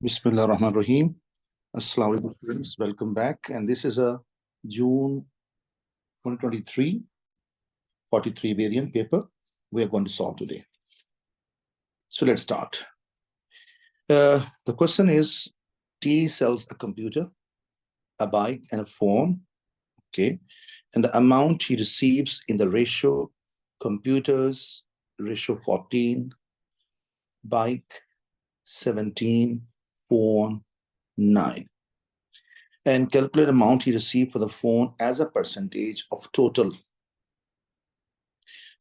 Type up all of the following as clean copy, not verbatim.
Bismillah ar-Rahman ar-Rahim. Assalamu alaikum students. Welcome back. And this is a June 2023 43 variant paper we are going to solve today. So let's start. The question is, T sells a computer, a bike, and a phone. Okay. And the amount he receives in the ratio computers, ratio 14, bike 17, phone 9. And calculate amount he received for the phone as a percentage of total.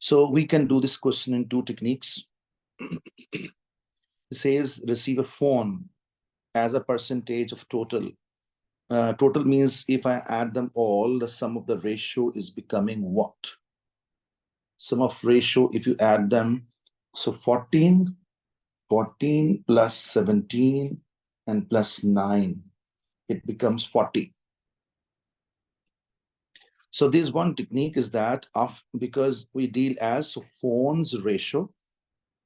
So we can do this question in two techniques. It says receive a phone as a percentage of total. Total means if I add them all, the sum of the ratio is becoming what? Sum of ratio, if you add them, so 14 plus 17 and plus 9, it becomes 40. So this one technique is that because we deal as phones ratio,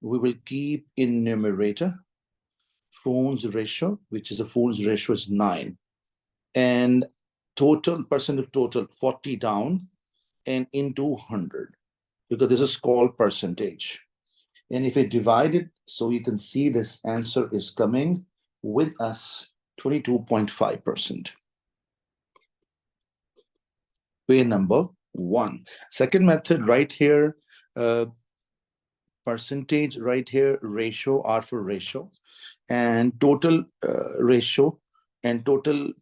we will keep in numerator phones ratio, which is a phones ratio is 9, and total percent of total 40 down and into 100, because this is called percentage. And if we divide it, so you can see this answer is coming with us 22.5%. Way number 1. Second method right here, percentage right here, ratio, R for ratio, and total ratio and total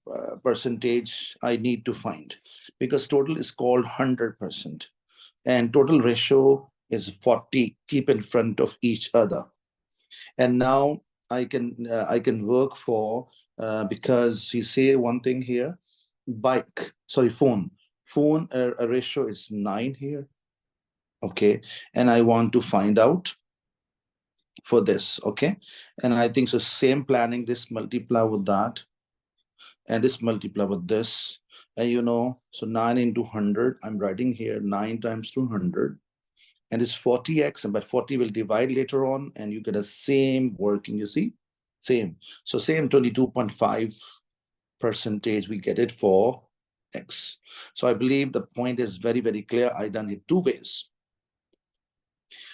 percentage I need to find, because total is called 100% and total ratio is 40. Keep in front of each other. And now I can work for because you say one thing here, phone a ratio is 9 here. Okay, and I want to find out for this. Okay, and I think so same planning, this multiply with that and this multiply with this, and so 9 into 100, I'm writing here 9 times 200, and it's 40x, but 40 will divide later on and you get a same working, you see, same. So same 22.5% we get it for x. So I believe the point is very, very clear. I done it two ways.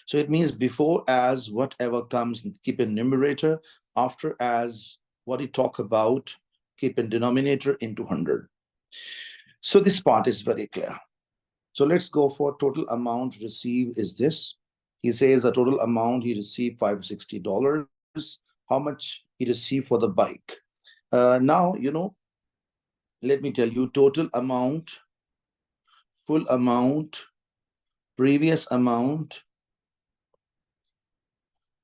So it means before as whatever comes, keep in numerator, after as what we talk about, keep in denominator into 100. So this part is very clear. So let's go for total amount received is this. He says the total amount he received $560. How much he received for the bike? Now, let me tell you, total amount, full amount, previous amount,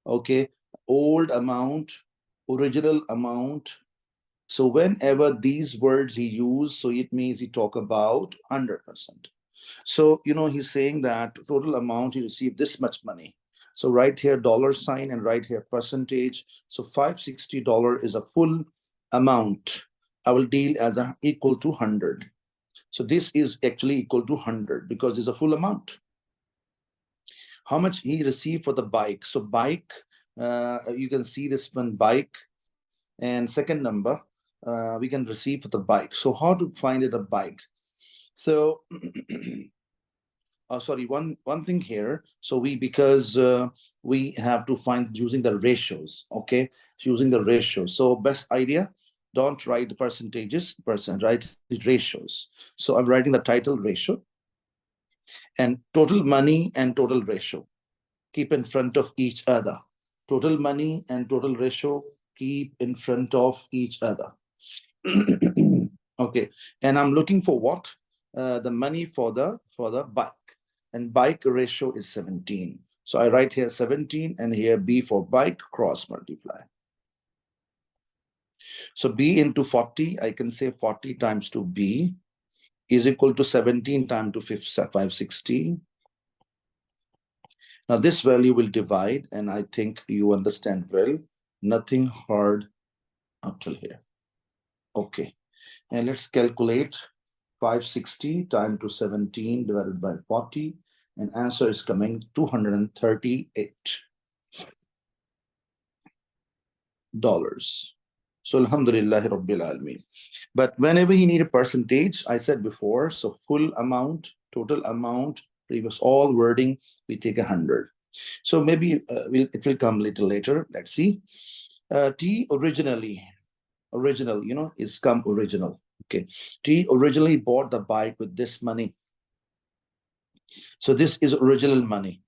okay, old amount, original amount. So whenever these words he use, so it means he talk about 100%. So, he's saying that total amount he received this much money. So right here, dollar sign, and right here, percentage. So $560 is a full amount. I will deal as a equal to 100. So this is actually equal to 100 because it's a full amount. How much he received for the bike? So bike, you can see this one, bike, and second number, we can receive for the bike. So how to find it a bike? So sorry, one thing here. So because we have to find using the ratios. Okay, so using the ratios. So best idea, don't write the percentages, write the ratios. So I'm writing the title ratio and total money and total ratio. Keep in front of each other. Total money and total ratio keep in front of each other. Okay, and I'm looking for what? The money for the bike, and bike ratio is 17. So I write here 17 and here B for bike, cross multiply. So B into 40, I can say 40 times 2B is equal to 17 times to 560. Now this value will divide, and I think you understand well. Nothing hard up till here. Okay, and let's calculate 560 times to 17 divided by 40, and answer is coming $238. So Alhamdulillah Rabbil Alameen. But whenever you need a percentage, I said before, so full amount, total amount, previous all wording, we take 100. So maybe it will come a little later. Let's see. T originally, is come original. Okay. T originally bought the bike with this money. So this is original money.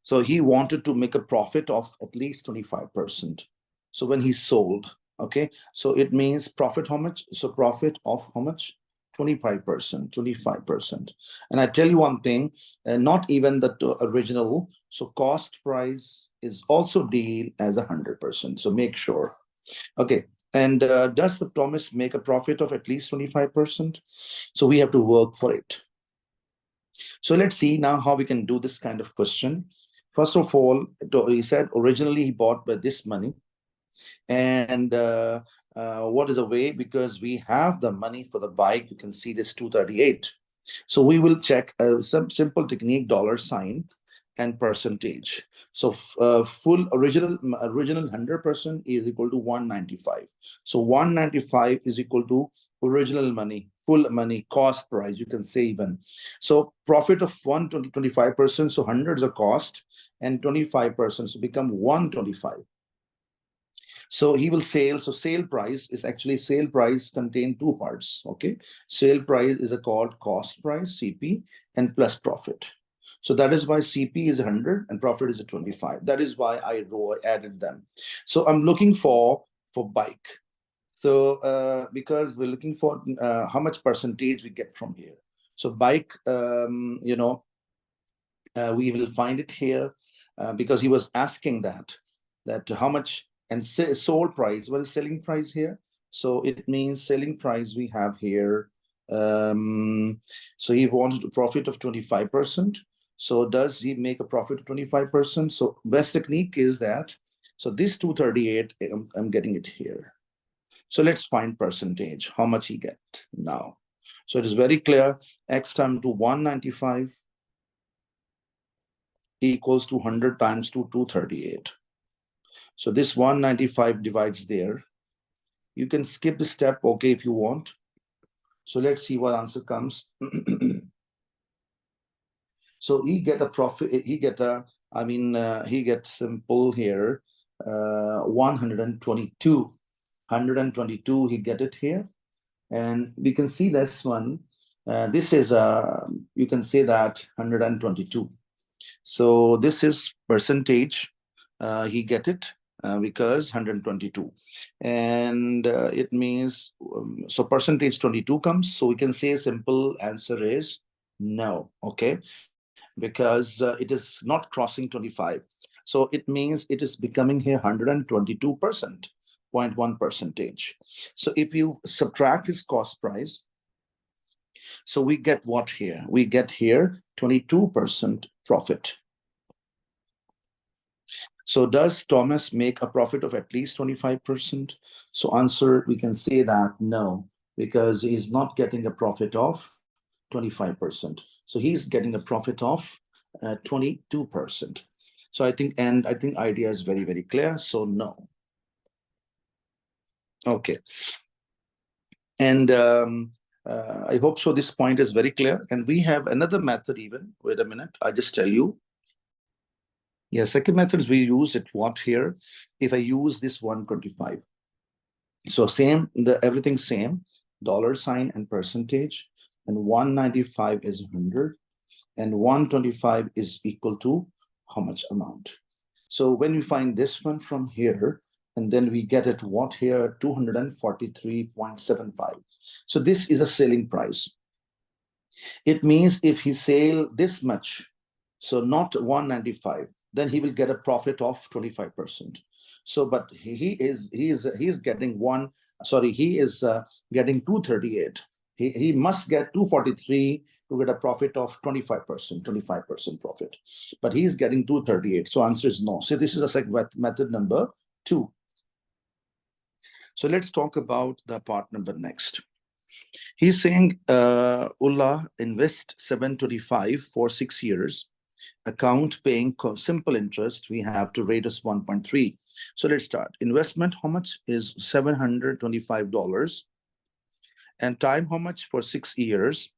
So he wanted to make a profit of at least 25%. So when he sold, okay, so it means profit how much? So profit of how much? 25%, 25%. And I tell you one thing, not even the original. So cost price is also deal as 100%. So make sure. Okay. And does the Thomas make a profit of at least 25%? So we have to work for it. So let's see now how we can do this kind of question. First of all, he said originally he bought by this money. And what is the way? Because we have the money for the bike, you can see this 238. So we will check some simple technique, dollar sign and percentage. So full original 100% is equal to 195. So 195 is equal to original money, full money, cost price, you can say even. So profit of 25%, so 100 is a cost, and 25%, so become 125. So he will sell. So sale price is actually sale price contain two parts. Okay. Sale price is a called cost price, CP, and plus profit. So that is why CP is 100 and profit is a 25. That is why I added them. So I'm looking for bike. So because we're looking for how much percentage we get from here. So bike, we will find it here because he was asking that how much. And sold price, what is selling price here? So it means selling price we have here. So he wanted a profit of 25%. So does he make a profit of 25%? So best technique is that. So this 238, I'm getting it here. So let's find percentage, how much he get now. So it is very clear, X times to 195 equals to 100 times to 238. So this 195 divides there. You can skip the step, okay, if you want. So let's see what answer comes. So he get a profit, he get simple here, 122. 122, he get it here. And we can see this one. This is, you can say that 122. So this is percentage, he get it. Because 122, and it means so percentage 22 comes. So we can say a simple answer is no. Okay, because it is not crossing 25. So it means it is becoming here 122%, 0.1 percentage. So if you subtract his cost price, so we get what here? We get here 22% profit. So does Thomas make a profit of at least 25%? So answer, we can say that no, because he's not getting a profit of 25%. So he's getting a profit of 22%. So I think idea is very, very clear. So no. Okay. And I hope so this point is very clear. And we have another method even. Wait a minute, I just tell you. Yeah, second methods we use it what here? If I use this 125. So same, everything same, dollar sign and percentage, and 195 is 100, and 125 is equal to how much amount? So when we find this one from here, and then we get it what here? 243.75. So this is a selling price. It means if he sell this much, so not 195, then he will get a profit of 25%. So, but he is getting he is getting 238. He must get 243 to get a profit of 25% profit. But he's getting 238. So answer is no. So this is a method number 2. So let's talk about the part number next. He's saying Ullah invest 725 for 6 years Account paying simple interest, we have to rate as 1.3. So let's start. Investment, how much is $725? And time, how much? For 6 years.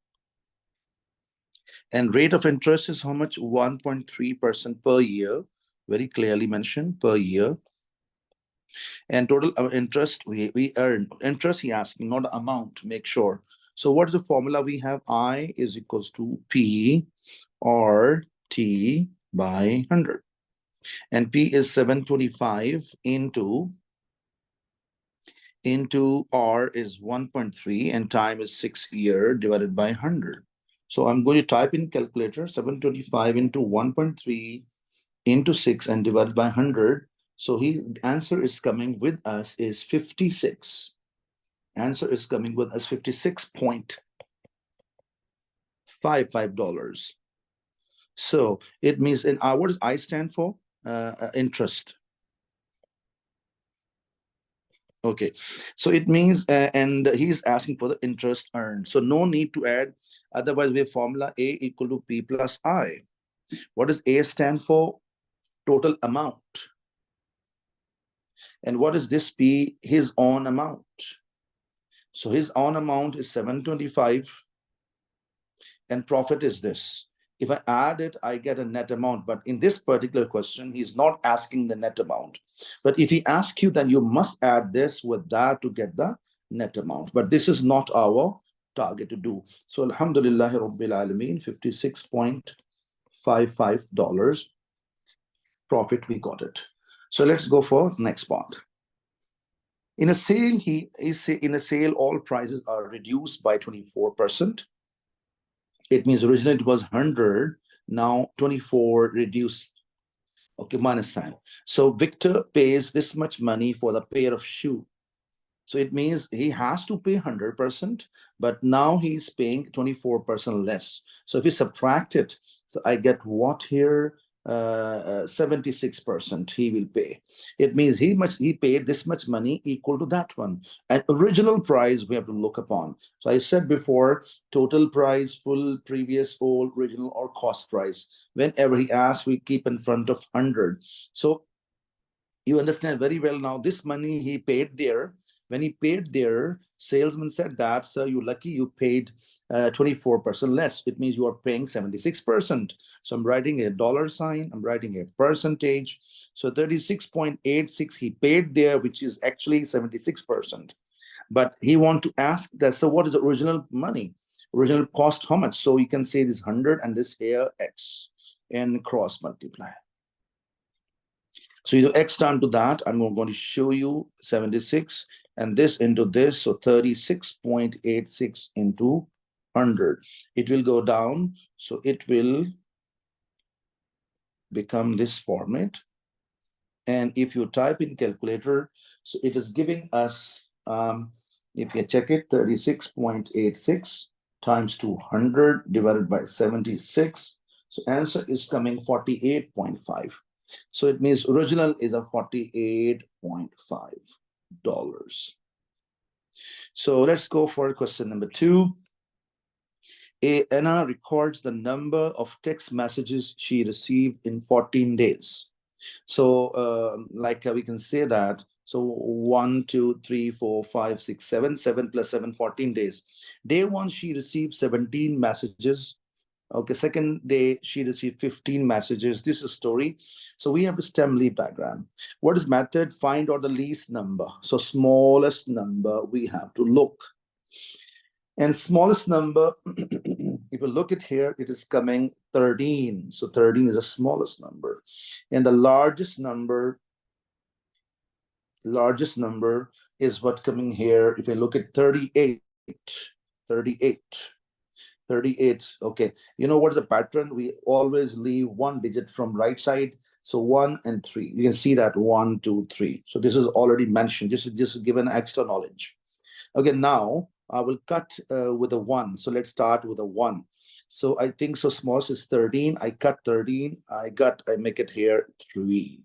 And rate of interest is how much? 1.3% per year. Very clearly mentioned, per year. And total interest, we earn. Interest, he asking, not amount, make sure. So what is the formula we have? I is equals to P or T by 100. And P is 725 into R is 1.3 and time is 6 year divided by 100. So I'm going to type in calculator 725 into 1.3 into 6 and divided by 100. So his answer is coming with us is 56. Answer is coming with us $56.55. So it means, in what does I stand for? Interest. Okay, so it means, and he's asking for the interest earned. So no need to add. Otherwise, we have formula A equal to P plus I. What does A stand for? Total amount. And what is this P? His own amount. So his own amount is 725 and profit is this. If I add it, I get a net amount. But in this particular question, he's not asking the net amount. But if he asks you, then you must add this with that to get the net amount. But this is not our target to do. So alhamdulillah rabbil alameen, $56.55 profit, we got it. So let's go for next part. In a sale, in a sale, all prices are reduced by 24%. It means originally it was 100, now 24 reduced. Okay, minus sign. So Victor pays this much money for the pair of shoe. So it means he has to pay 100%, but now he's paying 24% less. So if we subtract it, so I get what here? 76% he will pay. It means he paid this much money equal to that one. And original price we have to look upon. So I said before, total price, full, previous, old, original, or cost price. Whenever he asks, we keep in front of 100. So you understand very well now, this money he paid there. When he paid there, salesman said that, sir, you're lucky you paid 24% less. It means you are paying 76%. So I'm writing a dollar sign, I'm writing a percentage. So 36.86 he paid there, which is actually 76%. But he want to ask that, so what is the original money? Original cost, how much? So you can say this 100 and this here X and cross multiply. So you do X down to that. I'm going to show you 76 and this into this. So 36.86 into 100. It will go down. So it will become this format. And if you type in calculator, so it is giving us, if you check it, 36.86 times 200 divided by 76. So answer is coming 48.5. So it means original is a $48.5. So let's go for question number 2. Anna records the number of text messages she received in 14 days. So like we can say that. So 1, 2, 3, 4, 5, 6, 7, 7 plus 7, 14 days. Day 1, she received 17 messages. Okay, second day, she received 15 messages. This is a story. So we have a stem leaf diagram. What is method? Find out the least number. So smallest number we have to look. And smallest number, if you look at here, it is coming 13. So 13 is the smallest number. And the largest number is what coming here. If you look at 38, 38. Okay, you know what is the pattern? We always leave one digit from right side. So 1 and 3. You can see that 1, 2, 3. So this is already mentioned. This is given extra knowledge. Okay, now I will cut with a 1. So let's start with a 1. So I think so smallest is 13. I cut 13. I make it here 3.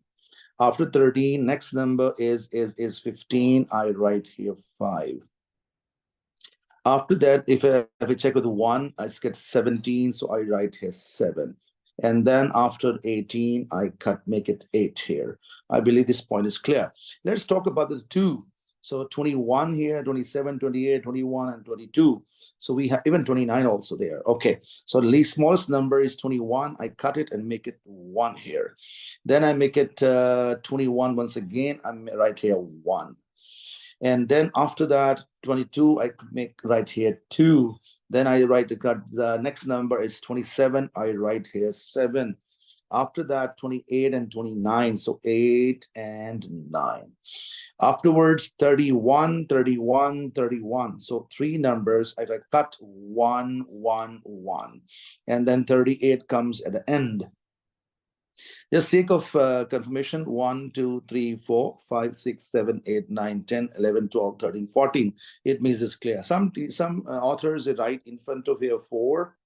After 13, next number is 15. I write here 5. After that, if I check with 1, I get 17, so I write here 7. And then after 18, I make it 8 here. I believe this point is clear. Let's talk about the 2. So 21 here, 27, 28, 21, and 22. So we have even 29 also there. Okay, so the least smallest number is 21. I cut it and make it 1 here. Then I make it 21 once again. I'm right here 1. And then after that, 22, I could make right here 2. Then I write the next number is 27. I write here 7. After that, 28 and 29. So 8 and 9. Afterwards, 31, 31, 31. So 3 numbers. I cut 1, 1, 1. And then 38 comes at the end. Just sake of confirmation, 1, 2, 3, 4, 5, 6, 7, 8, 9, 10, 11, 12, 13, 14. It means it's clear. Some authors, they write in front of here 4.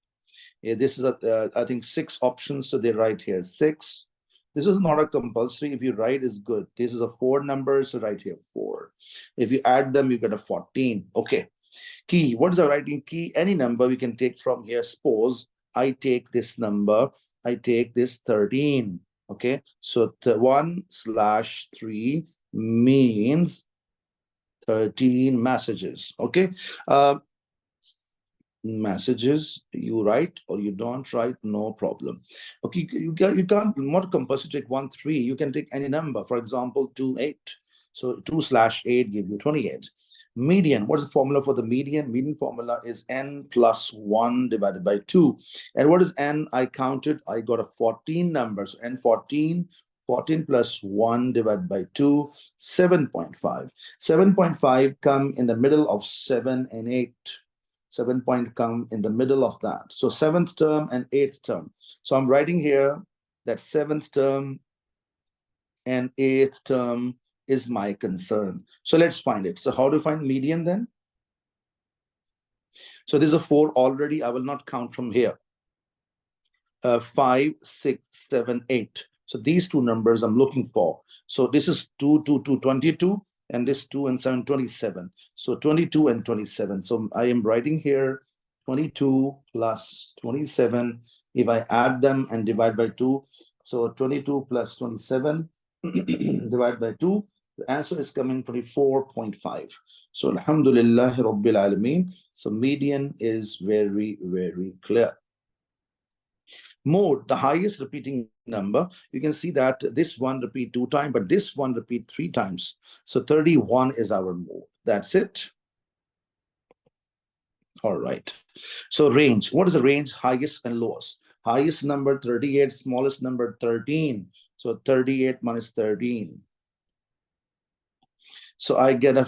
This is, I think, 6 options. So they write here 6. This is not a compulsory. If you write, is good. This is a 4 number. So write here 4. If you add them, you get a 14. Okay. Key. What is the writing key? Any number we can take from here. Suppose I take this number. I take this 13. Okay, so 1/3 means 13 messages. Okay, messages you write or you don't write, no problem. Okay, you can't, not compulsory take 1, 3. You can take any number. For example, 2, 8. So 2/8 give you 28. Median, what is the formula for the median? Median formula is n plus 1 divided by 2. And what is n? I counted, I got a 14 number. So n 14, 14 plus 1 divided by 2, 7.5. 7.5 come in the middle of 7 and 8. 7 point come in the middle of that. So 7th term and 8th term. So I'm writing here that 7th term and 8th term is my concern. So let's find it. So how to find median then? So there's a 4 already. I will not count from here. 5, 6, 7, 8. So these 2 numbers I'm looking for. So this is 2, 2, 2, 22. And this 2 and 7, 27. So 22 and 27. So I am writing here 22 plus 27. If I add them and divide by 2, so 22 plus 27 divided by 2, the answer is coming 24.5. So Alhamdulillah Rabbil Alameen. So median is very, very clear. Mode, the highest repeating number, you can see that this one repeat 2 times, but this one repeat 3 times. So 31 is our mode. That's it. All right. So range, what is the range? Highest and lowest. Highest number 38, smallest number 13. So 38 minus 13. So I get a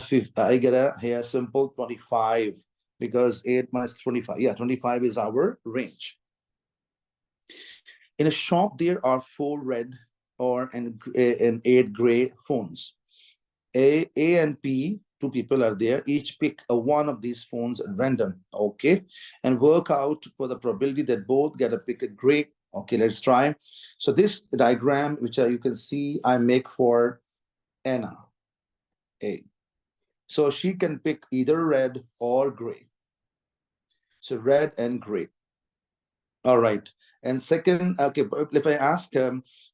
here simple 25, because 8 minus 25. Yeah, 25 is our range. In a shop, there are 4 red and 8 gray phones. A and P, 2 people are there. Each pick one of these phones at random. Okay, and work out for the probability that both get a pick at gray. Okay, let's try. So this diagram, which you can see, I make for Anna. A. So she can pick either red or gray. So red and gray. All right. And second, okay, if I ask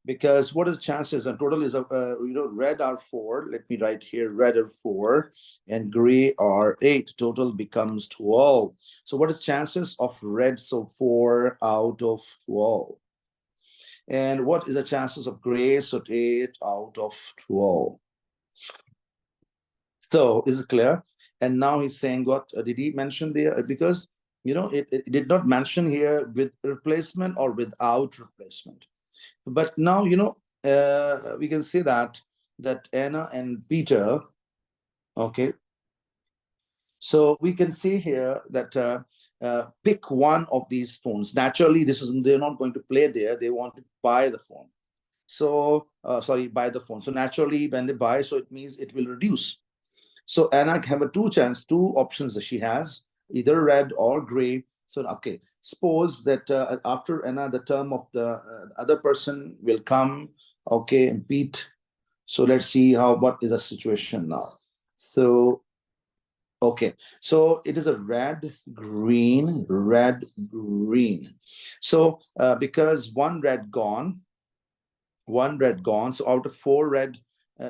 because what is the chances? And total is red are 4. Let me write here, red are 4 and gray are 8. Total becomes 12. So what is chances of red? So 4 out of 12. And what is the chances of gray? So 8 out of 12. So is it clear? And now he's saying, what did he mention there? Because it did not mention here with replacement or without replacement. But now, we can say that Anna and Peter, okay. So we can see here that pick one of these phones. Naturally, they're not going to play there. They want to buy the phone. So, buy the phone. So naturally, when they buy, so it means it will reduce. So Anna have 2 options that she has, either red or gray. So, okay, suppose that after Anna, the term of the other person will come, okay, and Pete. So let's see what is the situation now. So, Okay, so it is a red, green, red, green. So because one red gone, so out of four red,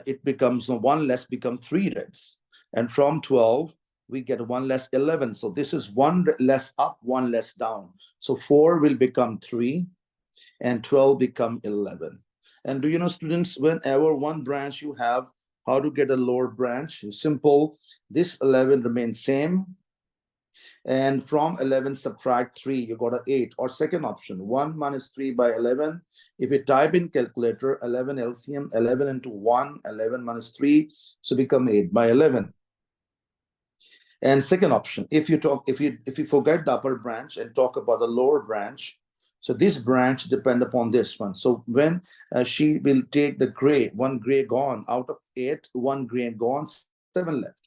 it becomes one less, become three reds. And from 12, we get one less 11. So this is one less up, one less down. So four will become three and 12 become 11. And do you know, students, whenever one branch you have, how to get a lower branch? It's simple. This 11 remains same. And from 11 subtract 3, you got an 8. Or second option, 1 minus 3 by 11. If you type in calculator, 11 LCM, 11 into 1, 11 minus 3, so become 8 by 11. And second option, if you forget the upper branch and talk about the lower branch, so this branch depend upon this one. So when she will take the gray, one gray gone out of 8, one gray gone, 7 left.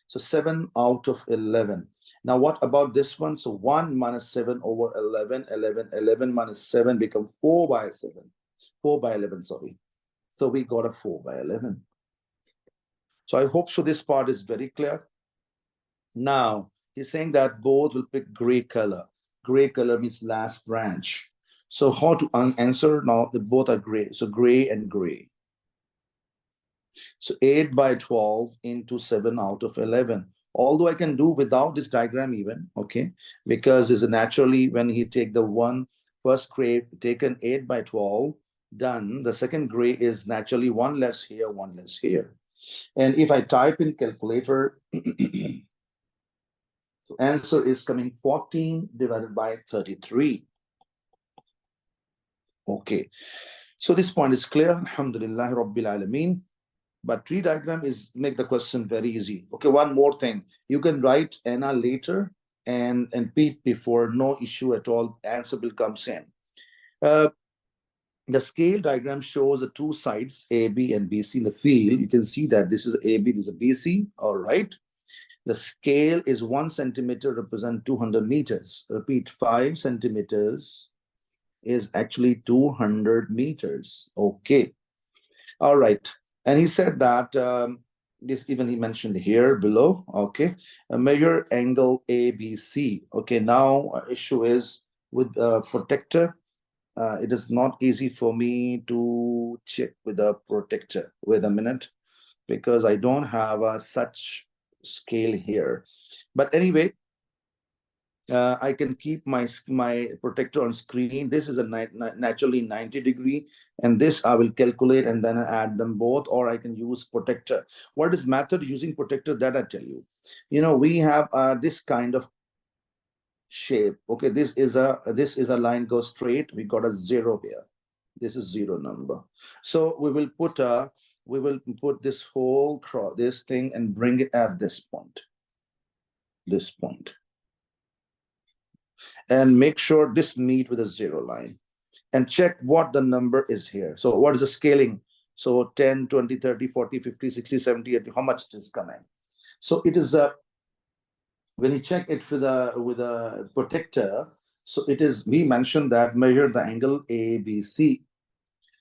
So 7 out of 11. Now what about this one? So 1 minus 7 over 11, 11 minus 7 become 4 by 7. 4 by 11, sorry. So we got a 4 by 11. So I hope so this part is very clear. Now, he's saying that both will pick gray color. Gray color means last branch. So how to answer? Now, they both are gray. So gray and gray. So 8 by 12 into 7 out of 11. Although I can do without this diagram even, okay? Because it's naturally when he take the first gray, taken 8 by 12, done. The second gray is naturally one less here, one less here. And if I type in calculator, so answer is coming 14 divided by 33. Okay. So this point is clear. Alhamdulillah Rabbil Alameen. But tree diagram is make the question very easy. Okay, one more thing. You can write Anna later and Pete before, no issue at all. Answer will come same. The scale diagram shows the two sides, AB and BC in the field. You can see that this is AB, this is a BC, all right. The scale is 1 centimeter represent 200 meters. Repeat, 5 centimeters is actually 200 meters. Okay. All right. And he said that this even he mentioned here below. Okay. Measure angle ABC. Okay. Now issue is with protector. It is not easy for me to check with a protector. Wait a minute, because I don't have such scale here. But anyway, I can keep my protector on screen. This is a naturally 90 degree, and this I will calculate and then add them both, or I can use protector. What is method using protector, that I tell you. You know, we have this kind of shape. Okay, this is a line goes straight. We got a 0 here. This is 0 number. So we will put this whole this thing and bring it at this point. This point. And make sure this meet with a 0 line and check what the number is here. So what is the scaling? So 10, 20, 30, 40, 50, 60, 70, 80, how much is coming? So it is when you check it with a protector, so it is, we mentioned that measure the angle ABC.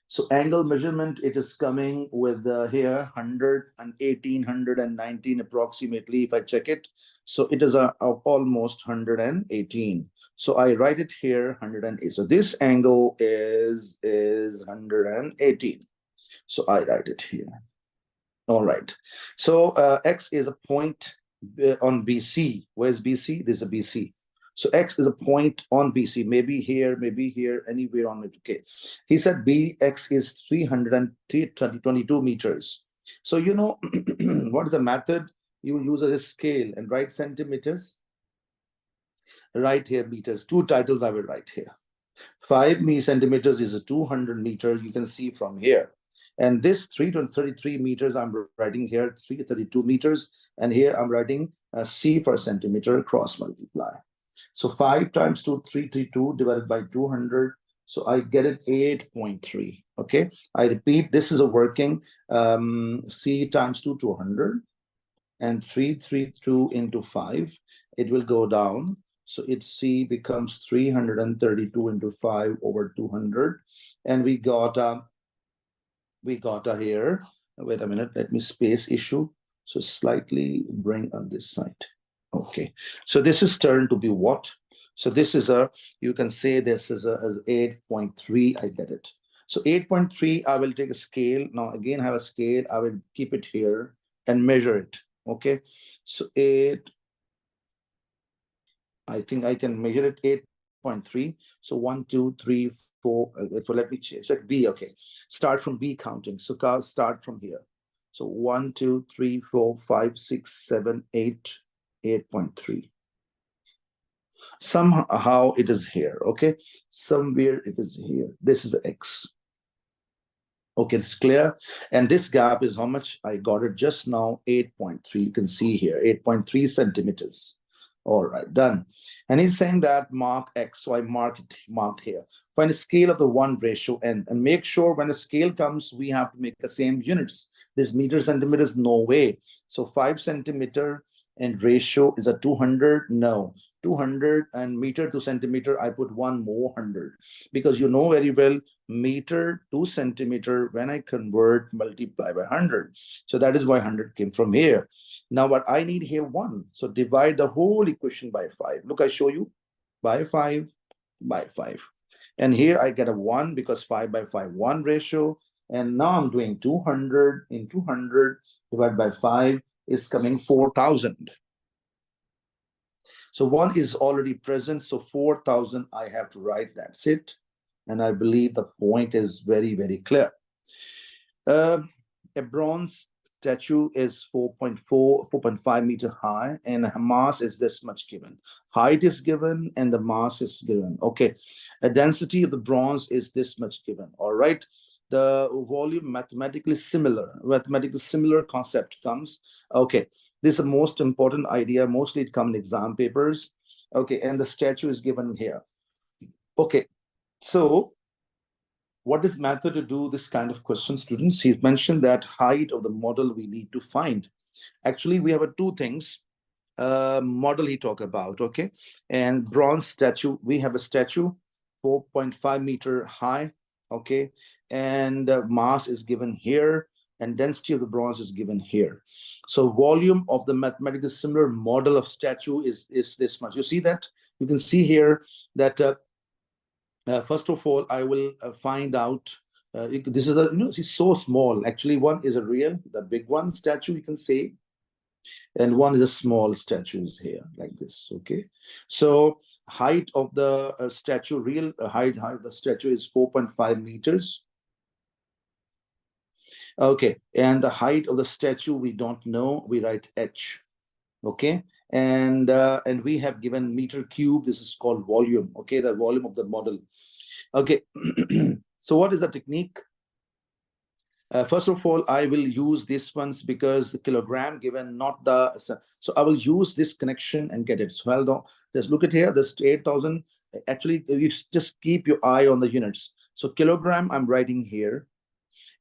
So angle measurement, it is coming with here 118, 119 approximately, if I check it. So it is almost 118. So I write it here 108. So this angle is 118. So I write it here. All right. So X is a point on BC. Where's BC? This is a BC. So X is a point on BC, maybe here, anywhere on it. Okay. He said BX is 322 meters. So, you know, what is the method? You use a scale and write centimeters. Right here, meters. Two titles I will write here. 5 centimeters is a 200 meters. You can see from here. And this 333 meters, I'm writing here 332 meters. And here I'm writing C per centimeter, cross multiply. So 5 times 2, 332 divided by 200. So I get it 8.3. Okay. I repeat, this is a working C times 2, 200. And 332 into 5. It will go down. So its C becomes 332 into 5 over 200. And we got here. Wait a minute. Let me space issue. So slightly bring on this side. Okay, so this is turned to be what? So this is a, you can say this is a 8.3. I get it. So 8.3, I will take a scale. Now again, have a scale. I will keep it here and measure it. Okay, so 8, I think I can measure it 8.3. So 1, 2, 3, 4. So let me check. It's like B. Okay, start from B counting. So start from here. So 1, 2, 3, 4, 5, 6, 7, 8, 8.3. Somehow it is here. Okay, somewhere it is here. This is X. Okay, it's clear. And this gap is how much? I got it just now, 8.3. You can see here, 8.3 centimeters. All right, done. And he's saying that mark X, so I marked here. Find a scale of the 1 ratio and make sure when a scale comes, we have to make the same units. This meter centimeters, no way. So 5 centimeter and ratio is a 200. No, 200 and meter to centimeter, I put one more 100 because you know very well meter to centimeter, when I convert, multiply by 100. So that is why 100 came from here. Now what I need here, 1. So divide the whole equation by 5. Look, I show you by 5 by 5. And here I get a 1 because 5 by 5, 1 ratio. And now I'm doing 200 in 200 divided by 5 is coming 4,000. So 1 is already present. So 4,000 I have to write. That's it. And I believe the point is very, very clear. A bronze statue is 4.5 meter high, and mass is this much given. Height is given, and the mass is given. Okay, a density of the bronze is this much given. All right, the volume mathematically similar concept comes. Okay, this is the most important idea. Mostly it comes in exam papers. Okay, and the statue is given here. Okay, so what is method to do this kind of question, students? He mentioned that height of the model we need to find. Actually, we have two things. Model he talked about, okay? And bronze statue, we have a statue 4.5 meter high, okay? And mass is given here, and density of the bronze is given here. So volume of the mathematically similar model of statue is this much. You see that? You can see here that first of all, I will find out. This is it's so small. Actually, one is a real, the big one statue, you can say, and one is a small statue is here like this. Okay, so height of the statue, real height of the statue is 4.5 meters. Okay, and the height of the statue we don't know. We write h. Okay, and we have given meter cube. This is called volume. Okay, the volume of the model. Okay, so what is the technique? First of all, I will use this ones because the kilogram given, not the, so I will use this connection and get it. So well, just look at here, this 8,000. Actually, you just keep your eye on the units. So kilogram, I'm writing here,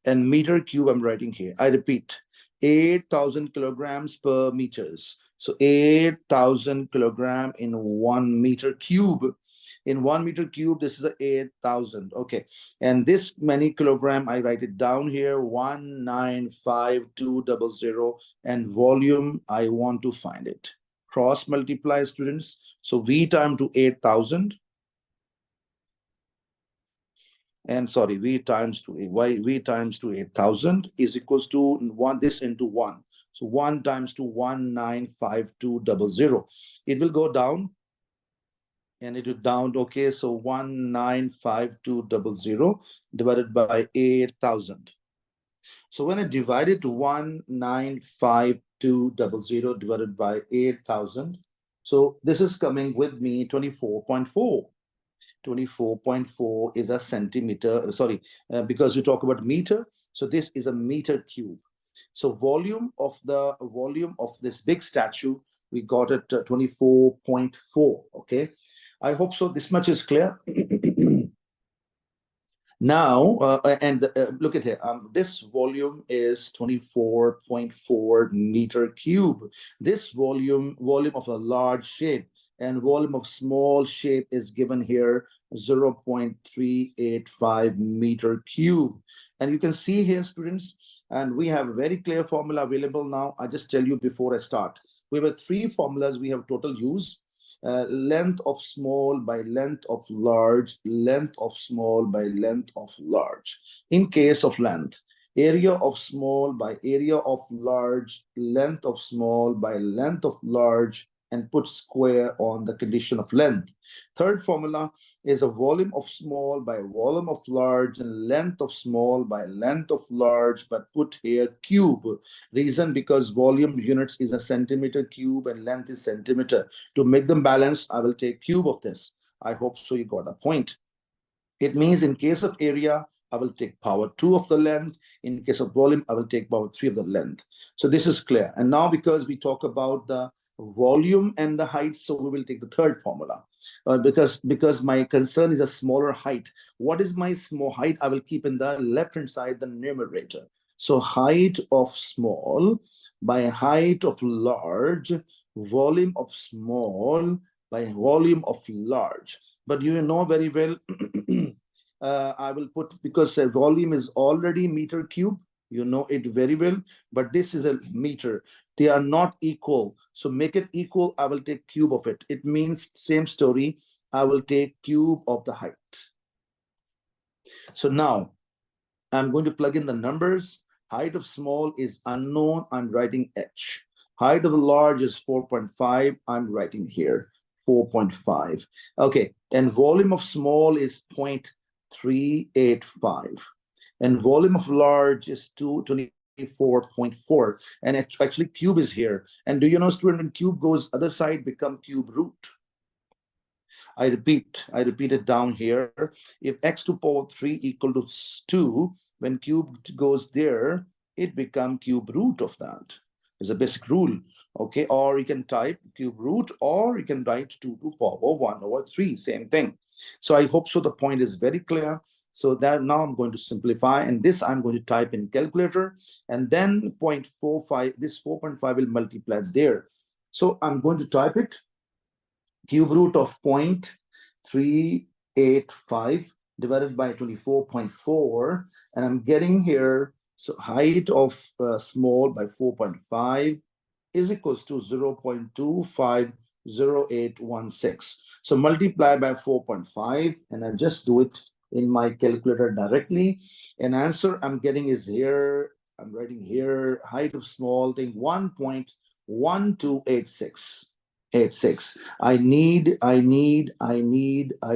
and meter cube, I'm writing here. I repeat, 8,000 kilograms per meters. So 8,000 kilogram in 1 meter cube. In 1 meter cube, this is a 8,000. Okay, and this many kilogram, I write it down here, 195,200, and volume, I want to find it. Cross multiply, students. So V time to 8,000. And sorry, V times to V times to 8,000 is equals to 1, this into 1. So 1 times to 195,200. It will go down, and it will down. Okay, so 195,200 divided by 8,000. So when I divide it to 195,200 divided by 8,000, so this is coming with me 24.4. 24.4 is a centimeter, sorry, because we talk about meter. So this is a meter cube. So volume of this big statue, we got it 24.4. Okay, I hope so. This much is clear. Now, look at here. This volume is 24.4 meter cube. This volume of a large shape and volume of small shape is given here 0.385 meter cube. And you can see here, students, and we have a very clear formula available now. I just tell you before I start. We have three formulas. We have total use, length of small by length of large, length of small by length of large. In case of length, area of small by area of large, length of small by length of large, and put square on the condition of length. Third formula is a volume of small by volume of large and length of small by length of large, but put here cube. Reason because volume units is a centimeter cube and length is centimeter. To make them balanced, I will take cube of this. I hope so you got a point. It means in case of area, I will take power 2 of the length. In case of volume, I will take power 3 of the length. So this is clear. And now because we talk about the volume and the height, so we will take the third formula. Because my concern is a smaller height. What is my small height? I will keep in the left-hand side the numerator. So height of small by height of large, volume of small by volume of large. But you know very well, I will put, because volume is already meter cube, you know it very well, but this is a meter. They are not equal. So make it equal, I will take cube of it. It means same story, I will take cube of the height. So now I'm going to plug in the numbers. Height of small is unknown, I'm writing H. Height of the large is 4.5, I'm writing here 4.5. Okay, and volume of small is 0.385. And volume of large is 224.4. And actually cube is here. And do you know, student, when cube goes other side, become cube root. I repeat it down here. If x to power 3 equal to 2, when cube goes there, it become cube root of that. It's a basic rule. Okay, or you can type cube root, or you can write 2 to power 1 over 3, same thing. So I hope so the point is very clear. So that now I'm going to simplify, and this I'm going to type in calculator, and then 0.45, this 4.5 will multiply there. So I'm going to type it, cube root of 0.385 divided by 24.4, and I'm getting here, so height of small by 4.5 is equals to 0.250816. So multiply by 4.5, and I just do it in my calculator directly. And answer I'm getting is here, I'm writing here, height of small thing 1.1286. I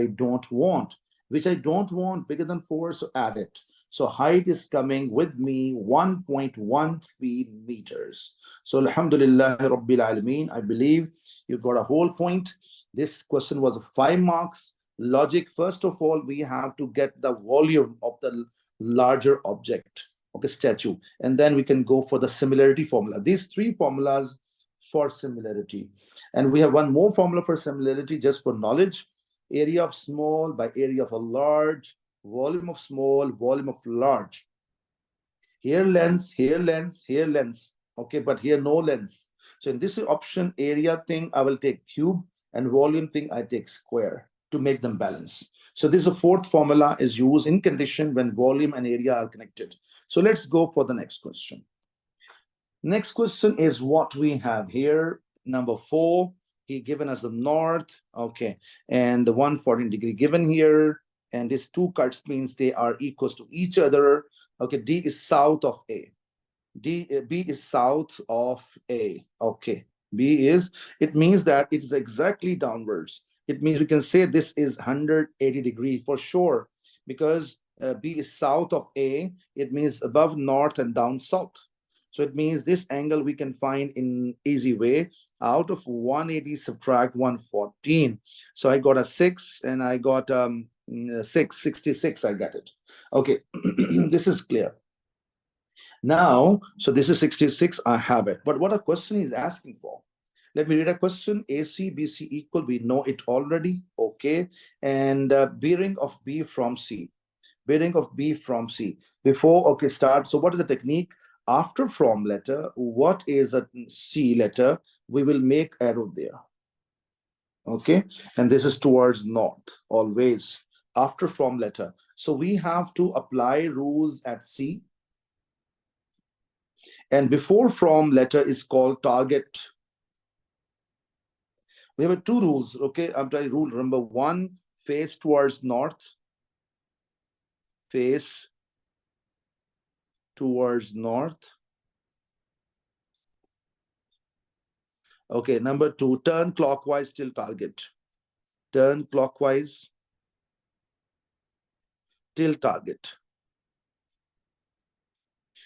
don't want, which I don't want bigger than 4, so add it. So height is coming with me 1.13 meters. So Alhamdulillah Rabbil Alameen, I believe you got a whole point. This question was 5 marks. Logic, first of all, we have to get the volume of the larger object, okay, statue, and then we can go for the similarity formula. These 3 formulas for similarity. And we have one more formula for similarity just for knowledge. Area of small by area of a large, volume of small, volume of large. Here length, here length, here length. Okay, but here no length. So in this option, area thing, I will take cube, and volume thing, I take square to make them balance. So this is a 4th formula is used in condition when volume and area are connected. So let's go for the next question. Next question is what we have here. Number 4, he given us the north, okay, and the 140 given here, and these 2 cuts means they are equals to each other. Okay, D is south of A. B is south of A. Okay, B is, it means that it is exactly downwards. It means we can say this is 180 degrees for sure, because B is south of A. It means above north and down south. So it means this angle we can find in easy way. Out of 180 subtract 114. So I got a 6 and I got 66. I got it. Okay, this is clear. Now, so this is 66. I have it. But what a question is asking for? Let me read a question. AC, BC equal. We know it already. Okay. And bearing of B from C. Bearing of B from C. Before, okay, start. So what is the technique? After from letter, what is a C letter? We will make arrow there. Okay. And this is towards north, always. After from letter. So we have to apply rules at C. And before from letter is called target. We have two rules. Okay, I'm trying rule number one, face towards north. Face towards north. Okay, number two, turn clockwise till target. Turn clockwise till target.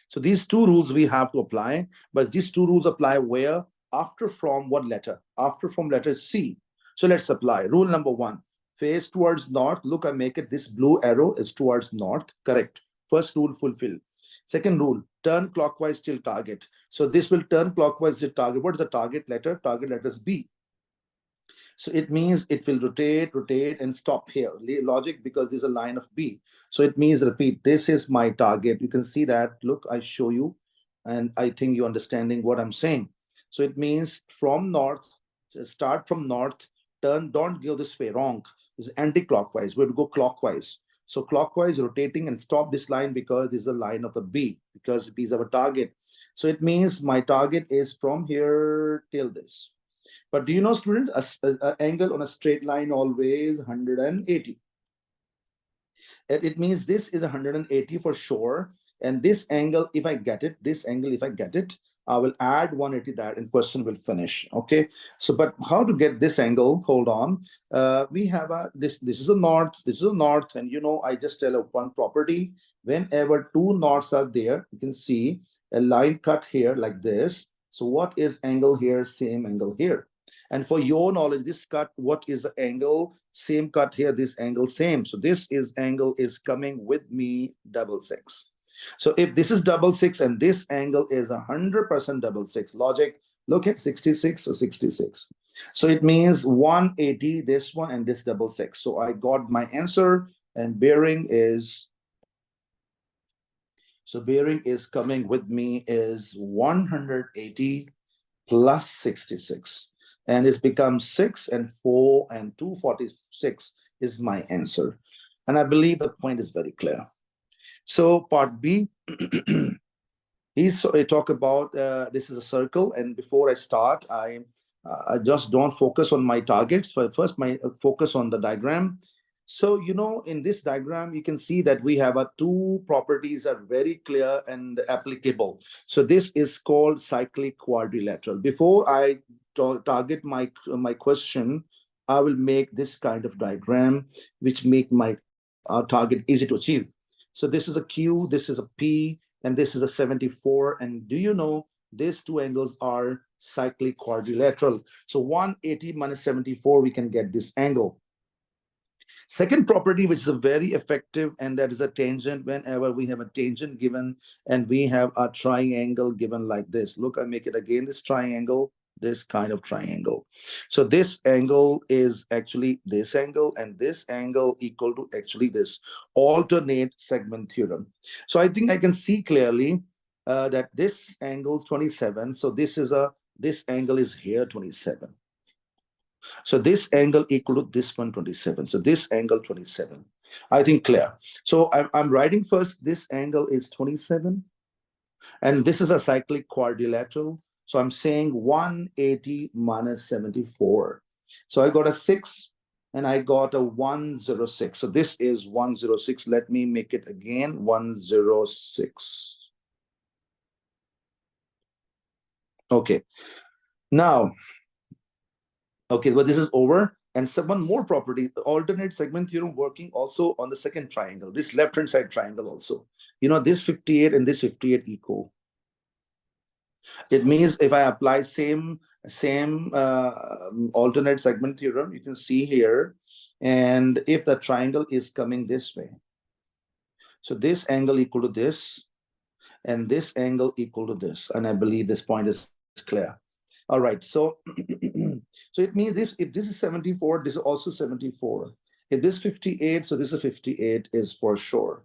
So these two rules we have to apply, but these two rules apply where? After from what letter? After from letter C. So let's apply. Rule number one, face towards north. Look, I make it, this blue arrow is towards north. Correct. First rule fulfilled. Second rule, turn clockwise till target. So this will turn clockwise till target. What is the target letter? Target letter is B. So it means it will rotate, and stop here. Logic, because there's a line of B. So it means, repeat, this is my target. You can see that. Look, I show you, and I think you're understanding what I'm saying. So it means from north, start from north, turn, don't go this way, wrong. It's anti-clockwise. We have to go clockwise. So clockwise, rotating, and stop this line because this is a line of the B, because B is our target. So it means my target is from here till this. But do you know, student, a angle on a straight line always 180. It means this is 180 for sure. And this angle, if I get it, this angle, if I get it, I will add 180 that and question will finish. Okay. So, but how to get this angle? Hold on. We have this is a north, this is a north. And you know, I just tell one property. Whenever two norths are there, you can see a line cut here like this. So what is angle here? Same angle here. And for your knowledge, this cut, what is the angle? Same cut here, this angle same. So this is angle is coming with me double six. So if this is double six and this angle is 100% double six, logic, look at 66 or 66. So it means 180, this one and this double six. So I got my answer, and bearing is, so bearing is coming with me is 180 plus 66. And it's become 6 and 4 and 246 is my answer. And I believe the point is very clear. So part B, he's talk about this is a circle. And before I start, I just don't focus on my targets. But first, my focus on the diagram. So, you know, in this diagram, you can see that we have two properties are very clear and applicable. So this is called cyclic quadrilateral. Before I target my question, I will make this kind of diagram, which make my target easy to achieve. So this is a Q, this is a P, and this is a 74. And do you know, these two angles are cyclic quadrilateral. So 180 minus 74, we can get this angle. Second property, which is a very effective, and that is a tangent. Whenever we have a tangent given and we have a triangle given like this, look, I make it again, this triangle, this kind of triangle. So this angle is actually this angle, and this angle equal to actually this alternate segment theorem. So I think I can see clearly that this angle is 27. So this angle is here 27. So this angle equal to this one 27. So this angle 27. I think clear. So I'm writing first, this angle is 27. And this is a cyclic quadrilateral. So I'm saying 180 minus 74. So I got a 6 and I got a 106. So this is 106. Let me make it again, 106. Okay. Now, okay, well, this is over. And so one more property, the alternate segment theorem working also on the second triangle, this left-hand side triangle also. You know, this 58 and this 58 equal. It means if I apply same alternate segment theorem, you can see here, and if the triangle is coming this way, so this angle equal to this, and this angle equal to this, and I believe this point is clear. All right, so so it means if this is 74, this is also 74. If this 58, so this is 58 is for sure.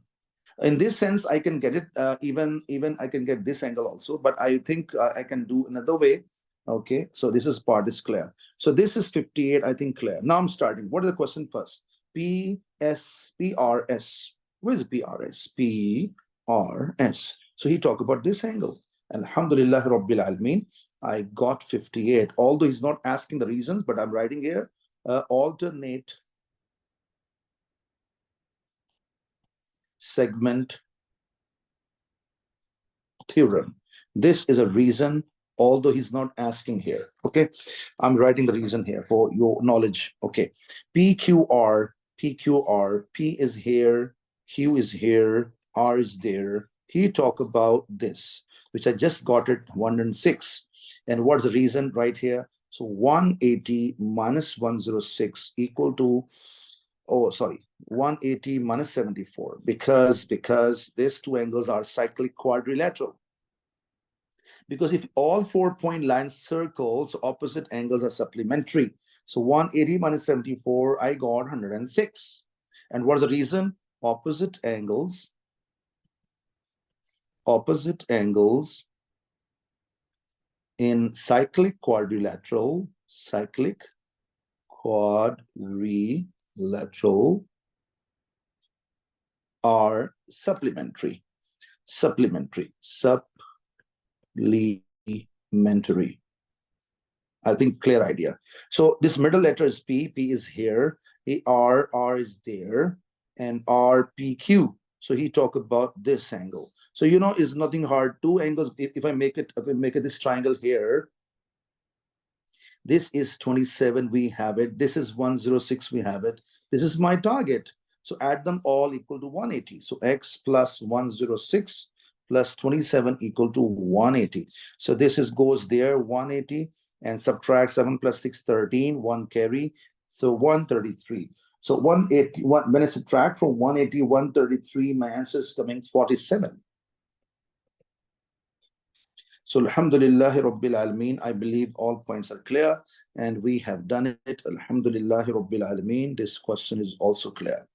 In this sense, I can get it even I can get this angle also, but I think I can do another way. Okay, so this is part is clear. So this is 58, I think clear. Now I'm starting. What is the question first? PRS. Where is PRS? PRS. So he talked about this angle. Alhamdulillah Rabbil Alameen. I got 58. Although he's not asking the reasons, but I'm writing here, alternate segment theorem. This is a reason, although he's not asking here. Okay, I'm writing the reason here for your knowledge. Okay, PQR, PQR, P is here, Q is here, R is there. He talk about this, which I just got it 106. And what's the reason right here? So 180 minus 106 equal to, oh sorry, 180 minus 74, because these two angles are cyclic quadrilateral. Because if all 4-point line circles, opposite angles are supplementary. So 180 minus 74, I got 106. And what is the reason? Opposite angles in cyclic quadrilateral are supplementary. I think clear idea. So this middle letter is P, P is here, R is there, and R, P, Q. So he talk about this angle. So you know, it's nothing hard. Two angles. If I make it this triangle here, this is 27. We have it. This is 106. We have it. This is my target. So add them all equal to 180. So x plus 106 plus 27 equal to 180. So this is goes there 180 and subtract 7 plus 6, 13, 1 carry. So 133. So 180, when I subtract from 180, 133, my answer is coming 47. So Alhamdulillahi Rabbil Alameen, I believe all points are clear and we have done it. Alhamdulillahi Rabbil Alameen, this question is also clear.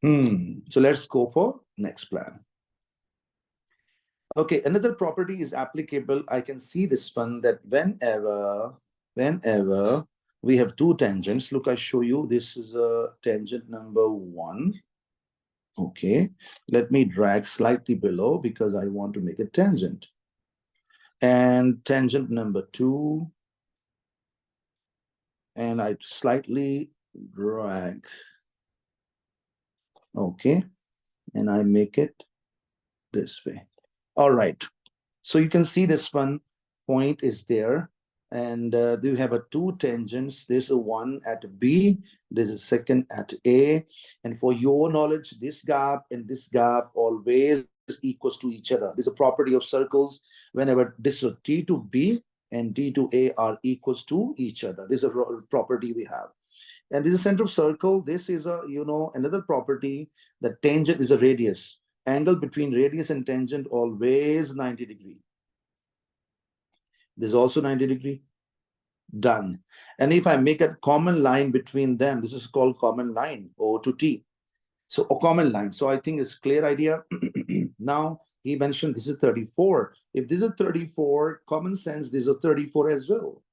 So let's go for next plan. Okay, another property is applicable. I can see this one, that whenever we have two tangents, look, I show you, this is a tangent number 1. Okay, let me drag slightly below because I want to make a tangent. And tangent number 2. And I slightly drag. Okay, and I make it this way. All right, so you can see this one point is there. And you have a two tangents. There's a one at B, there's a second at A. And for your knowledge, this gap and this gap always equals to each other. There's a property of circles whenever this is T to B and D to A are equals to each other. This is a property we have. And this is center of circle. This is a, you know, another property. The tangent is a radius. Angle between radius and tangent always 90 degrees. There's also 90 degrees. Done. And if I make a common line between them, this is called common line, O to T. So a common line. So I think it's clear idea. Now he mentioned this is 34. If this is 34, common sense, this is 34 as well.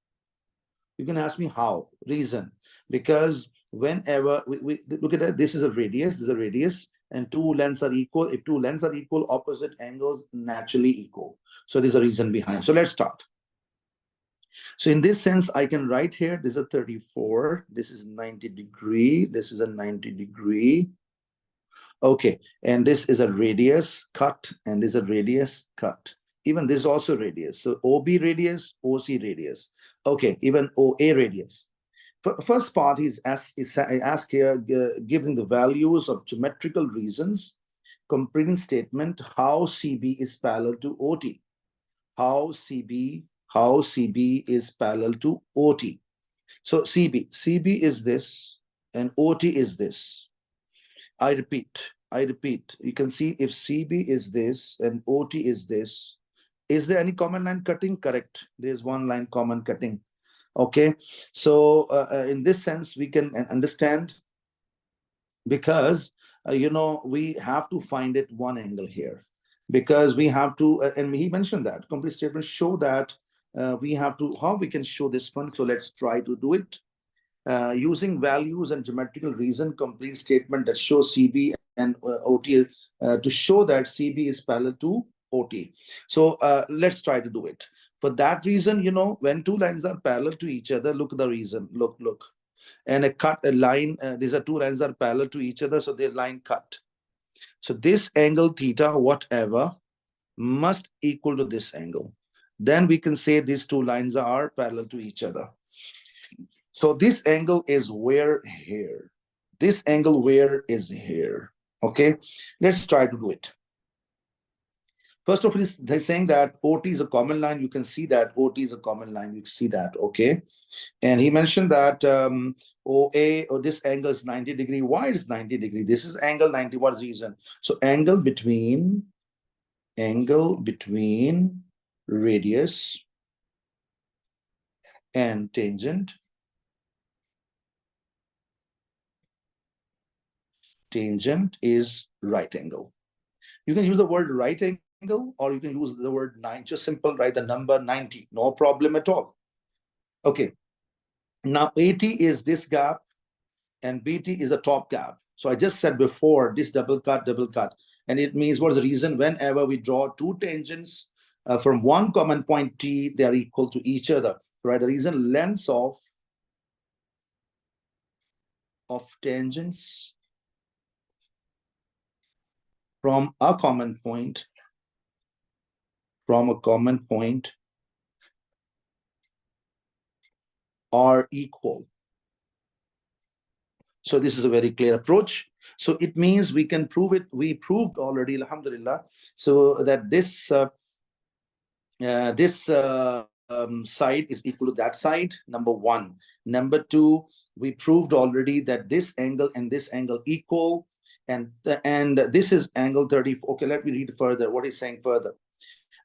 You can ask me how. Reason. Because whenever we look at that, this is a radius, and two lengths are equal. If two lengths are equal, opposite angles naturally equal. So there's a reason behind. So let's start. So in this sense, I can write here, this is a 34, this is 90 degree, this is a 90 degree. Okay, and this is a radius cut, and this is a radius cut. Even this is also radius. So OB radius, OC radius. Okay, even OA radius. First part is asked here, giving the values of geometrical reasons, completing statement how CB is parallel to OT. How CB is parallel to OT. So CB is this and OT is this. I repeat, you can see if CB is this and OT is this, is there any common line cutting? Correct. There's one line common cutting. Okay. So in this sense, we can understand, because, you know, we have to find it one angle here, because we have to, and he mentioned that complete statement show that we have to, how we can show this one. So let's try to do it using values and geometrical reason, complete statement that shows CB and OT to show that CB is parallel to OT. So let's try to do it. For that reason, you know, when two lines are parallel to each other, look at the reason. Look. And a line, these are two lines are parallel to each other, so there's line cut. So this angle theta, whatever, must equal to this angle. Then we can say these two lines are parallel to each other. So this angle is where here. This angle where is here. Okay, let's try to do it. First of all, they're saying that OT is a common line. You can see that OT is a common line. You can see that, okay? And he mentioned that OA, or this angle is 90 degree. Why is 90 degree? This is angle 90. What is the reason? So angle between radius and tangent is right angle. You can use the word right angle, or you can use the word 9. Just simple, write the number 90. No problem at all. Okay. Now AT is this gap and BT is the top gap. So I just said before, this double cut. And it means, what's the reason? Whenever we draw two tangents from one common point T, they are equal to each other. Right? The reason, lengths of tangents from a common point are equal. So this is a very clear approach. So it means we can prove it. We proved already, alhamdulillah, so that this side is equal to that side, number one. Number two, we proved already that this angle and this angle equal, and this is angle 34. Okay, let me read further what he's saying further.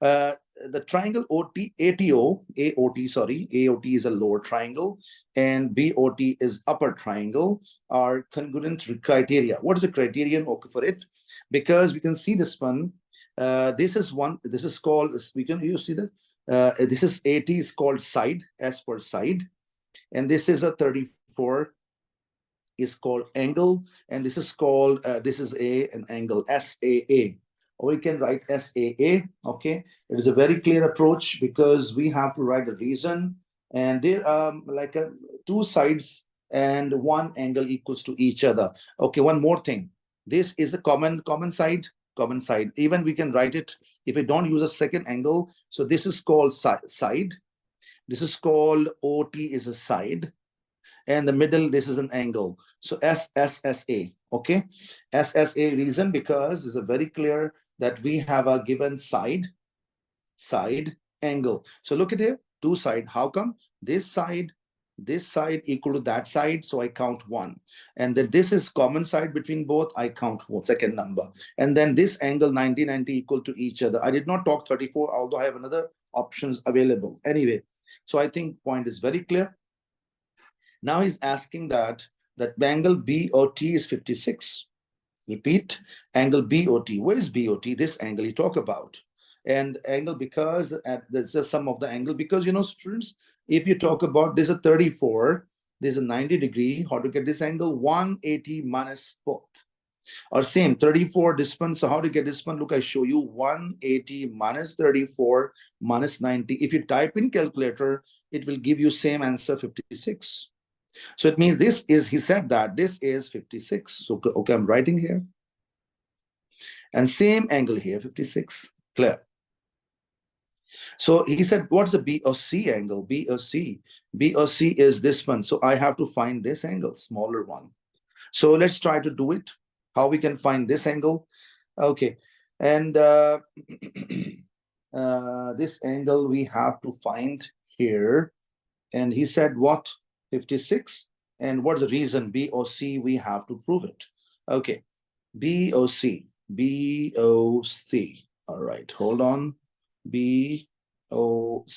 The triangle AOT is a lower triangle and BOT is upper triangle, are congruent criteria. What is the criterion for it? Because we can see this one. This is called, you see that this is AT is called side, S for side, and this is a 34 is called angle, and this is called this is an angle SAA. Or we can write SAA, okay? It is a very clear approach because we have to write a reason, and there are like two sides and one angle equals to each other. Okay, one more thing. This is a common side. Even we can write it if we don't use a second angle. So this is called side. This is called OT is a side. And the middle, this is an angle. So SSSA, okay? SSA reason because it's a very clear that we have a given side angle. So look at here, two side. How come? This side equal to that side, so I count one. And then this is common side between both, I count one, second number. And then this angle 90 equal to each other. I did not talk 34, although I have another options available. Anyway, so I think point is very clear. Now he's asking that angle BOT is 56. Repeat, angle BOT. Where is BOT? This angle you talk about. And angle, because there's the sum of the angle, because, you know, students, if you talk about this is a 34, there's a 90 degree, how to get this angle? 180 minus both. Or same, 34 this one. So how to get this one? Look, I show you 180 minus 34 minus 90. If you type in calculator, it will give you same answer, 56. So it means this is, he said that this is 56. So, okay, I'm writing here. And same angle here, 56, clear. So he said, what's the BOC angle? BOC is this one. So I have to find this angle, smaller one. So let's try to do it. How we can find this angle? Okay. And this angle we have to find here. And he said, what? 56. And what's the reason? BOC, we have to prove it. Okay, BOC. All right, hold on. BOC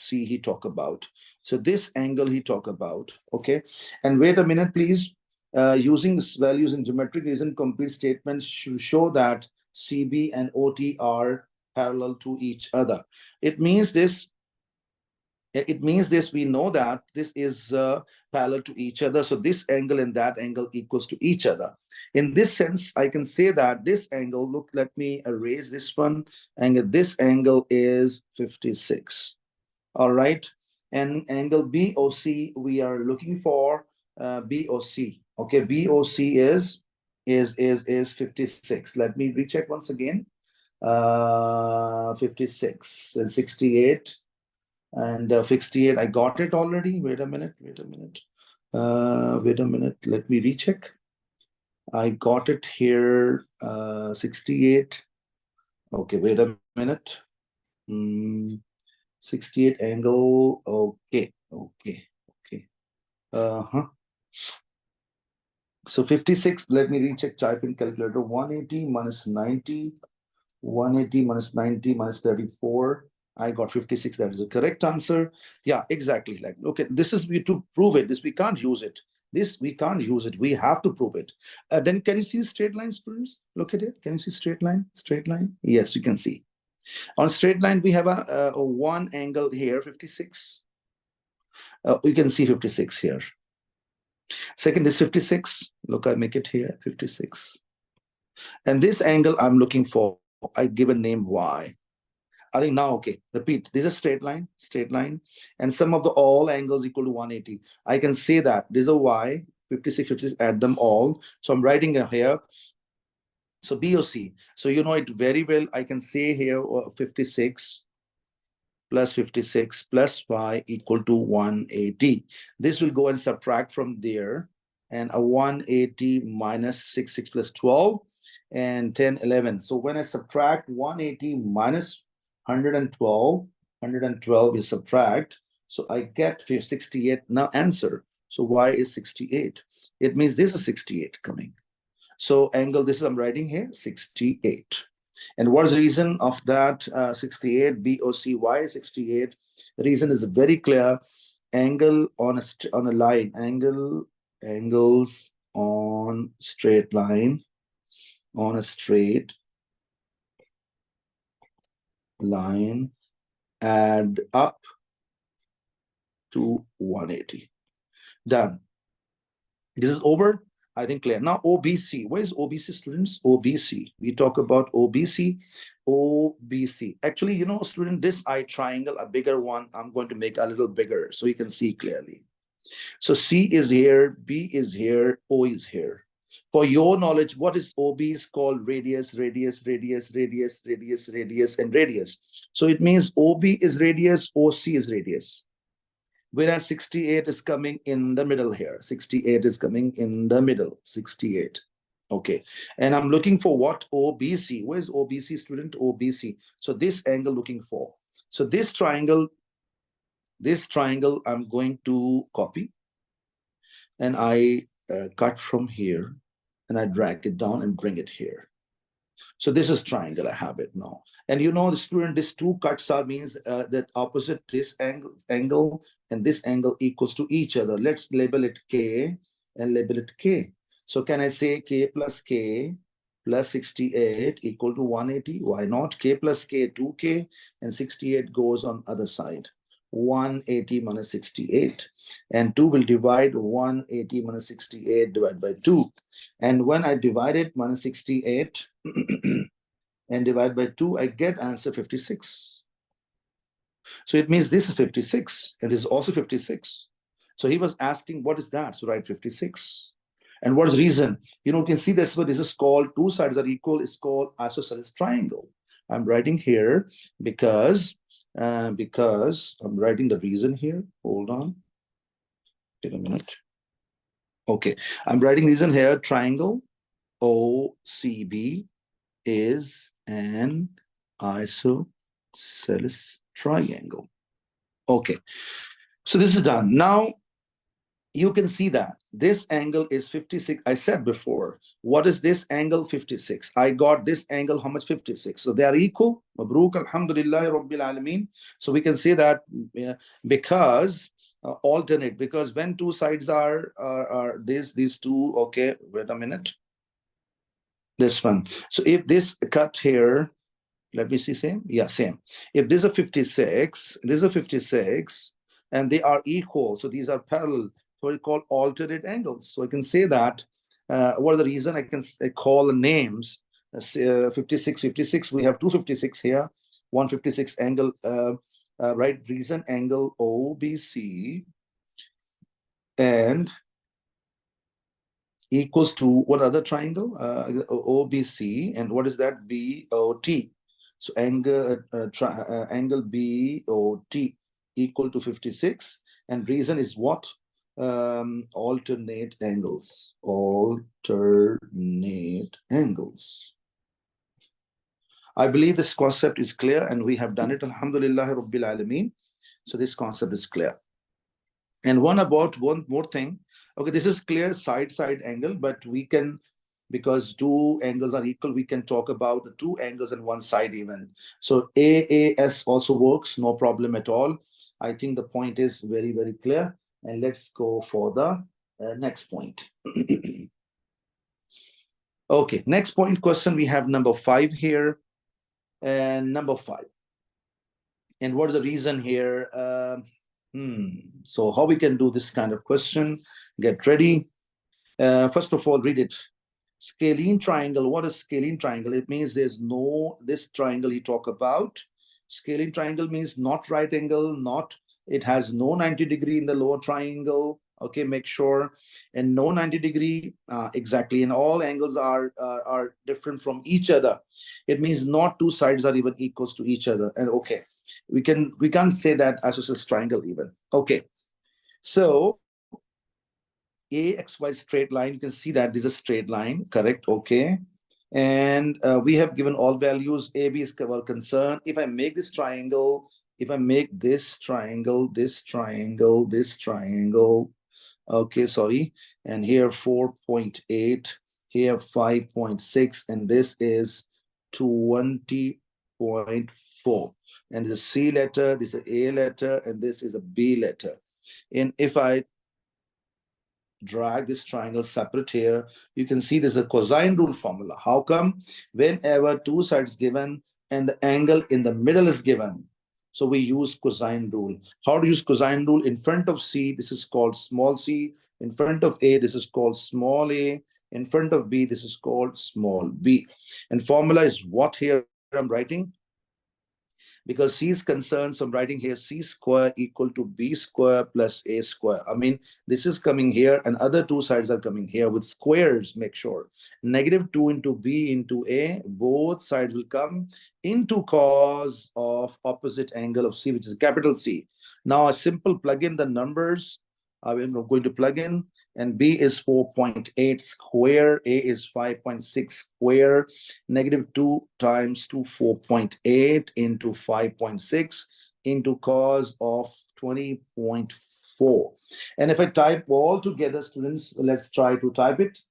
he talk about. So this angle he talk about, okay? And wait a minute, please. Using values in geometric reason, complete statements should show that CB and OT are parallel to each other. It means this, It means this, we know that this is parallel to each other. So this angle and that angle equals to each other. In this sense, I can say that this angle, look, let me erase this one. And this angle is 56. All right. And angle BOC, we are looking for BOC. Okay, BOC is 56. Let me recheck once again. 56 and 68. And 68, I got it already. Wait a minute. Wait a minute. Let me recheck. I got it here. 68. Okay, wait a minute. 68 angle. Okay. So 56. Let me recheck. Type in calculator. 180 minus 90. 180 minus 90 minus 34. I got 56. That is the correct answer. Yeah, exactly. Like, okay, this is to prove it. This we can't use it. This we can't use it. We have to prove it. Then can you see straight line, students? Look at it. Can you see straight line? Straight line? Yes, you can see. On straight line, we have a one angle here, 56. You can see 56 here. Second is 56. Look, I make it here, 56. And this angle I'm looking for, I give a name Y. I think now, okay, repeat. This is a straight line, and sum of the all angles equal to 180. I can say that this is a Y, 56, 56, add them all. So I'm writing it here. So BOC. So you know it very well. I can say here 56 plus 56 plus Y equal to 180. This will go and subtract from there. And a 180 minus 66 plus 12 and 10, 11. So when I subtract 180 minus 112, 112 is subtract. So I get 68. Now answer. So Y is 68. It means this is 68 coming. So angle, this is I'm writing here, 68. And what's the reason of that 68? BOCY 68. The reason is very clear. Angle on a line, angles on straight line, on a straight line add up to 180. Done. This is over. I think clear. Now OBC. Where is OBC, students? OBC. We talk about OBC. OBC. Actually, you know, student, this eye triangle, a bigger one, I'm going to make a little bigger so you can see clearly. So C is here, B is here, O is here. For your knowledge, what is OB is called radius, radius, radius, radius, radius, radius, and radius. So it means OB is radius, OC is radius. Whereas 68 is coming in the middle here. 68 is coming in the middle. 68. Okay. And I'm looking for what? OBC. Where's OBC, student? OBC. So this angle looking for. So this triangle I'm going to copy. And I cut from here. And I drag it down and bring it here. So this is triangle. I have it now. And you know, the student, these two cuts are means that opposite this angle and this angle equals to each other. Let's label it K and label it K. So can I say K plus 68 equal to 180? Why not? K plus K, 2K, and 68 goes on other side. 180 minus 68, and 2 will divide 180 minus 68 divided by 2. And when I divide it minus 68 and divide by 2, I get answer 56. So it means this is 56 and this is also 56. So he was asking, what is that? So write 56. And what is reason? You know, you can see this one. This is called two sides are equal. It's called isosceles triangle. I'm writing here because I'm writing the reason here. Hold on. Wait a minute. Okay, I'm writing reason here. Triangle OCB is an isosceles triangle. Okay, so this is done. Now you can see that this angle is 56. I said before, what is this angle? 56. I got this angle, how much? 56. So they are equal. Mabruk, alhamdulillah, rabbil alameen. So we can say that because alternate, because when two sides are these two, okay, wait a minute. This one. So if this cut here, let me see, same? Yeah, same. If this is a 56, this is a 56, and they are equal. So these are parallel. So we call alternate angles. So I can say that. What are the reason? I can call the names. 56, 56. We have 256 here. 156 angle. Right. Reason angle OBC and equals to what other triangle? OBC, and what is that? BOT. So angle BOT equal to 56, and reason is what? Alternate angles. Alternate angles. I believe this concept is clear, and we have done it. Alhamdulillah Rabbil Alameen. So this concept is clear. And one more thing. Okay, this is clear side angle, but we can, because two angles are equal, we can talk about the two angles and one side even. So AAS also works, no problem at all. I think the point is very, very clear. And let's go for the next point. Okay, next point question. We have number 5 here. And number 5. And what is the reason here? So how we can do this kind of question? Get ready. First of all, read it. Scalene triangle. What is scalene triangle? It means there's no, this triangle you talk about. Scalene triangle means not right angle, not, it has no 90 degree in the lower triangle. Okay, make sure, and no 90 degree exactly, and all angles are different from each other. It means not two sides are even equals to each other. And okay, we can't say that isosceles triangle even. Okay, so AXY straight line, you can see that this is a straight line, correct? Okay, and we have given all values. AB is our concern. If I make this triangle, if I make this triangle, this triangle, this triangle, okay, sorry, and here 4.8, here 5.6, and this is 20.4, and this is C letter, this is A letter, and this is a B letter. And if I drag this triangle separate here, you can see there's a cosine rule formula. How come? Whenever two sides given and the angle in the middle is given, so we use cosine rule. How to use cosine rule? In front of C, this is called small c. In front of A, this is called small a. In front of B, this is called small b. And formula is what here I'm writing? Because C is concerned, so I'm writing here C square equal to B square plus A square. I mean, this is coming here and other two sides are coming here with squares, make sure. -2 into B into A, both sides will come into cos of opposite angle of C, which is capital C. Now a simple plug in the numbers. I'm going to plug in, and B is 4.8 square, A is 5.6 square, -2 times 2, 4.8 into 5.6 into cos of 20.4. And if I type all together, students, let's try to type it.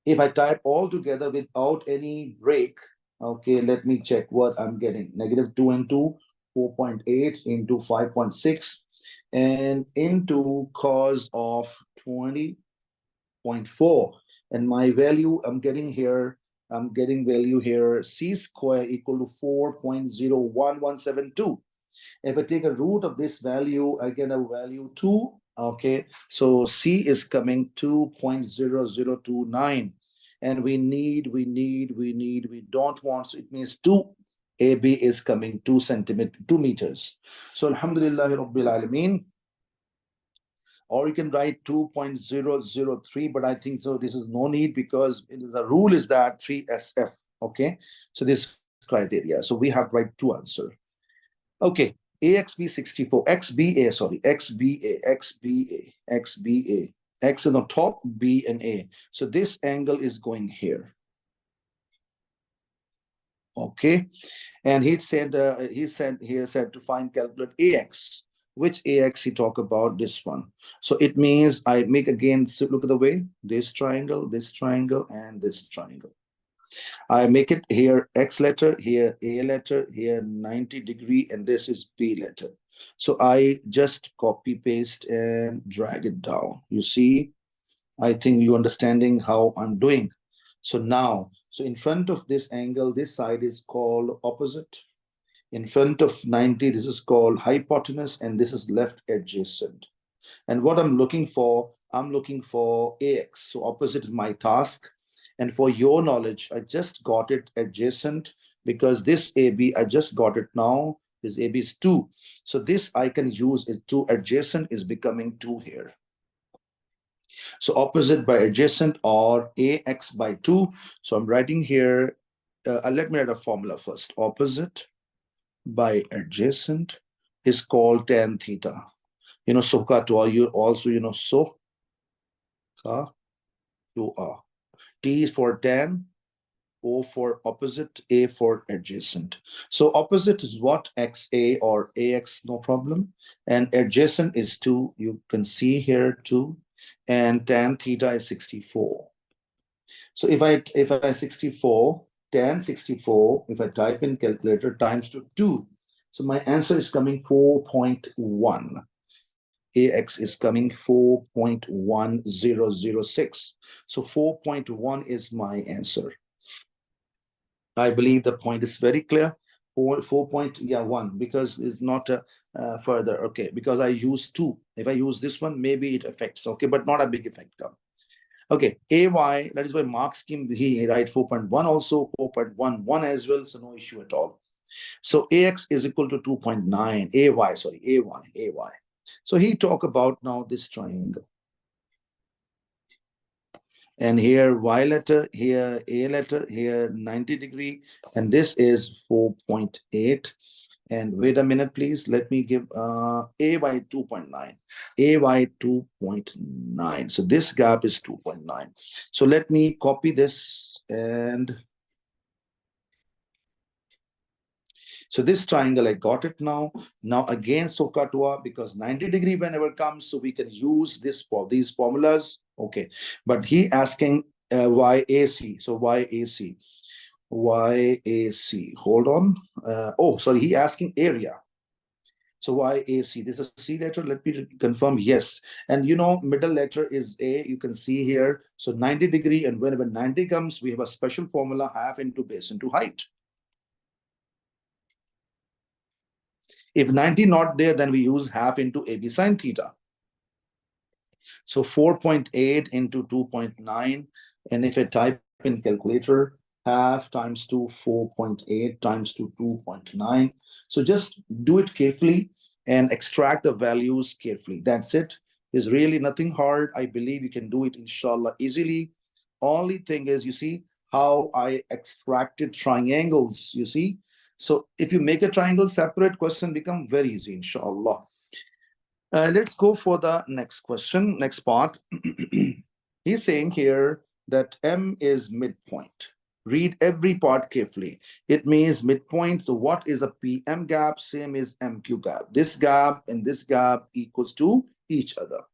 If I type all together without any break, okay, let me check what I'm getting. -2 into 4.8 into 5.6 and into cos of 20.4. And my value I'm getting here, I'm getting value here, C square equal to 4.01172. If I take a root of this value, I get a value 2. Okay, so C is coming 2.0029. And we don't want, so it means 2. AB is coming 2 meters. So Alhamdulillah Rabbil Alameen. Or you can write 2.003, but I think so this is no need because the rule is that 3SF. Okay, so this criteria. So we have to write 2 answer. Okay, AXB 64, XBA, sorry, XBA, X is on top, B and A. So this angle is going here. Okay, and he said to find, calculate AX. Which AX he talk about? This one. So it means I make again, so look at the way, this triangle, and this triangle. I make it here X letter, here A letter, here 90 degree, and this is B letter. So I just copy paste and drag it down. You see, I think you understanding how I'm doing. So now, so in front of this angle, this side is called opposite. In front of 90, this is called hypotenuse, and this is left adjacent. And what I'm looking for AX. So opposite is my task. And for your knowledge, I just got it adjacent because this AB, I just got it now. This AB is 2. So this I can use is 2. Adjacent is becoming 2 here. So opposite by adjacent or AX by 2. So I'm writing here, let me write a formula first. Opposite by adjacent is called tan theta. You know, soka to you also, you know, so ka to a. T is for tan, O for opposite, A for adjacent. So opposite is what? XA or AX, no problem. And adjacent is 2. You can see here 2. And tan theta is 64. So if I 64, tan 64, if I type in calculator times to 2. So my answer is coming 4.1. AX is coming 4.1006. So 4.1 is my answer. I believe the point is very clear. 4.1 because it's not further. Okay, because I use 2. If I use this one, maybe it affects. Okay, but not a big effect. Okay, AY, that is why mark scheme, he write 4.1 also, 4.11 as well, so no issue at all. So AX is equal to 2.9, AY. So he talk about now this triangle. And here Y letter, here A letter, here 90 degree, and this is 4.8. And wait a minute, please. Let me give AY 2.9. AY 2.9. So this gap is 2.9. So let me copy this and so this triangle, I got it now. Now again, Sokatua, because 90 degree whenever comes, so we can use this for these formulas. Okay, but he asking YAC. So YAC. YAC. Hold on. Oh, sorry, he asking area. So YAC, this is a C letter. Let me confirm. Yes. And you know, middle letter is A. You can see here. So 90 degree, and whenever 90 comes, we have a special formula, half into base into height. If 90 not there, then we use half into AB sine theta. So 4.8 into 2.9. And if I type in calculator, half times 2, 4.8 times 2, 2.9. So just do it carefully and extract the values carefully. That's it. There's really nothing hard. I believe you can do it, inshallah, easily. Only thing is, you see how I extracted triangles, you see. So if you make a triangle separate, question become very easy, inshallah. Let's go for the next question, next part. He's saying here that M is midpoint. Read every part carefully. It means midpoint. So what is a PM gap? Same is MQ gap. This gap and this gap equals to each other.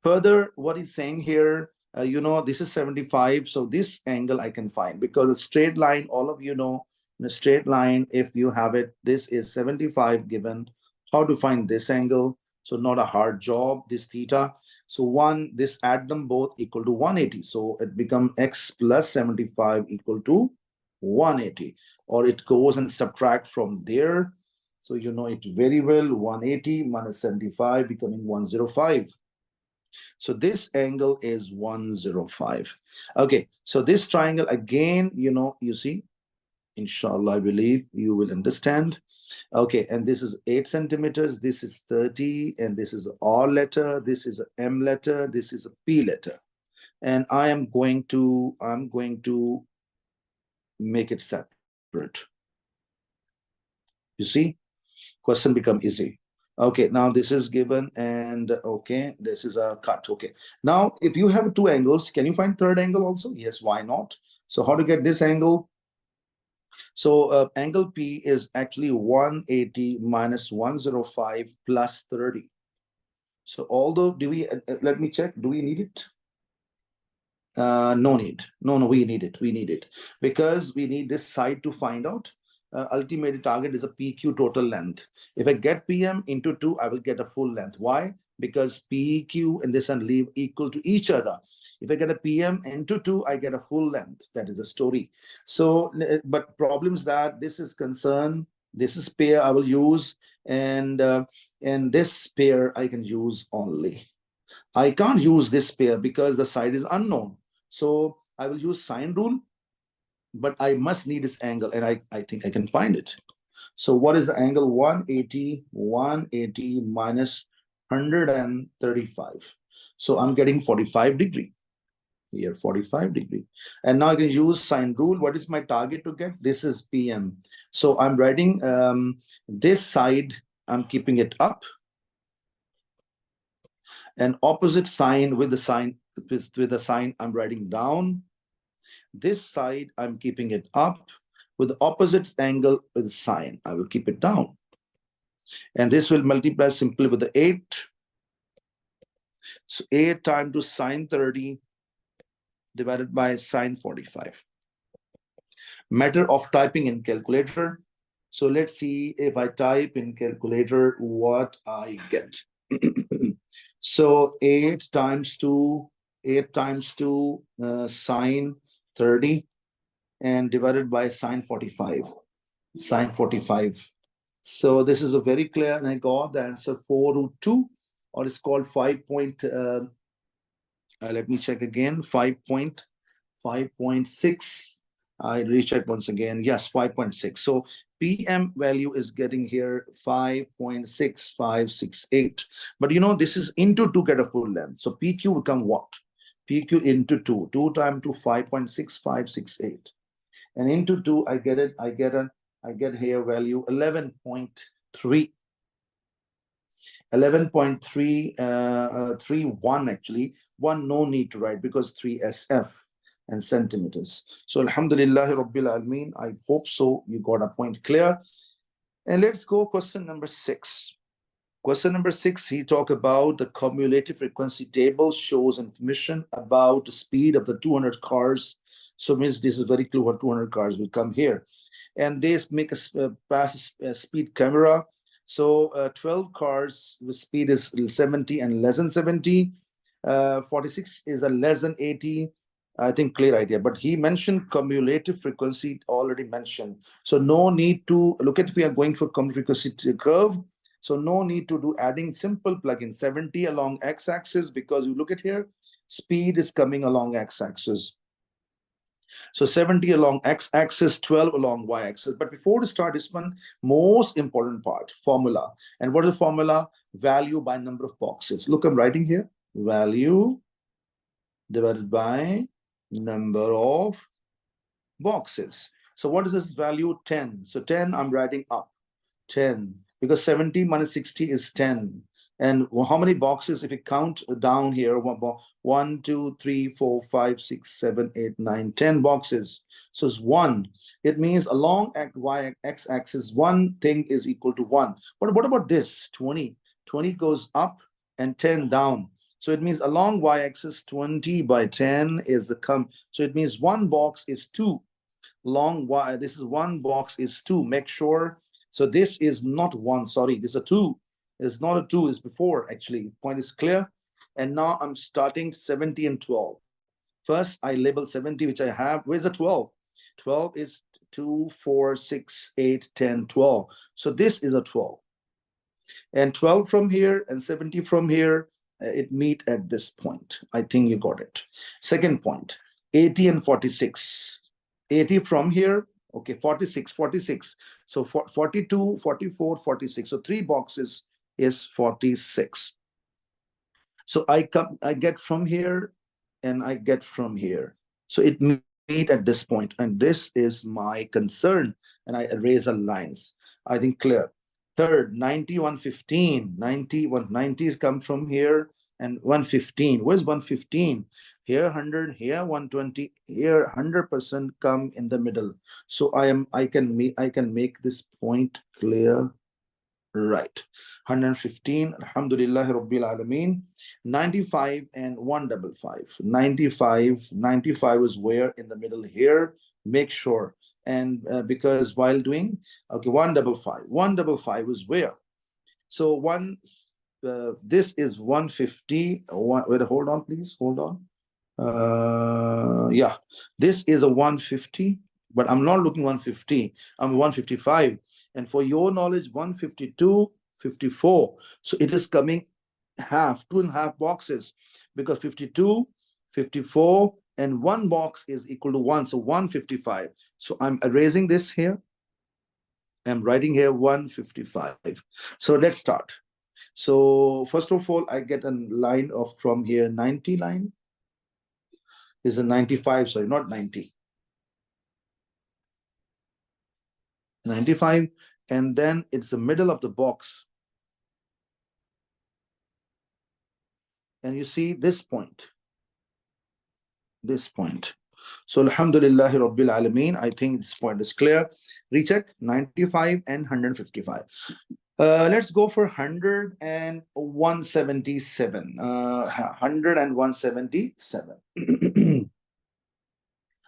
Further, what he's saying here, you know, this is 75. So this angle I can find because a straight line, all of you know, in a straight line, if you have it, this is 75 given. How to find this angle? So not a hard job, this theta. So this add them both equal to 180. So it become X plus 75 equal to 180. Or it goes and subtract from there. So you know it very well, 180 minus 75 becoming 105. So this angle is 105. Okay, so this triangle again, you know, you see, inshallah, I believe you will understand. Okay, and this is 8 centimeters, this is 30, and this is R letter, this is a M letter, this is a P letter. And I'm going to make it separate. You see, question become easy. Okay, now this is given, and okay, this is a cut. Okay, now if you have two angles, can you find third angle also? Yes, why not? So how to get this angle? So angle P is actually 180 minus 105 plus 30. So although let me check, do we need it? No need. No, we need it. We need it because we need this side to find out. Ultimate target is a PQ total length. If I get PM into 2, I will get a full length. Why? because PQ and this and leave equal to each other. If I get a PM into 2, I get a full length. That is the story. So, but problems that this is concerned, this is pair I will use, and this pair I can use only. I can't use this pair because the side is unknown. So I will use sine rule, but I must need this angle, and I think I can find it. So what is the angle? 180 minus 135. So I'm getting 45 degree here, 45 degree. And now I can use sine rule. What is my target to get? This is PM. So I'm writing this side, I'm keeping it up, and opposite sign with the sign, with the sign I'm writing down. This side I'm keeping it up, with the opposite angle with the sign I will keep it down, and this will multiply simply with the 8. So 8 times to sine 30 divided by sine 45. Matter of typing in calculator. So let's see if I type in calculator what I get. So 8 times 2 sine 30 and divided by sine 45. Sine 45. So this is a very clear, and I got the answer 4 root 2, or it's called 5 point. Let me check again. 5.6. I recheck once again. Yes, 5.6. So PM value is getting here 5.6568. But you know, this is into 2 get a full length. So PQ become what? PQ into 2. 2 times to 5.6568. And into 2, I get it. I get here value 11.3. 11.331 actually. 1 no need to write because 3 SF and centimeters. So alhamdulillah rabbil alameen. I hope so you got a point clear. And let's go question number 6. Question number 6, he talked about the cumulative frequency table shows information about the speed of the 200 cars. So means this is very clear what 200 cars will come here. And they make a pass a speed camera. So 12 cars with speed is 70 and less than 70. 46 is a less than 80. I think clear idea. But he mentioned cumulative frequency already mentioned. So no need to look at if we are going for cumulative frequency curve. So no need to do adding, simple plug-in 70 along x-axis, because you look at here, speed is coming along x-axis. So 70 along x-axis, 12 along y-axis. But before to start this one, most important part, formula. And what is the formula? Value by number of boxes. Look, I'm writing here, value divided by number of boxes. So what is this value? 10. So 10, I'm writing up, 10. Because 70 minus 60 is 10. And how many boxes, if you count down here, 1, 2, 3, 4, 5, 6, 7, 8, 9, 10 boxes. So it's 1. It means along x-axis, one thing is equal to 1. But what about this? 20. 20 goes up and 10 down. So it means along y-axis, 20 by 10 is the So it means one box is 2. Long y, this is one box is 2. Make sure. So this is not 1, sorry, this is a 2. It's not a 2, it's before actually. Point is clear. And now I'm starting 70 and 12. First, I label 70, which I have. Where's the 12? 12 is 2, 4, 6, 8, 10, 12. So this is a 12. And 12 from here and 70 from here, it meet at this point. I think you got it. Second point, 80 and 46. 80 from here. Okay, 46. So 42, 44, 46. So 3 boxes is 46. So I get from here and I get from here. So it meet at this point, and this is my concern. And I erase the lines. I think clear. Third, 90, 115. 90s come from here, and 115. Where's 115? Here 100, here 120, here 100% come in the middle. So I can make this point clear, right? 115, alhamdulillah rabbil alameen. 95 and 155. 95 is where in the middle here. Make sure. And because while doing, okay, 155 is where? So this is 150. Wait, hold on, please. Hold on. Yeah, this is a 150, but I'm not looking 150. I'm 155. And for your knowledge, 152, 54. So it is coming half, 2.5 boxes, because 52, 54, and one box is equal to 1. So 155. So I'm erasing this here. I'm writing here 155. So let's start. So first of all, I get a line of from here 90 line is a 95, sorry, not 90. 95, and then it's the middle of the box. And you see this point. This point. So Alhamdulillah Rabbil Alameen, I think this point is clear. Recheck 95 and 155. Let's go for 100 and 177. 100 and 177.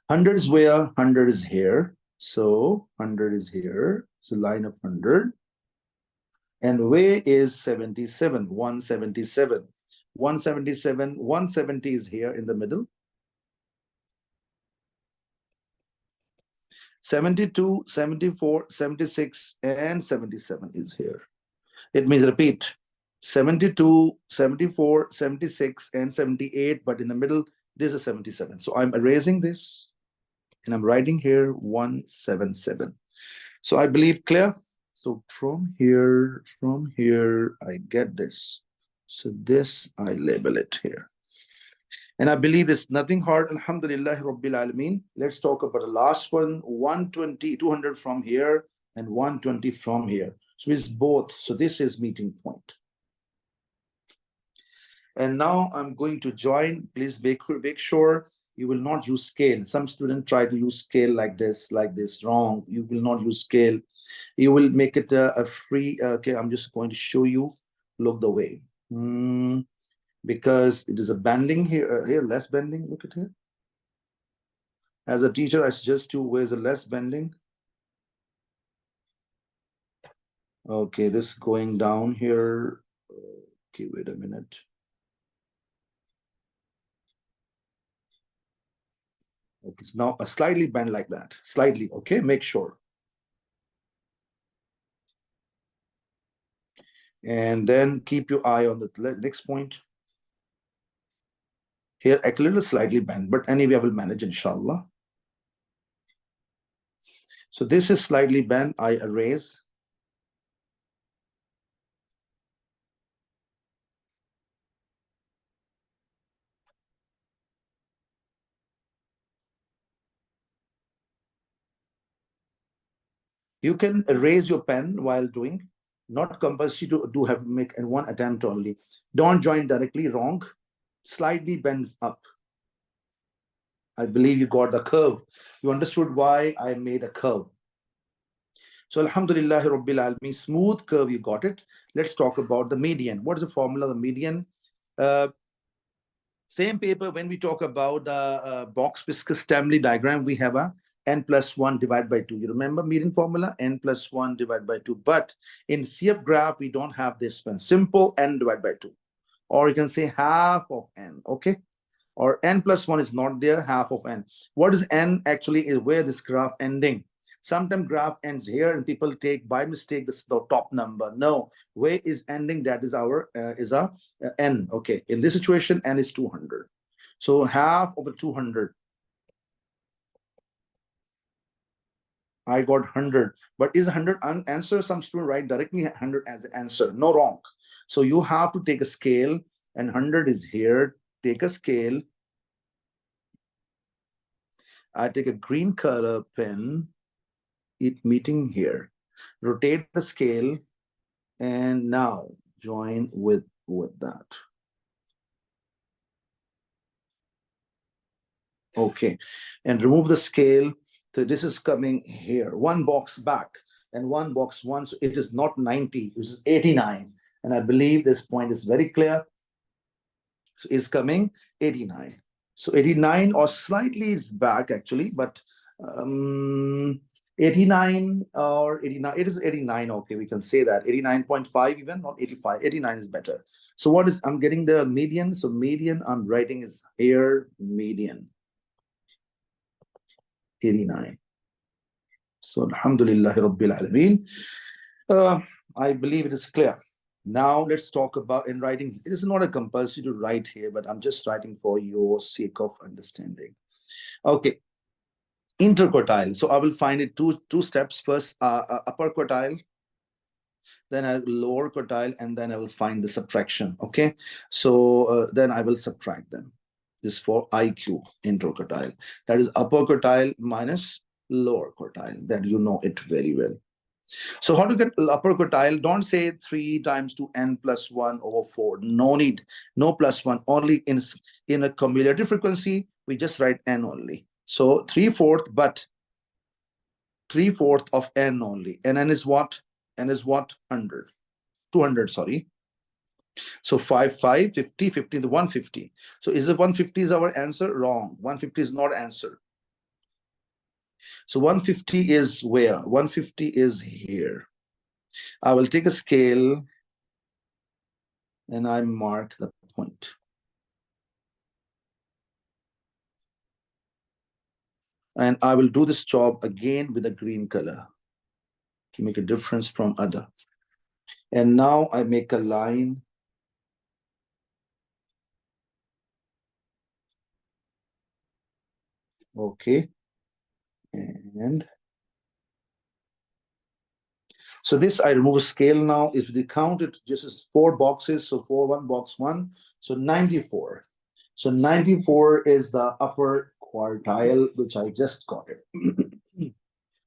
100 is where? 100 is here. So 100 is here. It's a line of 100. And where is 77? 177. 177, 170 is here in the middle. 72, 74, 76, and 77 is here. It means, repeat, 72, 74, 76, and 78, but in the middle, this is 77. So I'm erasing this, and I'm writing here 177. So I believe clear. So from here, I get this. So this, I label it here. And I believe it's nothing hard. Alhamdulillah Rabbil Alameen. Let's talk about the last one. 120, 200 from here and 120 from here. So it's both. So this is meeting point. And now I'm going to join. Please make sure you will not use scale. Some students try to use scale like this. Wrong. You will not use scale. You will make it a free. Okay, I'm just going to show you. Look the way. Because it is a banding here. Here, less bending. Look at here. As a teacher, I suggest you where's the less bending. Okay, this going down here. Okay, wait a minute. Okay, it's now a slightly bend like that. Slightly, okay, make sure. And then keep your eye on the next point. Here, a little slightly bent, but anyway, I will manage, inshallah. So this is slightly bent. I erase. You can erase your pen while doing. Not compulsory to have make in one attempt only. Don't join directly, wrong. Slightly bends up. I believe you got the curve. You understood why I made a curve. So Alhamdulillah Rabbil Alameen, smooth curve, you got it. Let's talk about the median. What is the formula of the median? Same paper, when we talk about the box viscous Stamley diagram, we have a n plus 1 divided by 2. You remember median formula? N plus 1 divided by 2. But in CF graph, we don't have this one. Simple n divided by 2. Or you can say half of n, okay? Or n plus 1 is not there, half of n. What is n actually is where this graph ending. Sometimes graph ends here and people take by mistake the top number. No, where is ending, that is our n. Okay, in this situation, n is 200. So half of the 200. I got 100, but is 100 an answer? Some student write directly 100 as the answer. No, wrong. So you have to take a scale, and 100 is here. Take a scale. I take a green color pen. It meeting here. Rotate the scale, and now join with that. Okay, and remove the scale. So this is coming here. One box back and one box once. So it is not 90. This is 89. And I believe this point is very clear. So it's coming 89. So 89 or slightly is back actually, but 89 or 89, it is 89. Okay, we can say that 89.5, even not 85. 89 is better. So what is, I'm getting the median. So median I'm writing is here, median 89. So alhamdulillah rabbil alameen. I believe it is clear. Now let's talk about in writing. It is not a compulsory to write here, but I'm just writing for your sake of understanding. Okay, interquartile. So I will find it two steps. First, upper quartile, then I lower quartile, and then I will find the subtraction. Okay, so then I will subtract them. This for IQ interquartile. That is upper quartile minus lower quartile. That you know it very well. So how to get upper quartile? Don't say 3 times 2n plus 1 over 4. No need. No plus 1. Only in a cumulative frequency, we just write n only. So 3/4, but 3/4 of n only. And n is what? N is what? 100. 200, sorry. So 5, 5, 50, 50, the 150. So is it 150 is our answer? Wrong. 150 is not answer. So 150 is where? 150 is here. I will take a scale and I mark the point. And I will do this job again with a green color to make a difference from other. And now I make a line. Okay. And so this I remove a scale now. If they count it, just as 4 boxes. So 4, 1, box 1. So 94. So 94 is the upper quartile, which I just got it.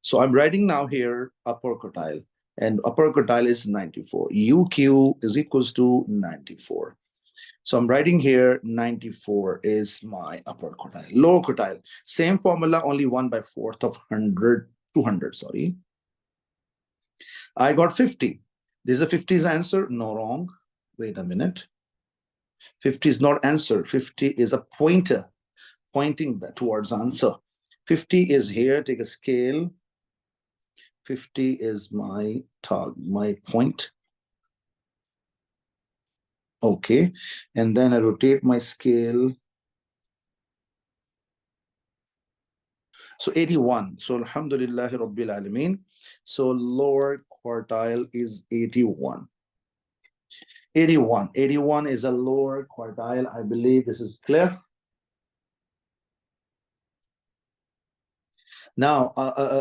So I'm writing now here upper quartile, and upper quartile is 94. UQ is equals to 94. So I'm writing here 94 is my upper quartile. Lower quartile, same formula, only 1/4 of 100, 200, sorry. I got 50. This is a 50's answer. No, wrong. Wait a minute. 50 is not answer. 50 is a pointer pointing towards answer. 50 is here. Take a scale. 50 is my target, my point. Okay. And then I rotate my scale. So 81. So alhamdulillah rabbil alameen. So lower quartile is 81. 81. 81 is a lower quartile. I believe this is clear. Now,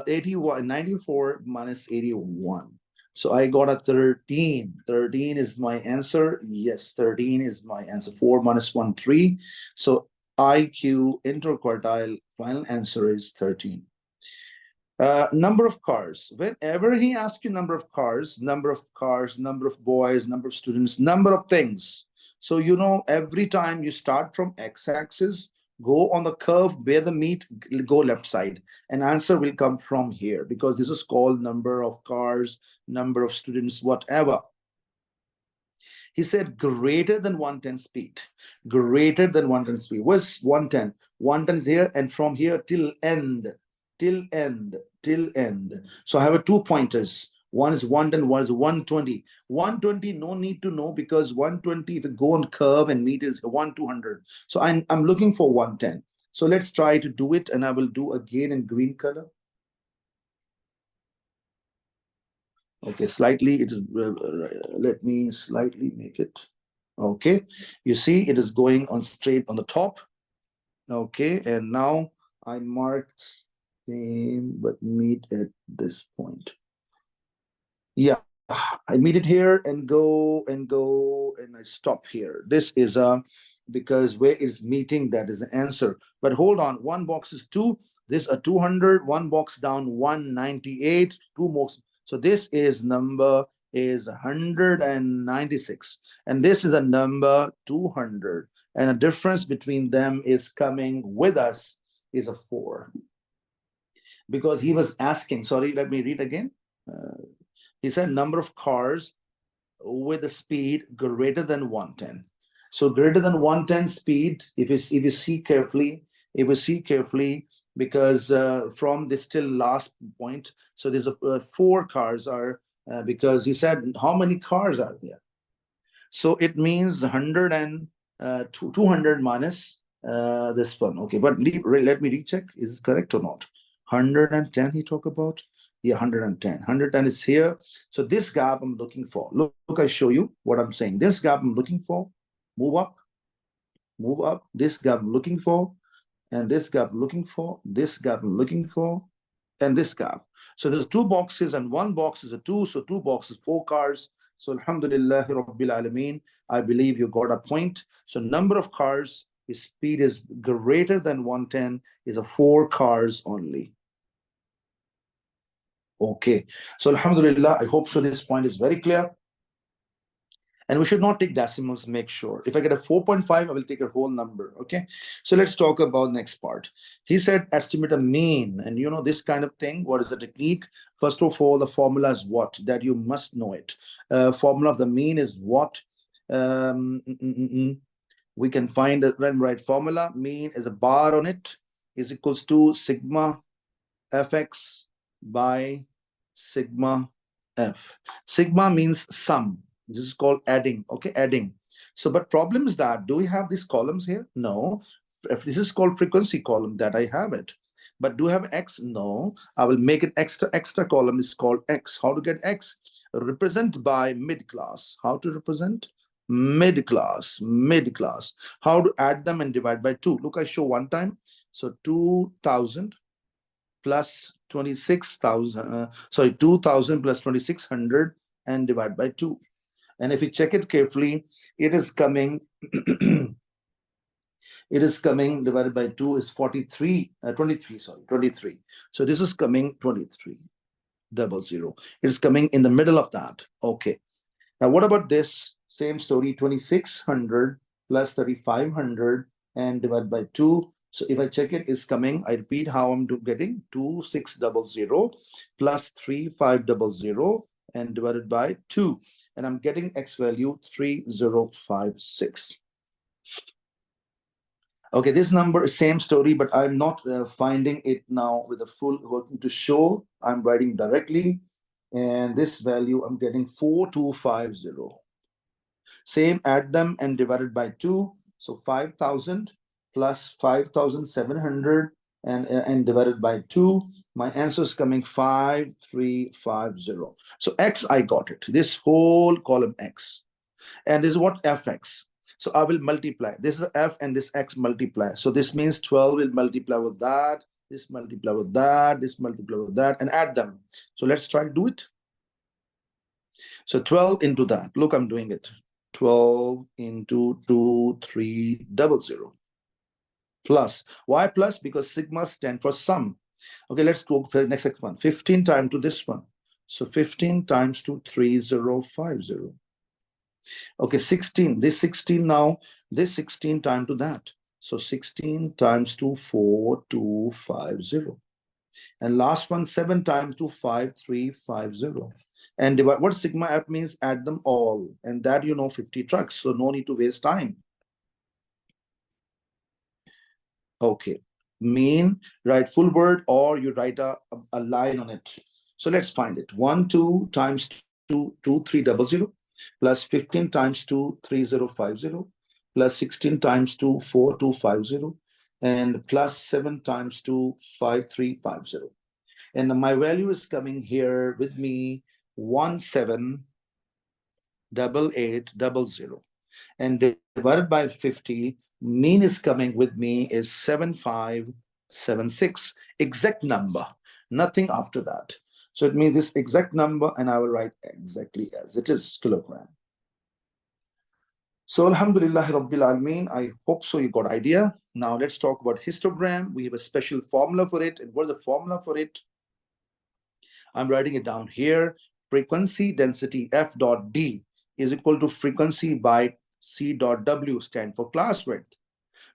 81, 94 minus 81. So I got a 13. 13 is my answer. Yes, 13 is my answer. 4 minus 1, 3. So IQ interquartile, final answer is 13. Number of cars. Whenever he asks you number of cars, number of boys, number of students, number of things. So, you know, every time you start from x-axis, go on the curve where the meet, go left side, and answer will come from here, because this is called number of cars, number of students, whatever. He said greater than 110 speed. Greater than 110 speed. What's 110? 110 is here, and from here till end. Till end. Till end. So I have 2 pointers. One is 110, one is 120. 120, no need to know, because 120, if you go on curve and meet, is 200. So I'm looking for 110. So let's try to do it, and I will do again in green color. Okay, slightly it is, let me slightly make it. Okay, you see it is going on straight on the top. Okay, and now I marked same but meet at this point. Yeah, I meet it here and go and I stop here. This is because where is meeting, that is the answer. But hold on, 1 box is 2, this a 200, 1 box down 198, 2 more. So this is number is 196, and this is a number 200, and a difference between them is coming with us is a 4, because he was asking, sorry, let me read again. He said number of cars with a speed greater than 110. So greater than 110 speed, if you see carefully, If we see carefully, because from this till last point, so there's four cars are, because he said, how many cars are there? So it means 100 and 200 minus this one. Okay, but let me recheck. Is it correct or not? 110 he talk about. Yeah, 110. 110 is here. So this gap I'm looking for. Look, I show you what I'm saying. This gap I'm looking for. Move up. Move up. This gap I'm looking for. And this gap I'm looking for. This gap I'm looking for. And this gap. So there's two boxes and one box is a two. So two boxes, four cars. So Alhamdulillah Rabbil Alameen, I believe you got a point. So number of cars, his speed is greater than 110, is a four cars only. Okay. So Alhamdulillah, I hope so this point is very clear. And we should not take decimals, make sure. If I get a 4.5, I will take a whole number, okay? So let's talk about next part. He said estimate a mean, and you know this kind of thing. What is the technique? First of all, the formula is what? That you must know it. Formula of the mean is what? We can find the right formula. Mean is a bar on it, is equals to sigma fx by sigma f. Sigma means sum. This is called adding, okay, adding. So, but problem is that, do we have these columns here? No. If this is called frequency column, that I have it. But do I have X? No. I will make it extra column is called X. How to get X? Represent by mid-class. How to represent? Mid-class. How to add them and divide by 2? Look, I show one time. So 2000 plus 26,000, 2000 plus 2600 and divide by 2. And if you check it carefully, it is coming, it is coming divided by 2 is 23. So this is coming 2300. It is coming in the middle of that. Okay. Now, what about this? Same story, 2600 plus 3500 and divided by 2. So if I check it, is coming, I repeat how I'm getting 2600 plus 3500 and divided by 2. And I'm getting X value 3056. Okay, this number is same story, but I'm not finding it now with a full working to show. I'm writing directly. And this value, I'm getting 4250. Same, add them and divided by 2. So 5,000 plus 5,700 and divided by 2. My answer is coming 5350. So X, I got it. This whole column X. And this is what Fx. So I will multiply. This is F and this X multiply. So this means 12 will multiply with that. This multiply with that. This multiply with that and add them. So let's try to do it. So 12 into that. Look, I'm doing it. 12 into 2300 plus. Why plus? Because sigma stand for sum. Okay, let's go to the next one. 15 times to this one. So 15 times to 3050. Okay, 16. This 16 now. This 16 times to that. So 16 times to 4250. And last one, 7 times to 5350. And divide, what sigma f means? Add them all. And that, you know, 50 trucks. So no need to waste time. Okay. Mean, write full word or you write a line on it. So let's find it. 1, 2 times 2, 2300 plus 15 times 2, 3050 plus 16 times 2, 4250 and plus 7 times 2, 5350. And my value is coming here with me 178800 and divided by 50, mean is coming with me is 7576. Exact number, nothing after that. So it means this exact number, and I will write exactly as it is, kilogram. So Alhamdulillah Rabbil Alameen, I hope so you got idea. Now let's talk about histogram. We have a special formula for it. And what is the formula for it? I'm writing it down here. Frequency density F dot D is equal to frequency by C dot W, stand for class width.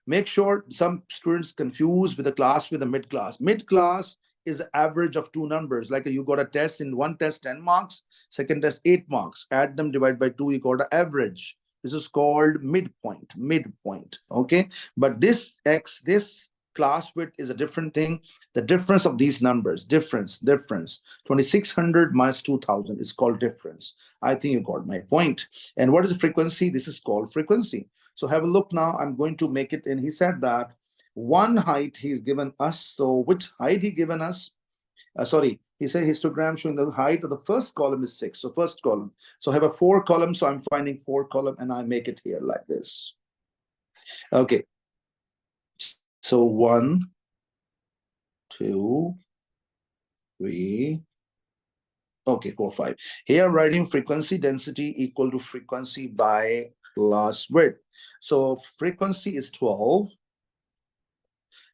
Make sure some students confuse with the class with the mid-class. Mid-class is the average of two numbers. Like you got a test, in one test 10 marks, second test 8 marks. Add them, divide by 2, you got an average. This is called midpoint, okay? But this X, this class width is a different thing. The difference of these numbers, difference. 2600 minus 2000 is called difference. I think you got my point. And what is the frequency? This is called frequency. So have a look now. I'm going to make it. And he said that one height he's given us. So which height he given us? Sorry, he said histogram showing the height of the first column is 6. So first column. So I have a 4 column. So I'm finding 4 column and I make it here like this. Okay. So 1, 2, 3. Okay, 4, 5. Here I'm writing frequency density equal to frequency by class width. So frequency is 12.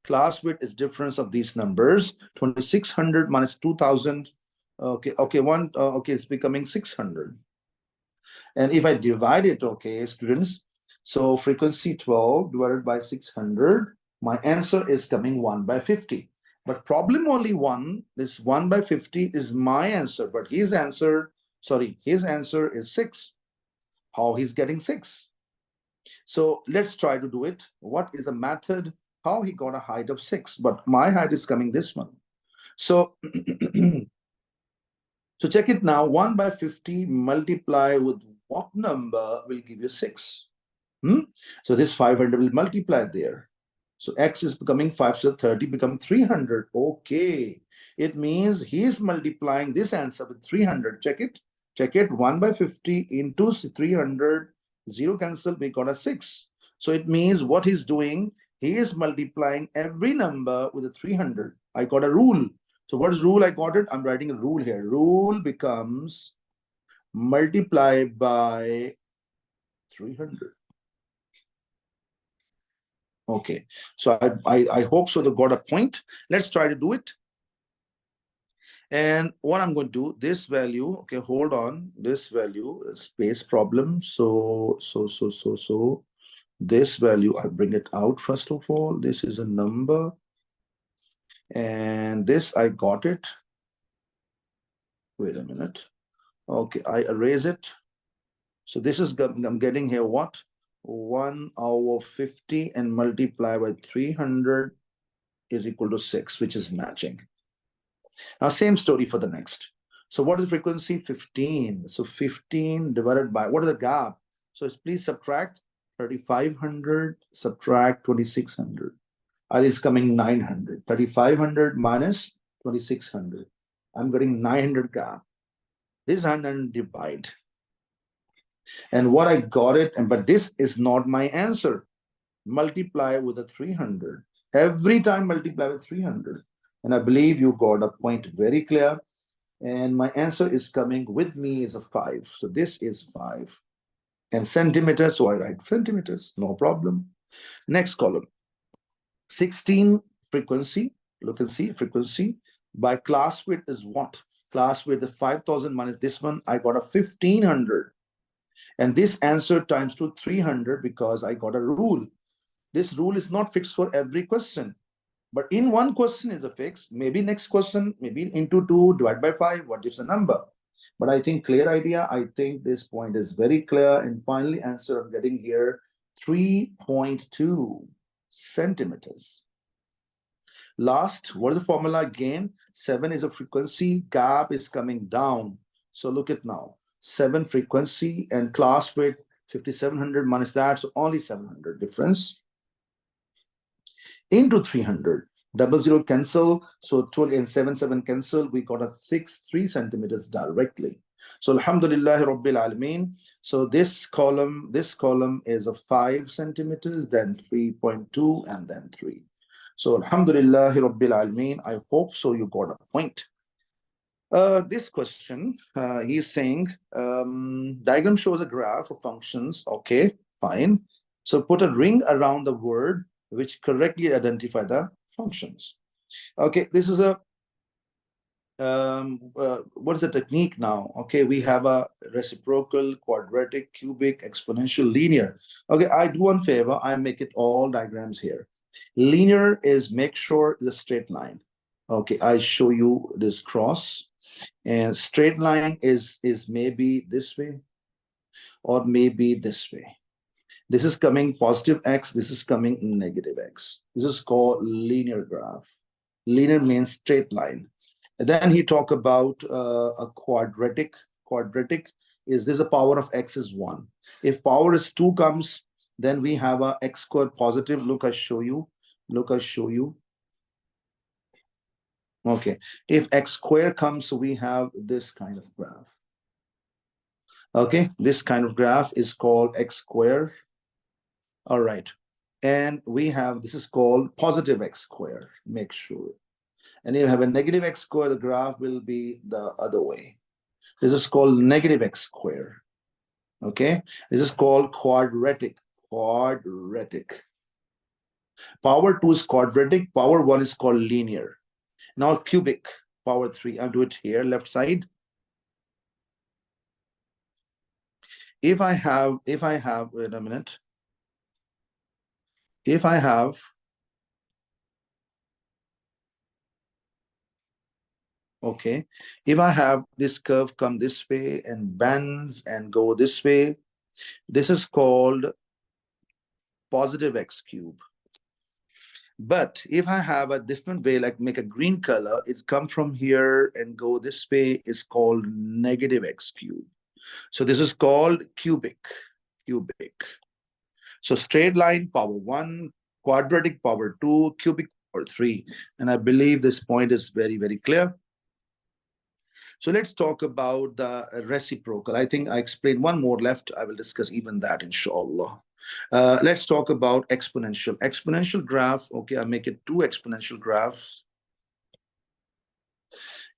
Class width is difference of these numbers. 2600 minus 2000. Okay, it's becoming 600. And if I divide it, okay, students, so frequency 12 divided by 600, my answer is coming 1 by 50. But problem only one, this 1 by 50 is my answer, but his answer is 6. How he's getting 6? So let's try to do it. What is a method? How he got a height of 6, but my height is coming this one. So, so check it now. 1 by 50 multiply with what number will give you 6? So this 500 will multiply there. So x is becoming 5, so 30 become 300. Okay. It means he is multiplying this answer with 300. Check it. 1 by 50 into 300. 0 cancel, we got a 6. So it means what he's doing, he is multiplying every number with a 300. I got a rule. So what is rule? I got it. I'm writing a rule here. Rule becomes multiply by 300. Okay, so I hope so they got a point. Let's try to do it. And what I'm going to do, this value, okay, hold on, this value is space problem. So this value, I bring it out first of all. This is a number. And this, I got it. Wait a minute. Okay, I erase it. So this is, I'm getting here what? 1 over 50 and multiply by 300 is equal to 6, which is matching. Now, same story for the next. So what is frequency? 15. So 15 divided by, what is the gap? So please subtract 3,500, subtract 2,600. It's coming 900. 3,500 minus 2,600. I'm getting 900 gap. This 100 divide. And what I got it, but this is not my answer. Multiply with a 300. Every time multiply with 300. And I believe you got a point very clear. And my answer is coming with me is a 5. So this is 5. And centimeters, so I write centimeters, no problem. Next column. 16 frequency. Look and see frequency. By class width is what? Class width is 5,000 minus this one. I got a 1,500. And this answer times to 300 because I got a rule. This rule is not fixed for every question. But in one question is a fix. Maybe next question, maybe into 2, divide by 5, what gives a number? But I think clear idea. I think this point is very clear. And finally, answer I'm getting here, 3.2 centimeters. Last, what is the formula again? 7 is a frequency, gap is coming down. So look at now, 7 frequency and class width, 5,700 minus that, so only 700 difference. Into 300, 00 cancel, so 12 and 7 cancel, we got a 3 centimeters directly. So alhamdulillah rabbil alameen. So this column is a 5 centimeters, then 3.2 and then 3. So alhamdulillah rabbil alameen. I hope so you got a point. This question, he's saying diagram shows a graph of functions. Okay, fine. So put a ring around the word which correctly identify the functions. Okay, this is a what is the technique now? Okay, we have a reciprocal, quadratic, cubic, exponential, linear. Okay, I do one favor, I make it all diagrams here. Linear is make sure it's a straight line. Okay, I show you this cross, and straight line is maybe this way or maybe this way. This is coming positive x, this is coming negative x. This is called linear graph. Linear means straight line. And then he talk about a quadratic. Quadratic is this, a power of x is 1. If power is 2 comes, then we have a x squared positive. Look, I show you. Look, I show you. Okay. If x squared comes, so we have this kind of graph. Okay. This kind of graph is called x squared. All right. And we have, this is called positive x squared. Make sure. And if you have a negative x squared, the graph will be the other way. This is called negative x squared. Okay. This is called quadratic. Quadratic. Power 2 is quadratic. Power 1 is called linear. Now cubic. Power 3. I'll do it here, left side. If I have, wait a minute. If I have, okay, if I have this curve come this way and bends and go this way, this is called positive x cube. But if I have a different way, like make a green color, it's come from here and go this way, is called negative x cube. So this is called cubic. Cubic. So straight line, power 1, quadratic, power 2, cubic, power 3. And I believe this point is very, very clear. So let's talk about the reciprocal. I think I explained one more left. I will discuss even that, inshallah. Let's talk about exponential. Exponential graph, okay, I make it 2 exponential graphs.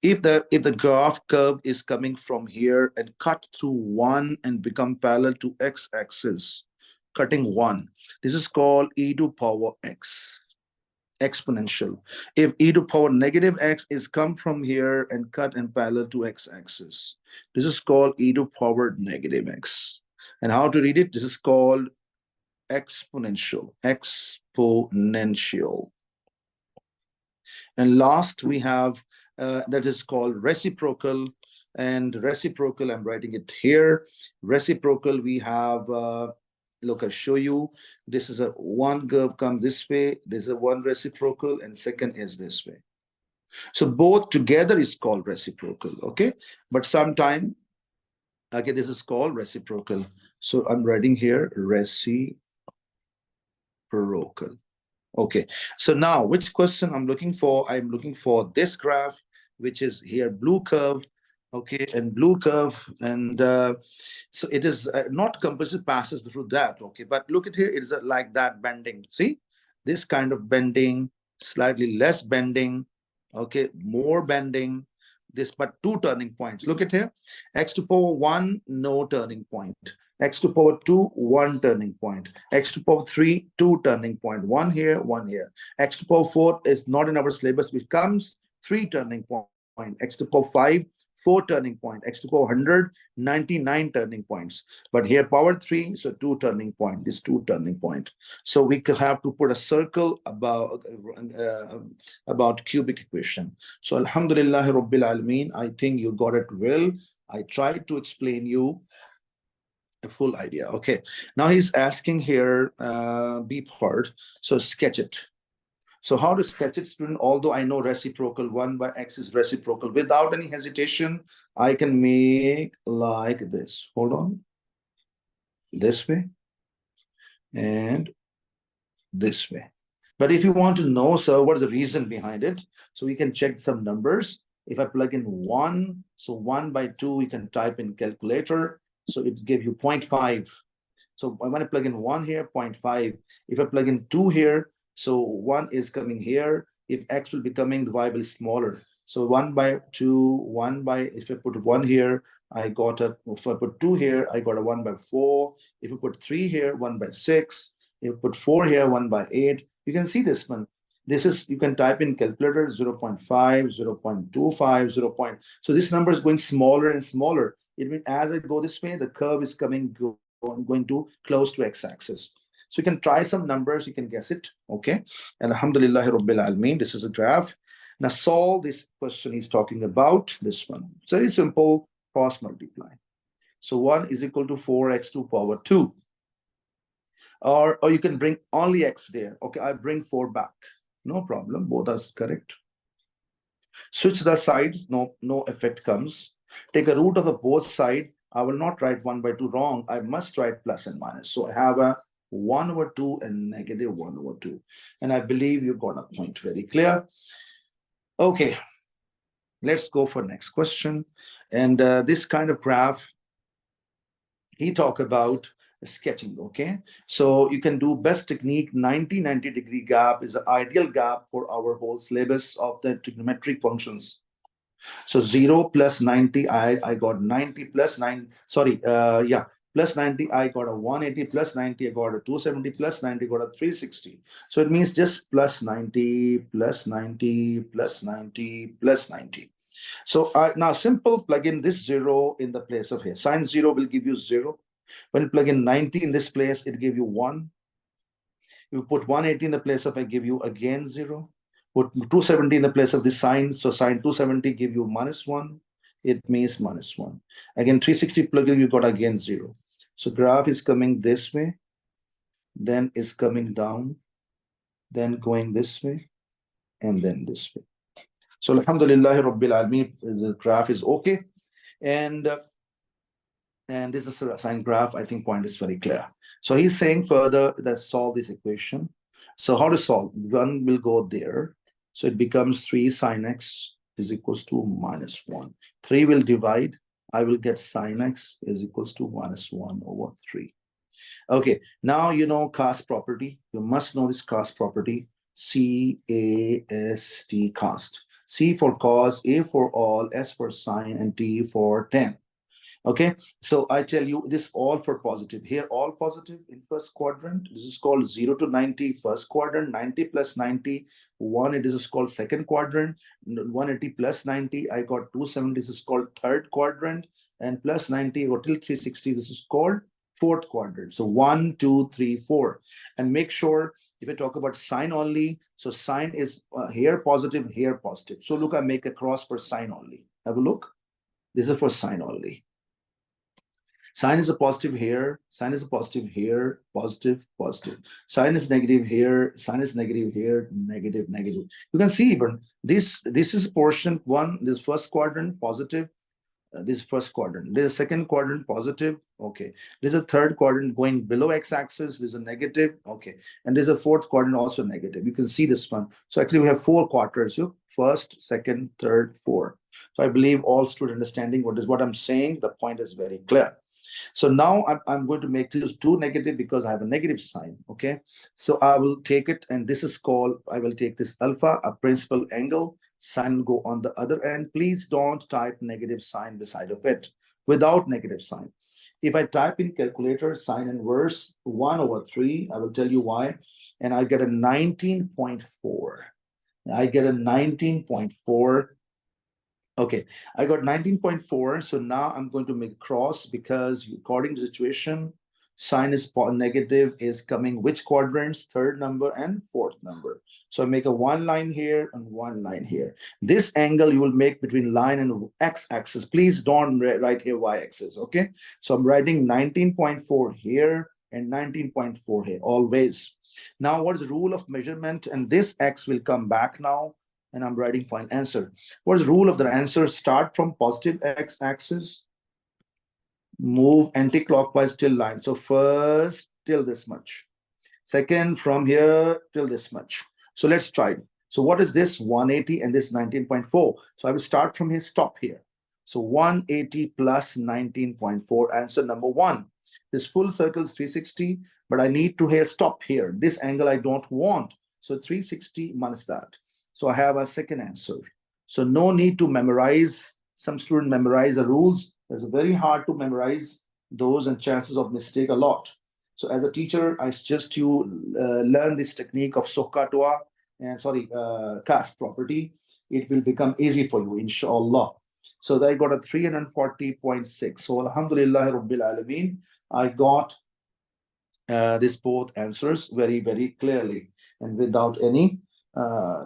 If the graph curve is coming from here and cut through 1 and become parallel to x-axis, cutting 1, this is called e to power x, exponential. If e to power negative x is come from here and cut and parallel to x-axis, this is called e to power negative x. And how to read it? This is called exponential. Exponential. And last we have that is called reciprocal. And reciprocal, I'm writing it here. Reciprocal, we have look, I'll show you. This is a one curve come this way. There's a one reciprocal, and second is this way. So both together is called reciprocal. Okay, but sometime, okay, this is called reciprocal. So I'm writing here reciprocal. Okay, so now which question I'm looking for? I'm looking for this graph, which is here blue curve. Okay, and blue curve, and so it is not compulsory passes through that. Okay, but look at here, it is like that bending. See, this kind of bending, slightly less bending. Okay, more bending. This, but 2 turning points. Look at here, x to power 1, no turning point. X to power 2, 1 turning point. X to power 3, 2 turning point. 1 here, 1 here. X to power 4 is not in our syllabus, which comes 3 turning point. X to power 5, 4 turning point. X to power 100, 99 turning points. But here power 3, so 2 turning point. This 2 turning point. So we could have to put a circle about cubic equation. So alhamdulillah rabbil alameen, I think you got it well. I tried to explain you a full idea. Okay, now he's asking here B part, so sketch it. So how to sketch it, student? Although I know reciprocal, 1 by x is reciprocal, without any hesitation I can make like this. Hold on, this way and this way. But if you want to know, so what is the reason behind it, so we can check some numbers. If I plug in 1, so 1 by 2 you can type in calculator, so it gives you 0.5. So when I plug in 1 here, 0.5. If I plug in 2 here, so 1 is coming here. If x will be coming, the y will be smaller. So 1 by 2, 1 by, if I put 1 here, I got a, if I put 2 here, I got a 1 by 4. If you put 3 here, 1 by 6. If you put 4 here, 1 by 8. You can see this one. This is, you can type in calculator 0.5, 0.25, 0. So this number is going smaller and smaller. It means as I go this way, the curve is coming going to close to x-axis. So you can try some numbers, you can guess it. Okay, and alhamdulillah rabbil alameen, this is a graph. Now solve this question he's talking about, this one. It's very simple, cross multiply. So 1 is equal to 4x to power 2. Or you can bring only X there. Okay, I bring 4 back. No problem. Both are correct. Switch the sides. No effect comes. Take a root of the both side. I will not write 1 by 2 wrong. I must write plus and minus. So I have a 1 over 2 and negative 1 over 2. And I believe you got a point very clear. Okay, let's go for next question. And this kind of graph, he talk about sketching. Okay, so you can do best technique. 90 degree gap is the ideal gap for our whole syllabus of the trigonometric functions. So 0 plus 90, I got 90 plus 9, sorry, yeah, plus 90, I got a 180, plus 90, I got a 270, plus 90, got a 360. So it means just plus 90, plus 90, plus 90, plus 90. So now simple plug in this 0 in the place of here. Sine 0 will give you 0. When you plug in 90 in this place, it give you 1. You put 180 in the place of, I give you again 0. Put 270 in the place of this sign. So sine 270 give you -1. It means -1. Again, 360 plug in, you got again 0. So graph is coming this way, then is coming down, then going this way, and then this way. So alhamdulillah Rabbil Alameen, the graph is okay. And this is a sine graph. I think point is very clear. So he's saying further, let's solve this equation. So how to solve? 1 will go there. So it becomes 3 sine x is equals to -1. 3 will divide. I will get sine x is equals to -1 over 3. Okay, now you know cast property. You must know this cast property. C-A-S-T, cast. C for cos, A for all, S for sine, and T for tan. Okay, so I tell you this all for positive. Here, all positive in first quadrant. This is called 0 to 90, first quadrant. 90 plus 90, 1. It is called second quadrant. 180 plus 90, I got 270. This is called third quadrant. And plus 90 or till 360, this is called fourth quadrant. So 1, 2, 3, 4. And make sure if I talk about sine only, so sine is here positive, here positive. So look, I make a cross for sine only. Have a look. This is for sine only. Sine is a positive here, sine is a positive here, positive, positive. Sine is negative here, sine is negative here, negative, negative. You can see even this is portion 1, this first quadrant, positive. This first quadrant. There's a second quadrant, positive. Okay. There's a third quadrant going below x-axis. There's a negative. Okay. And there's a fourth quadrant also negative. You can see this one. So actually we have 4 quarters. So first, second, third, fourth. So I believe all students understanding what I'm saying. The point is very clear. So now I'm going to make this 2 negative because I have a negative sign. Okay. So I will take it, and this is called, I will take this alpha, a principal angle. Sign will go on the other end. Please don't type negative sign beside of it without negative sign. If I type in calculator sine inverse 1 over 3, I will tell you why. And I get a 19.4. I get a 19.4. Okay, I got 19.4. So now I'm going to make cross because according to the situation, sine is negative is coming which quadrants? Third number and fourth number. So I make a 1 line here and 1 line here. This angle you will make between line and x-axis. Please don't write here y-axis. Okay, so I'm writing 19.4 here and 19.4 here always. Now what is the rule of measurement? And this x will come back now. And I'm writing final answer. What is the rule of the answer? Start from positive x-axis, move anti-clockwise till line. So first till this much, second from here till this much. So let's try. So what is this? 180 and this 19.4. So I will start from here, stop here. So 180 plus 19.4, answer number 1. This full circle is 360, but I need to here stop here. This angle I don't want. So 360 minus that. So I have a second answer. So no need to memorize. Some students memorize the rules. It's very hard to memorize those and chances of mistake a lot. So as a teacher, I suggest you learn this technique of Sohkatwa and cast property. It will become easy for you, inshallah. So I got a 340.6. So alhamdulillah Rabbil Alameen, I got these both answers very, very clearly and without any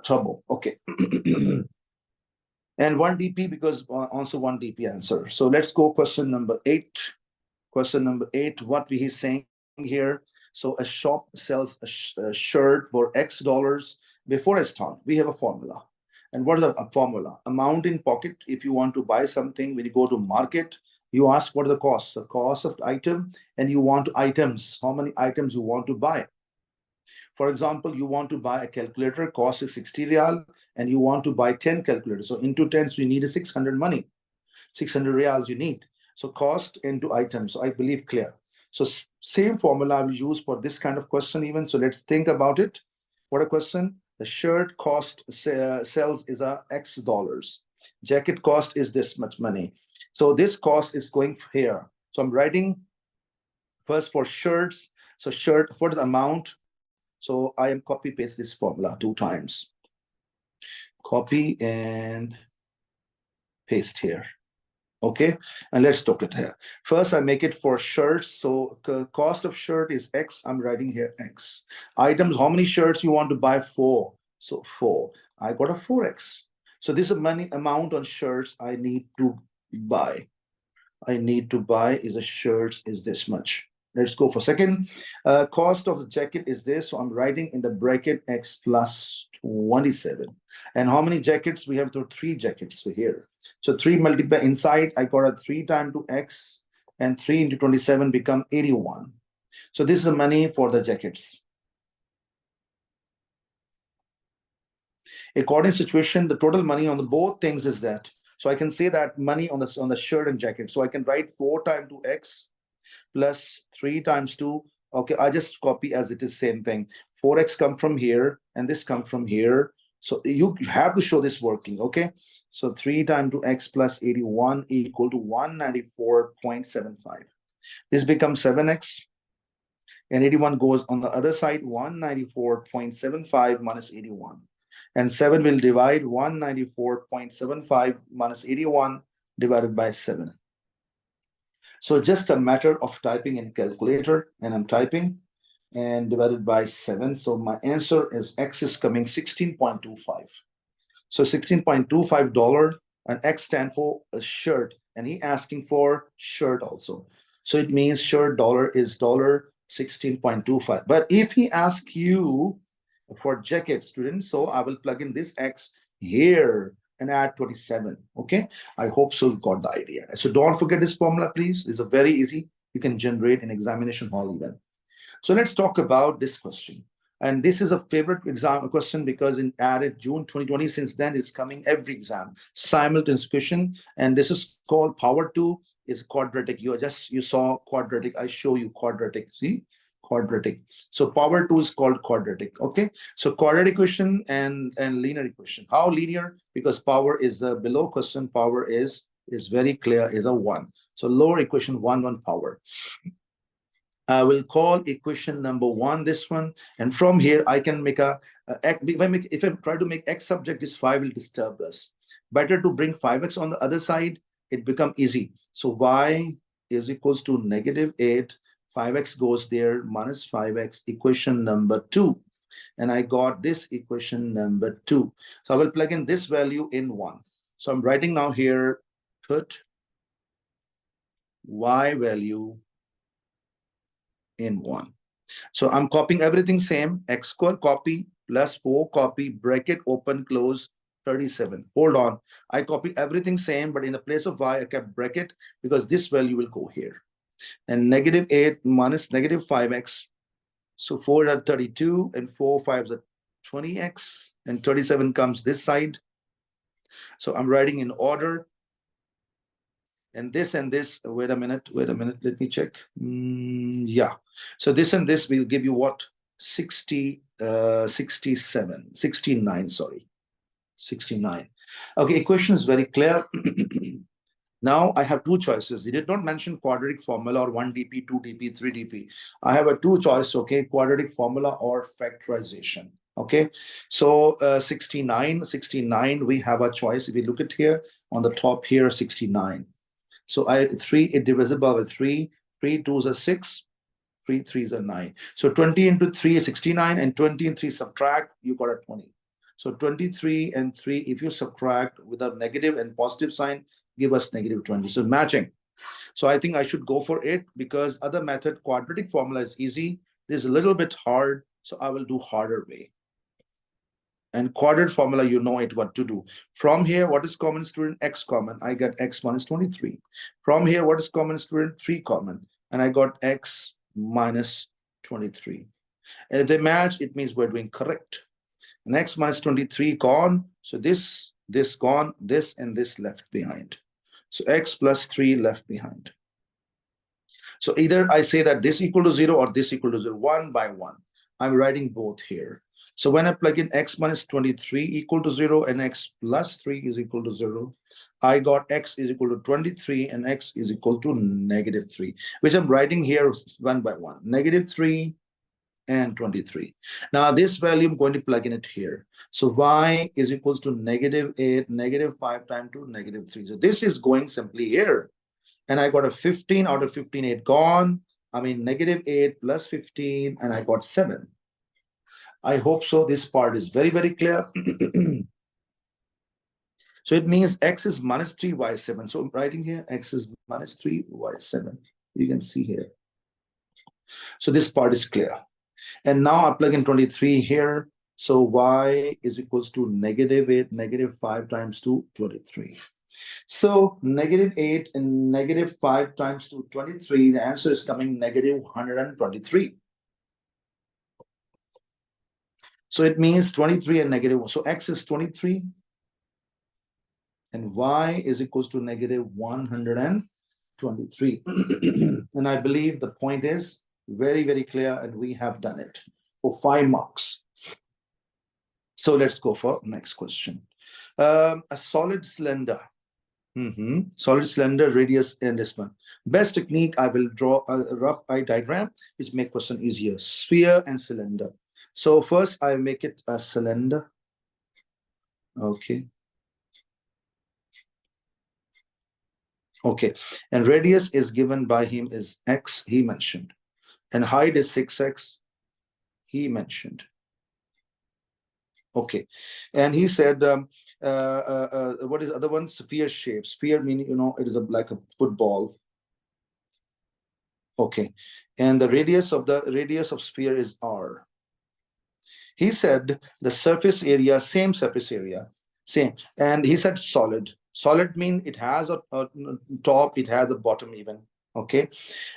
trouble. Okay. And 1 DP because also 1 DP answer. So let's go question number 8. Question number 8, what he is saying here. So a shop sells a shirt for X dollars. Before I start, we have a formula. And what is a formula? Amount in pocket. If you want to buy something, when you go to market, you ask what are the costs, the cost of the item, and you want items, how many items you want to buy. For example, you want to buy a calculator, cost is 60 real, and you want to buy 10 calculators. So into 10s, we need a 600 money, 600 reals you need. So cost into items. So I believe clear. So same formula I will use for this kind of question even. So let's think about it. What a question. The shirt cost sells is a X dollars. Jacket cost is this much money. So this cost is going here. So I'm writing first for shirts. So shirt, what is the amount? So I am copy paste this formula 2 times. Copy and paste here. Okay, and let's talk it here. First, I make it for shirts. So cost of shirt is X. I'm writing here X. Items, how many shirts you want to buy? 4. So 4. I got a 4X. So this is money amount on shirts I need to buy. I need to buy is a shirts is this much. Let's go for second. Cost of the jacket is this. So I'm writing in the bracket X plus 27. And how many jackets? We have 3 jackets. So here. So 3 multiply inside. I got a 3 times to X, and 3 into 27 become 81. So this is the money for the jackets. According to situation, the total money on the both things is that. So I can say that money on the shirt and jacket. So I can write 4 times to X plus 3 times 2. Okay, I just copy as it is, same thing. 4X come from here, and this come from here. So you have to show this working, okay? So 3 times 2X plus 81 equal to 194.75. This becomes 7X, and 81 goes on the other side, 194.75 minus 81. And 7 will divide 194.75 minus 81 divided by 7. So just a matter of typing in calculator, and I'm typing, and divided by 7. So my answer is X is coming 16.25. So $16.25, and X stand for a shirt, and he asking for shirt also. So it means shirt dollar is $16.25. But if he asks you for jacket, students, so I will plug in this X here and add 27. Okay, I hope so you got the idea. So don't forget this formula, please. It's a very easy. You can generate an examination hall even. So let's talk about this question. And this is a favorite exam question because in added June 2020, since then it's coming every exam, simultaneous question. And this is called power 2 is quadratic. You saw quadratic. I show you quadratic. See? Quadratic. So power 2 is called quadratic. Okay. So quadratic equation and linear equation. How linear? Because power is the below question. Power is very clear, is a 1. So lower equation 1 power. I will call equation number 1 this one, and from here I can make if I try to make X subject, this 5 will disturb us. Better to bring 5X on the other side, it become easy. So Y is equals to -8, 5X goes there, minus 5X, equation number 2. And I got this equation number 2. So I will plug in this value in 1. So I'm writing now here, put Y value in 1. So I'm copying everything same, X square copy plus 4 copy, bracket open close 37. Hold on, I copy everything same, but in the place of Y I kept bracket because this value will go here. And -8 minus -5X. So 4 are 32 and 4 5s are 20X, and 37 comes this side. So I'm writing in order. And this, wait a minute, let me check. Yeah, so this and this will give you what? 69, sorry, 69. Okay, equation is very clear. Now I have 2 choices. He did not mention quadratic formula or 1 dp, 2 dp, 3 dp. I have a 2 choice, okay, quadratic formula or factorization. Okay, so 69, we have a choice. If you look at here on the top here, 69. So 3 is divisible with 3. 3 2s are 6. 3 3s are 9. So 20 into 3 is 69, and 20 and 3 subtract, you got a 20. So 23 and 3, if you subtract without negative and positive sign, give us -20. So matching. So I think I should go for it because other method, quadratic formula is easy. This is a little bit hard, so I will do harder way. And quadrant formula, you know it what to do. From here, what is common, student? X common. I got x minus 23. From here, what is common, student? 3 common. And I got x minus 23. And if they match, it means we're doing correct. And x minus 23 gone. So this gone, this and this left behind. So x plus 3 left behind. So either I say that this equal to 0 or this equal to 0, one by one. I'm writing both here. So when I plug in x minus 23 equal to 0 and x plus 3 is equal to 0, I got x is equal to 23 and x is equal to negative 3, which I'm writing here one by one. Negative 3 and 23. Now this value I'm going to plug in it here. So y is equals to negative 8, negative 5 times 2, negative 3. So this is going simply here. And I got a 15 out of 15, 8 gone. I mean, negative 8 plus 15, and I got 7. I hope so. This part is very, very clear. So it means x is minus 3, y 7. So I'm writing here, x is minus 3, y 7. You can see here. So this part is clear. And now I plug in 23 here. So y is equals to negative 8, negative 5 times 2, 23. So negative 8 and negative 5 times 2, 23. The answer is coming negative 123. So it means 23 and negative 1. So x is 23 and y is equals to negative 123. And I believe the point is very, very clear and we have done it for 5 marks. So let's go for next question. A solid cylinder. Solid cylinder, radius, and this one. Best technique, I will draw a rough eye diagram which make question easier. Sphere and cylinder. So first I make it a cylinder. Okay. Okay. And radius is given by him is x, he mentioned. And height is 6x, he mentioned. Okay. And he said, what is the other one? Sphere shape. Sphere meaning, you know, it is like a football. Okay. And the radius of sphere is r. He said the surface area, same surface area, same. And he said solid. Solid mean it has a top, it has a bottom even. Okay.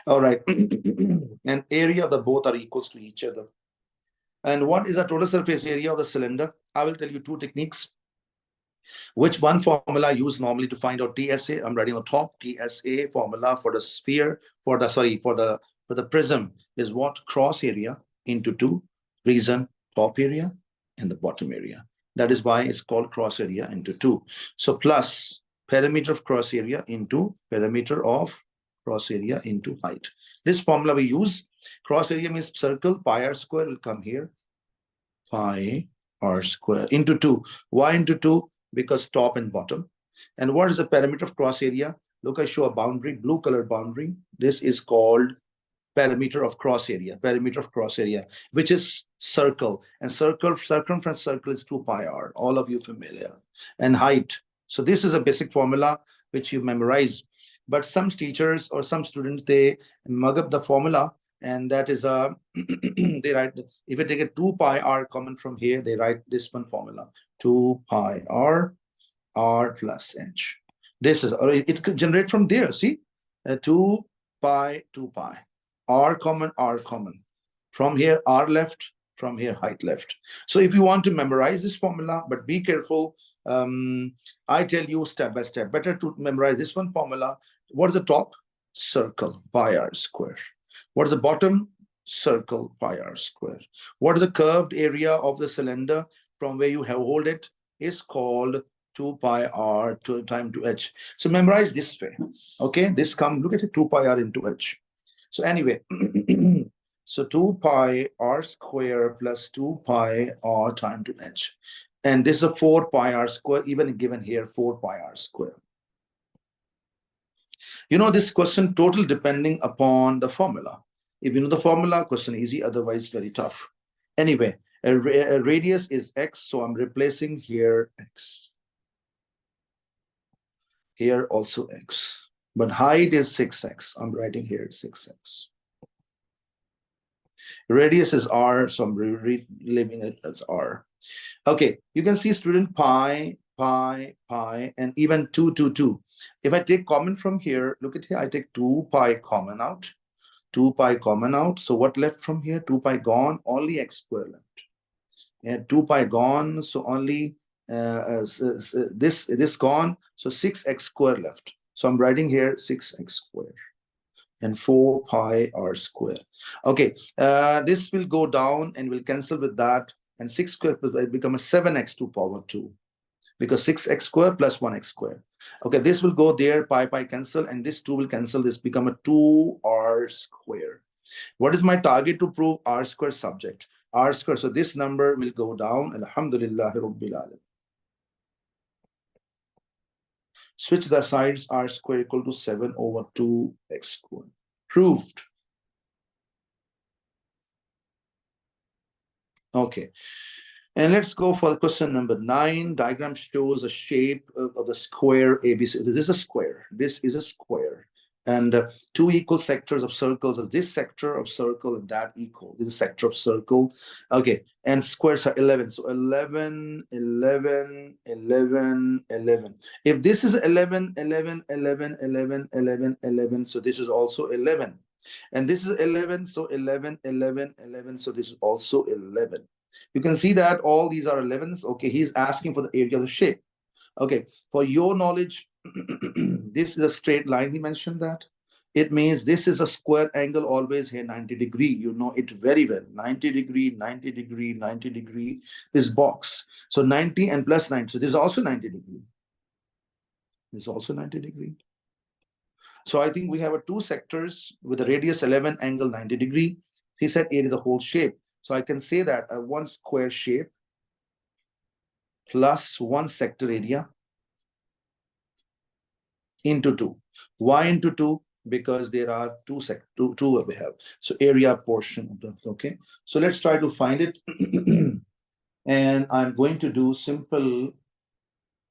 All right. And area of the both are equals to each other. And what is the total surface area of the cylinder? I will tell you 2 techniques. Which one formula I use normally to find out TSA? I'm writing on top. TSA formula for the sphere, for the prism is what? Cross area into 2. Reason, top area and the bottom area. That is why it's called cross area into 2. So plus perimeter of cross area into perimeter of cross area into height. This formula we use. Cross area means circle, pi r square will come here. Pi r square into 2. Why into 2? Because top and bottom. And what is the perimeter of cross area? Look, I show a boundary, blue color boundary. This is called perimeter of cross area, which is circle. And circumference circle is 2 pi r. All of you familiar. And height. So this is a basic formula which you memorize. But some teachers or some students, they mug up the formula. And that is they write, if you take a 2 pi r common from here, they write this one formula, 2 pi r plus h. This is, or it could generate from there, see, 2 pi r common. From here r left, from here height left. So if you want to memorize this formula, but be careful, I tell you step by step, better to memorize this one formula. What is the top? Circle, pi r square. What is the bottom? Circle, pi r square. What is the curved area of the cylinder from where you have hold it? Is called 2 pi r times 2h. So memorize this way. Okay, this come, look at it, 2 pi r into h. So anyway, so 2 pi r square plus 2 pi r times 2h. And this is a 4 pi r square, even given here 4 pi r square. You know this question total depending upon the formula. If you know the formula, question easy, otherwise very tough. Anyway, a radius is x, so I'm replacing here x. Here also x. But height is 6x. I'm writing here 6x. Radius is r, so I'm leaving it as r. Okay, you can see student pi, and even 2, 2, 2. If I take common from here, look at here, I take 2 pi common out. 2 pi common out. So what left from here? 2 pi gone, only x square left. And 2 pi gone, so only this gone, so 6x square left. So I'm writing here 6x square and 4 pi r square. Okay, this will go down and will cancel with that, and 6 square will become a 7x to power 2, because 6x square plus 1x square. Okay, this will go there, pi cancel, and this 2 will cancel, this become a 2r square. What is my target to prove? R square subject, R square. So this number will go down. Alhamdulillah Rabbil Alamin. Switch the sides, R square equal to 7 over 2x square. Proved. Okay. And let's go for question number 9. Diagram shows a shape of the square ABC. This is a square. This is a square. And 2 equal sectors of circles. This sector of circle and that equal. This is sector of circle. Okay. And squares are 11. So 11, 11, 11, 11. If this is 11, 11, 11, 11, 11, 11. So this is also 11. And this is 11. So 11, 11, 11. So this is also 11. You can see that all these are 11s. Okay, he's asking for the area of the shape. Okay, for your knowledge, this is a straight line. He mentioned that. It means this is a square angle always here, 90 degree. You know it very well. 90 degree, 90 degree, 90 degree, this box. So 90 and plus 90. So this is also 90 degree. This is also 90 degree. So I think we have a 2 sectors with a radius 11, angle 90 degree. He said area the whole shape. So I can say that a 1 square shape plus 1 sector area into 2. Why into 2? Because there are two we have. So area portion of the, okay. So let's try to find it. And I'm going to do simple,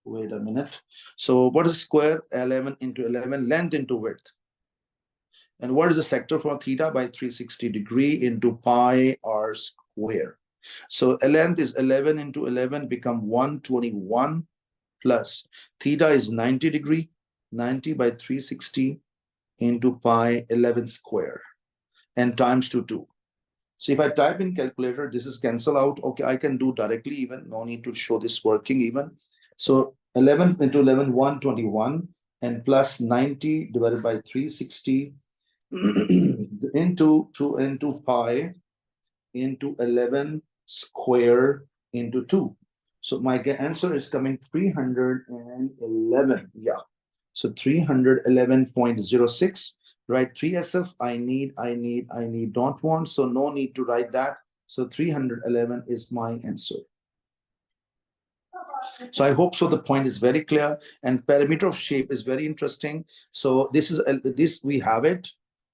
wait a minute. So what is square? 11 into 11, length into width. And what is the sector for theta? By 360 degree into pi r square. So length is 11 into 11 become 121 plus theta is 90 degree, 90 by 360 into pi 11 square and times 2. So if I type in calculator, this is cancel out. Okay, I can do directly even, no need to show this working even. So 11 into 11, 121 and plus 90 divided by 360 into 2 into pi into 11 square into 2. So my answer is coming 311. Yeah. So 311.06. Right? 3SF. I need, don't want. So no need to write that. So 311 is my answer. So I hope so the point is very clear, and perimeter of shape is very interesting. So this is this we have it.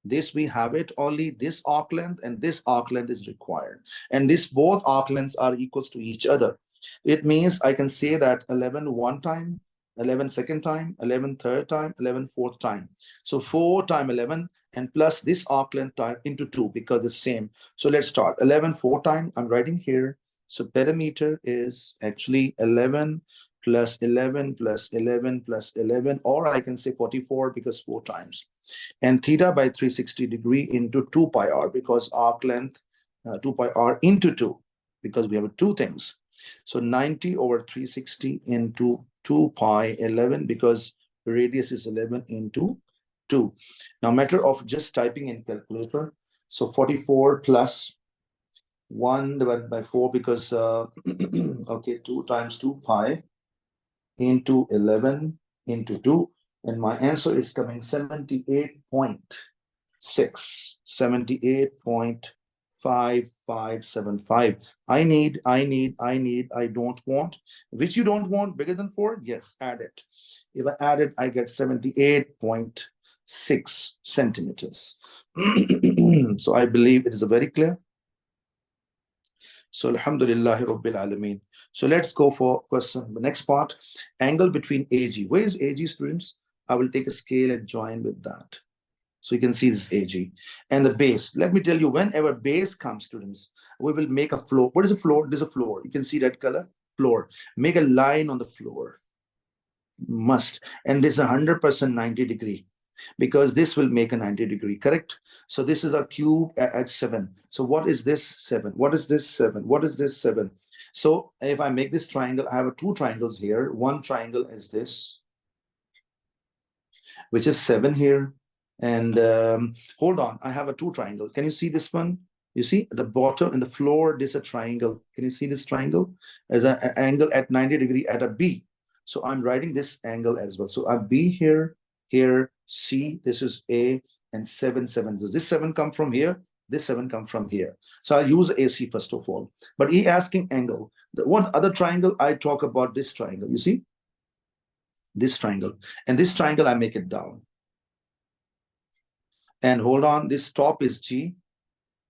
This we have it, only this arc length and this arc length is required. And this both arc lengths are equals to each other. It means I can say that 11 one time, 11 second time, 11 third time, 11 fourth time. So 4 times 11 and plus this arc length time into 2 because it's same. So let's start. 11 4 times, I'm writing here. So perimeter is actually 11 plus 11 plus 11 plus 11, or I can say 44 because 4 times. And theta by 360 degree into 2 pi r because arc length 2 pi r into 2 because we have 2 things. So 90 over 360 into 2 pi 11 because radius is 11 into 2. Now matter of just typing in calculator. So 44 plus 1 divided by 4 because okay, 2 times 2 pi into 11 into 2, and my answer is coming 78.6, 78.5575. I don't want. Which you don't want? Bigger than 4? Yes, add it. If I add it, I get 78.6 centimeters. So I believe it is very clear. So Alhamdulillah Rabbil Alameen. So let's go for question. The next part, angle between AG. Where is AG, students? I will take a scale and join with that. So you can see this AG. And the base, let me tell you, whenever base comes, students, we will make a floor. What is a floor? There's a floor. You can see that color, floor. Make a line on the floor. Must. And this is 100% 90 degree, because this will make a 90 degree, correct? So this is a cube at 7. So what is this? 7. What is this? 7. What is this? 7. So if I make this triangle, I have two triangles here. One triangle is this, which is 7 here. And hold on, I have a two triangle. Can you see this one? You see the bottom and the floor, there's a triangle. Can you see this triangle? As an angle at 90 degree at a B. So I'm writing this angle as well. So a B here, here, C, this is A, and 7, 7. Does this 7 come from here? This 7 come from here. So I'll use AC first of all. But he asking angle. What other triangle? I talk about this triangle. You see? This triangle. And this triangle, I make it down. And hold on, this top is G,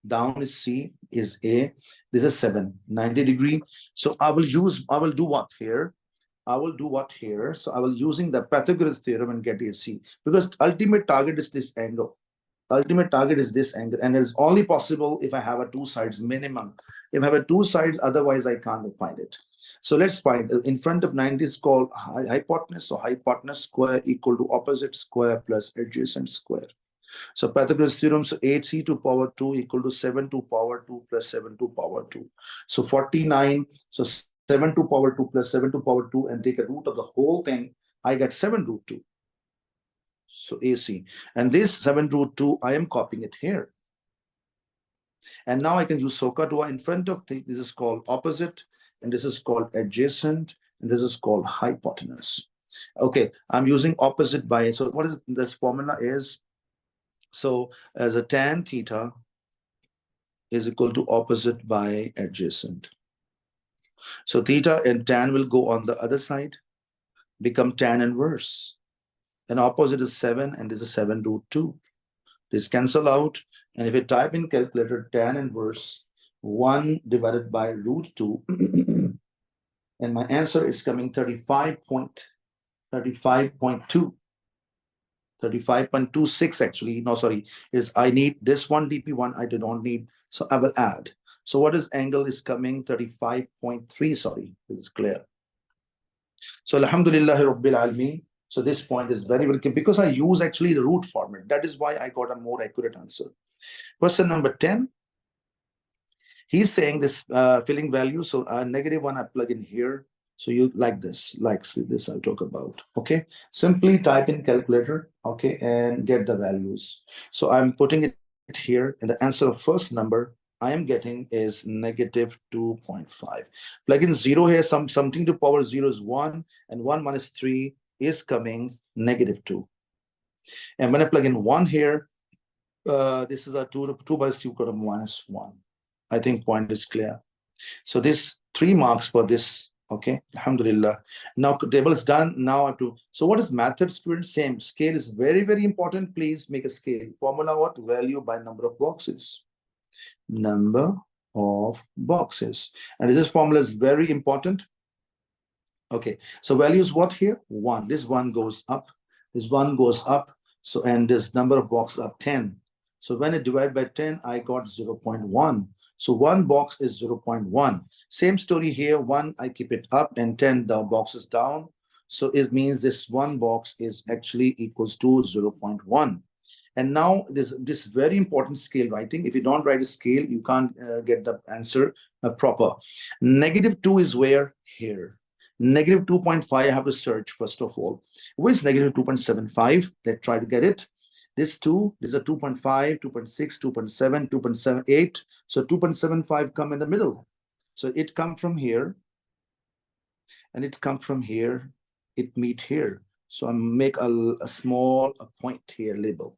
down is C, is A. This is 7, 90 degree. So I will do what here? I will do what here? So I will using the Pythagoras theorem and get AC, because ultimate target is this angle. Ultimate target is this angle, and it is only possible if I have a two sides minimum. If I have a two sides, otherwise I can't find it. So let's find in front of 90 is called hypotenuse. So hypotenuse square equal to opposite square plus adjacent square. So Pythagoras theorem, so 8c to power 2 equal to 7 to power 2 plus 7 to power 2. So 49, so 7 to power 2 plus 7 to power 2, and take a root of the whole thing, I get 7 root 2. So AC. And this 7 root 2, I am copying it here. And now I can use SOHCAHTOA in front of this is called opposite, and this is called adjacent, and this is called hypotenuse. Okay, I'm using opposite by, so what is this formula is? So as a tan theta is equal to opposite by adjacent. So theta and tan will go on the other side, become tan inverse. And opposite is 7, and this is 7 root 2. This cancel out. And if you type in calculator tan inverse 1 divided by root 2, and my answer is coming 35.2. 35.26 actually, no, sorry, is I need this one dp1, I do not need, so I will add. So what is angle is coming 35.3, sorry, this is clear. So alhamdulillah rabbil alameen. So this point is very, very, because I use actually the root format. That is why I got a more accurate answer. Question number 10. He's saying this filling value. So -1 I plug in here. So you like this I'll talk about. Okay, simply type in calculator, okay, and get the values. So I'm putting it here, and the answer of first number I am getting is -2.5. Plug in 0 here, something to power 0 is 1, and 1 minus 3 is coming -2. And when I plug in 1 here, this is a 2 by 2 equal to -1. I think point is clear. So this 3 marks for this. Okay, alhamdulillah. Now table is done. Now I have to. So what is method, students? Same. Scale is very, very important. Please make a scale. Formula what? Value by number of boxes. Number of boxes. And this formula is very important. Okay, so value is what here? 1. This 1 goes up. This 1 goes up. So, and this number of boxes are 10. So when I divide by 10, I got 0.1. So 1 box is 0.1. Same story here. 1, I keep it up, and 10 the boxes down. So it means this 1 box is actually equals to 0.1. And now this very important scale writing. If you don't write a scale, you can't get the answer proper. -2 is where? Here. -2.5, I have to search first of all. Where is -2.75? Let's try to get it. This 2, this is a 2.5, 2.6, 2.7, 2.78. So 2.75 come in the middle. So it come from here, and it come from here. It meet here. So I make a small point here, label.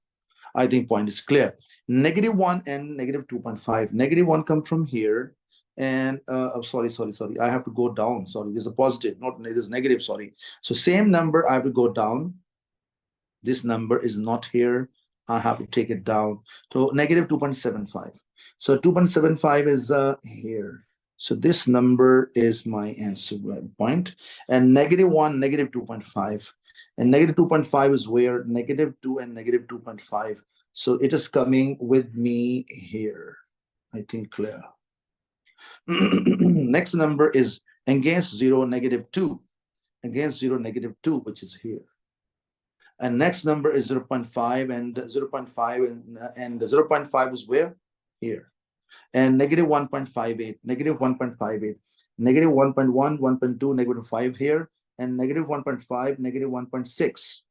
I think point is clear. -1 and -2.5. -1 come from here. And sorry. I have to go down. Sorry, there's a positive, not this negative. Sorry. So same number, I have to go down. This number is not here. I have to take it down to -2.75. So 2.75 is here. So this number is my answer point. And -1, -2.5. And -2.5 is where? -2 and -2.5 So it is coming with me here. I think clear. Next number is against 0, -2. Against 0, -2, which is here. And next number is 0.5 and 0.5 and 0.5 is where? Here. And -1.58, -1.58, -1.1, 1.2, -5 here, and -1.5, -1.6.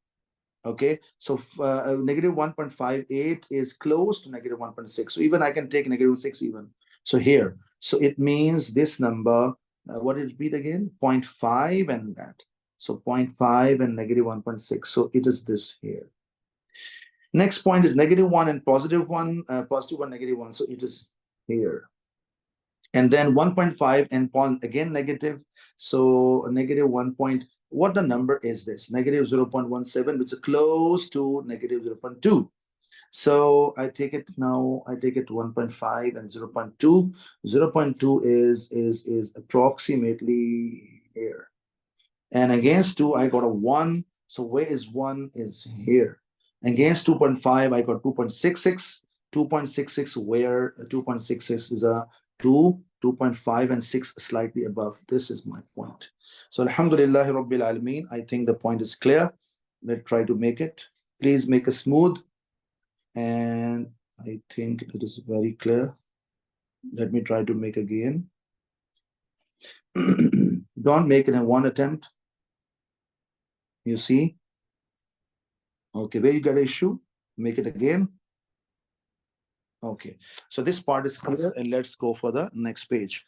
Okay, so -1.58 is close to -1.6. So even I can take -6 even. So here, so it means this number, what did it repeat again? 0.5 and that. So 0.5 and -1.6. So it is this here. Next point is -1 and +1, +1, -1. So it is here. And then 1.5 and point again negative. So -1 point. What the number is this? -0.17, which is close to -0.2. So I take it now. I take it 1.5 and 0.2. 0.2 is approximately here. And against 2, I got a 1. So where is 1 is here. Against 2.5, I got 2.66. 2.66, where 2.66 is a 2, 2.5, and 6 slightly above. This is my point. So Alhamdulillah Rabbil Alameen, I think the point is clear. Let's try to make it. Please make it smooth. And I think it is very clear. Let me try to make again. Don't make it in one attempt. You see? Okay, where you got an issue, make it again. Okay, so this part is clear, and let's go for the next page.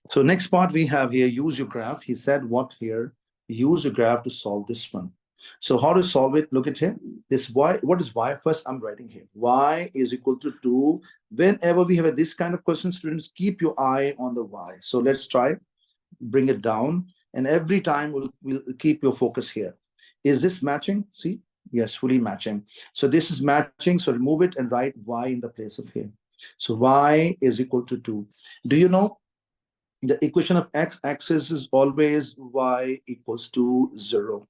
So next part we have here, use your graph. He said what here? Use your graph to solve this one. So how to solve it? Look at here. This y, what is y? First, I'm writing here. Y is equal to 2. Whenever we have this kind of question, students, keep your eye on the y. So let's try, bring it down. And every time we'll keep your focus here. Is this matching? See? Yes, fully matching. So this is matching. So remove it and write y in the place of here. So y is equal to 2. Do you know the equation of x-axis is always y equals to 0.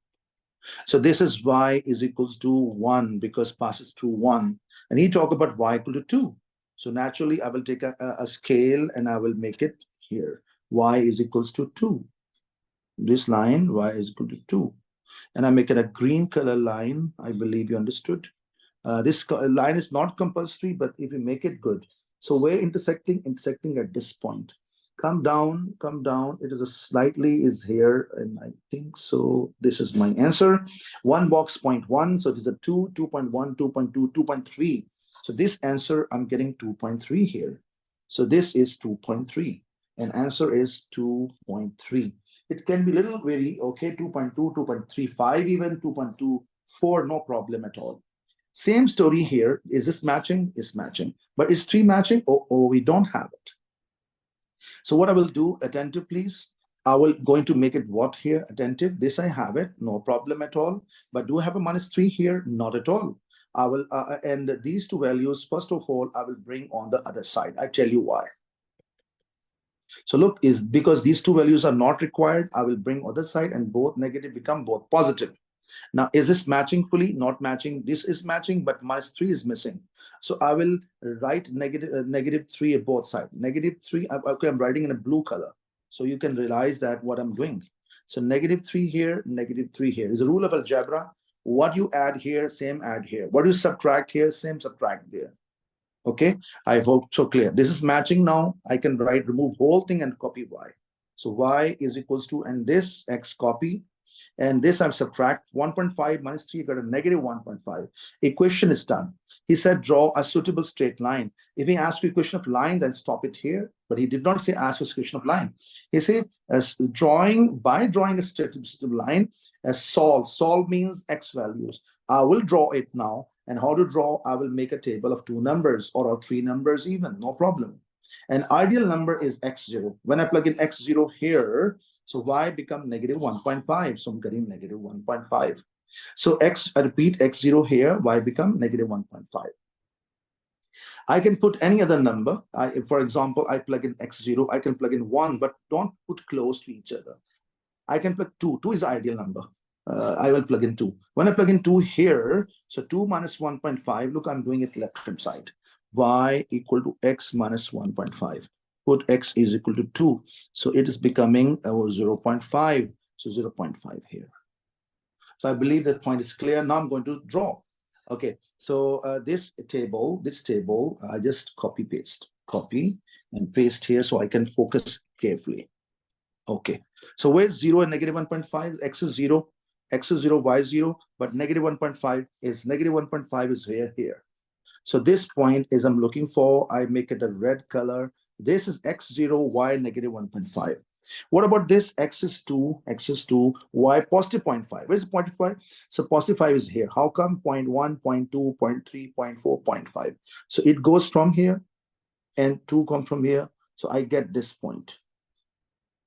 So this is y is equals to 1 because passes through 1. And he talk about y equal to 2. So naturally, I will take a scale and I will make it here. Y is equals to 2. This line, y is equal to 2. And I make it a green color line. I believe you understood. This line is not compulsory, but if you make it good. So we're intersecting at this point. Come down. It is a slightly is here, and I think so. This is my answer. One box 0.1. So it is a 2, 2.1, 2.2, 2.3. So this answer, I'm getting 2.3 here. So this is 2.3. And answer is 2.3. It can be a little vary, okay, 2.2, 2.35, even 2.24, no problem at all. Same story here. Is this matching? Is matching. But is 3 matching? Oh, we don't have it. So what I will do, attentive, please. I will going to make it what here? Attentive. This I have it, no problem at all. But do I have a -3 here? Not at all. I will, and these two values, first of all, I will bring on the other side. I tell you why. So look, is because these two values are not required, I will bring other side and both negative become both positive. Now, is this matching fully? Not matching. This is matching, but -3 is missing. So I will write -3 at both sides. -3, okay, I'm writing in a blue color. So you can realize that what I'm doing. So -3 here, -3 here. Is a rule of algebra. What you add here, same add here. What you subtract here, same subtract there. Okay, I hope so clear. This is matching now. I can write, remove whole thing and copy y. So y is equals to, and this x copy, and this I subtract 1.5 -3, got a -1.5. Equation is done. He said, draw a suitable straight line. If he asks you equation of line, then stop it here. But he did not say ask for equation of line. He said, as by drawing a straight line, as solve means x values. I will draw it now. And how to draw? I will make a table of 2 numbers or 3 numbers even, no problem. An ideal number is x0. When I plug in x0 here, so y become -1.5. So I'm getting -1.5. So I repeat, x0 here, y become -1.5. I can put any other number. For example, I plug in x0, I can plug in 1, but don't put close to each other. I can plug 2. 2 is the ideal number. I will plug in 2. When I plug in 2 here, so 2 minus 1.5, look, I'm doing it left-hand side. Y equal to x minus 1.5. Put x is equal to 2. So it is becoming 0.5. So 0.5 here. So I believe that point is clear. Now I'm going to draw. Okay, so this table, I just copy and paste here so I can focus carefully. Okay, so where's 0 and negative 1.5? X is 0, y is 0, but negative 1.5 is here. So this point is I'm looking for, I make it a red color. This is x0, y negative 1.5. What about this? X is 2, y positive 0.5. Where's the 0.5? So positive 5 is here. How come 0.1, 0.2, 0.3, 0.4, 0.5? So it goes from here and 2 come from here. So I get this point.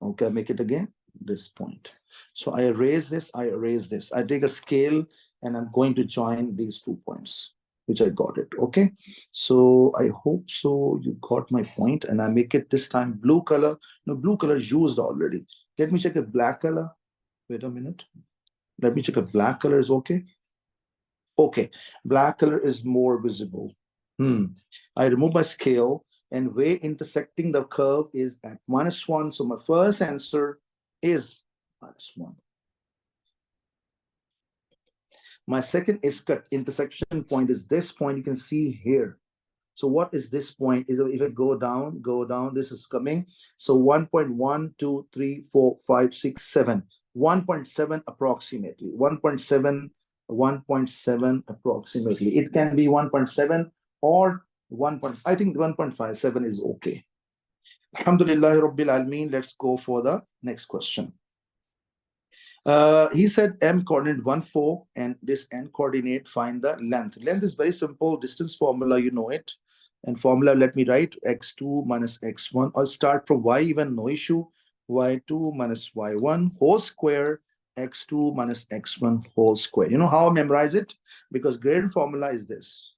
Okay, make it again, this point. So I erase this, I take a scale and I'm going to join these 2 points, which I got it. Okay, so I hope so you got my point, and I make it this time blue color. No, blue color is used already. Let me check a black color. Wait a minute. Let me check a black color is okay. Okay, black color is more visible. I remove my scale, and way intersecting the curve is at -1. So my first answer is -1. My second is cut intersection point is this point you can see here. So what is this point? Is if I go down, this is coming. So 1.1, 2, 3, 4, 5, 6, 7. 1.7 approximately. 1.7 approximately. It can be 1.7 or 1. I think 1.57 is okay. Alhamdulillah Rabbil Alameen. Let's go for the next question. He said m coordinate 1, 4, and this n coordinate, find the length. Length is very simple. Distance formula, you know it. And formula, let me write x2 minus x1. I'll start from y, even no issue. y2 minus y1 whole square, x2 minus x1 whole square. You know how I memorize it? Because gradient formula is this.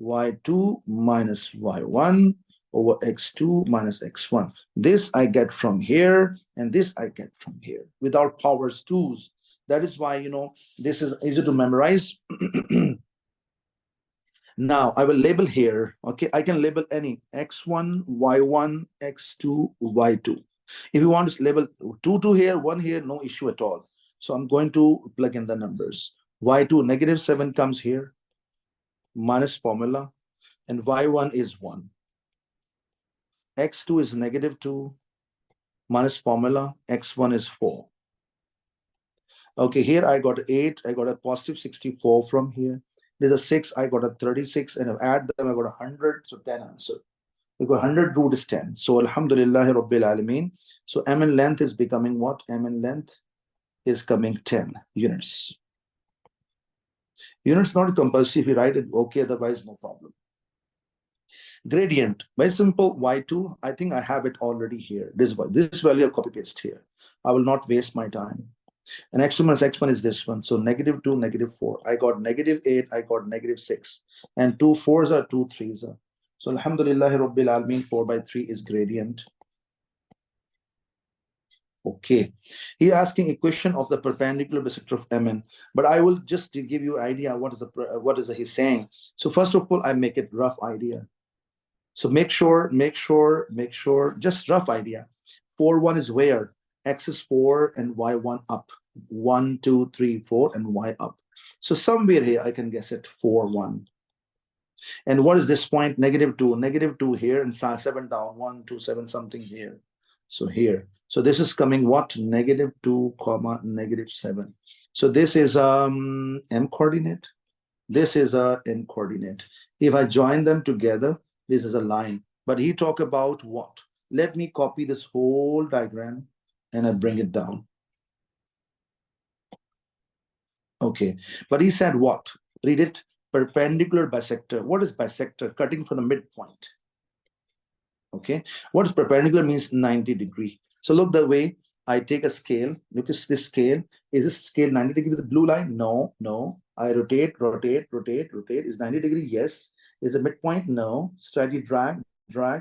y2 minus y1 over x2 minus x1. This I get from here, and this I get from here without powers 2's. That is why, you know, this is easy to memorize. Now I will label here. Okay, I can label any x1, y1, x2, y2. If you want to label 2 here, 1 here, no issue at all. So I'm going to plug in the numbers. y2 -7 comes here, minus formula, and y1 is 1. x2 is -2 minus formula, x1 is 4. Okay, here I got 8, I got a positive 64 from here. There's a 6, I got a 36, and if I add them, I got 100, so 10 answer. We got 100 root is 10. So Alhamdulillah Rabbil Alameen. So m in length is becoming what? M in length is coming 10 units. Units not compulsory. If you write it, okay, otherwise no problem. Gradient, very simple. y2, I think I have it already here. This value I copy paste here. I will not waste my time. And x2 minus x1 is this one. So -2, -4. I got -8, I got -6. And 2 4s are 2 3s are. So Alhamdulillah Rabbil Alameen, 4/3 is gradient. Okay. He asking equation of the perpendicular bisector of MN. But I will just give you idea what is he's saying. So first of all, I make it rough idea. So make sure, just rough idea. 4, 1 is where? X is 4 and y1 up. 1, 2, 3, 4, and y up. So somewhere here I can guess it, 4, 1. And what is this point? -2 here, and 7 down, 1, 2, 7 something here. So here. So this is coming what? -2, -7. So this is m coordinate. This is a n coordinate. If I join them together, this is a line. But he talk about what? Let me copy this whole diagram and I bring it down. Okay, but he said what? Read it. Perpendicular bisector. What is bisector? Cutting from the midpoint. Okay, what is perpendicular means 90 degree. So look the way I take a scale. Look at this scale. Is this scale 90 degree with the blue line? No. I rotate. Is 90 degree? Yes. Is a midpoint? No. Slightly drag,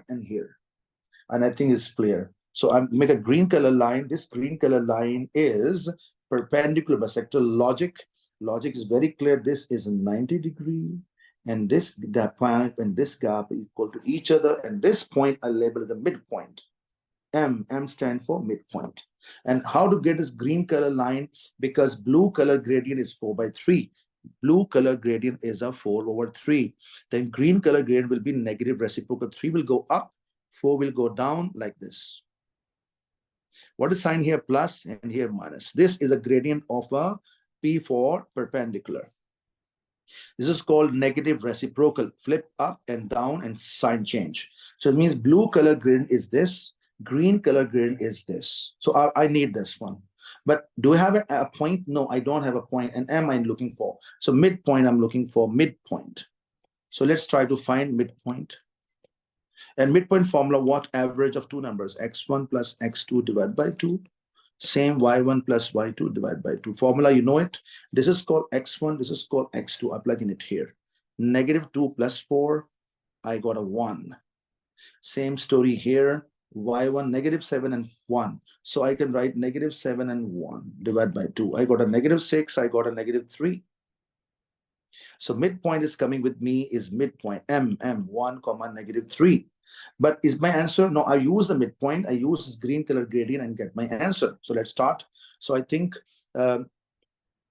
and here. And I think it's clear. So I make a green color line. This green color line is perpendicular bisector logic. Logic is very clear. This is 90 degree, and this gap point and this gap is equal to each other, and this point I label as a midpoint. M stand for midpoint. And how to get this green color line? Because blue color gradient is 4/3. Blue color gradient is a 4/3. Then green color gradient will be negative reciprocal. 3 will go up, 4 will go down like this. What is sign here? Plus and here minus. This is a gradient of a P for perpendicular. This is called negative reciprocal. Flip up and down and sign change. So it means blue color gradient is this. Green color gradient is this. So I need this one. But do I have a point? No, I don't have a point. And am I looking for? So midpoint, I'm looking for midpoint. So let's try to find midpoint. And midpoint formula, what? Average of two numbers, x1 plus x2 divided by 2. Same y1 plus y2 divided by 2. Formula, you know it. This is called x1. This is called x2. I plug in it here. Negative 2 plus 4. I got a 1. Same story here. Y1, negative 7 and 1. So I can write negative 7 and 1 divided by 2. I got a negative 6. I got a negative 3. So midpoint is coming with me is midpoint. M 1 comma negative 3. But is my answer? No, I use the midpoint. I use this green color gradient and get my answer. So let's start. So I think I'm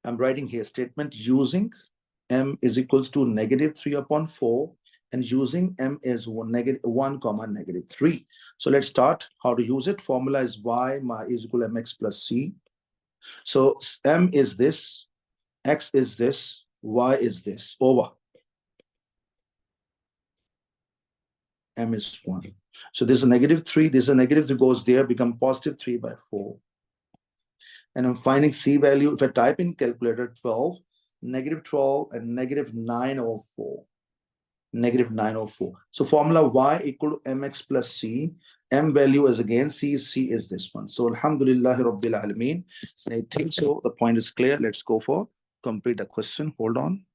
writing here statement using M is equals to negative 3/4. And using M is 1 comma negative 3. So let's start how to use it. Formula is Y is equal to mx plus c. So M is this, X is this, Y is this, over. M is 1. So this is a negative 3. This is a negative that goes there, become positive 3/4. And I'm finding C value. If I type in calculator 12, negative 12 and negative 9/4. Negative 9/4. So formula Y equal to mx plus c. M value is again C. C is this one. So alhamdulillah rabbil alameen. I think so. The point is clear. Let's go for complete the question. Hold on.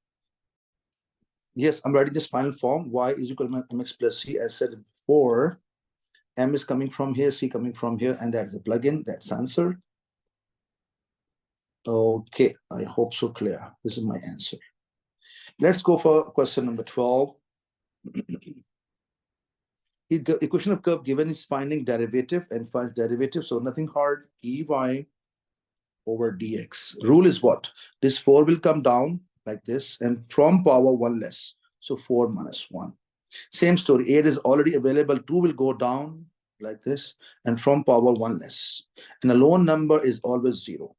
Yes, I'm writing this final form. Y is equal to mx plus c. As said before, M is coming from here, C coming from here, and that is the plugin. That's answered. Okay, I hope so clear. This is my answer. Let's go for question number 12. Equation of curve given is finding derivative and finds derivative. So nothing hard. Dy over dx. Rule is what? This 4 will come down like this and from power 1 less. So 4 minus 1. Same story. 8 is already available. 2 will go down like this and from power 1 less. And a lone number is always 0.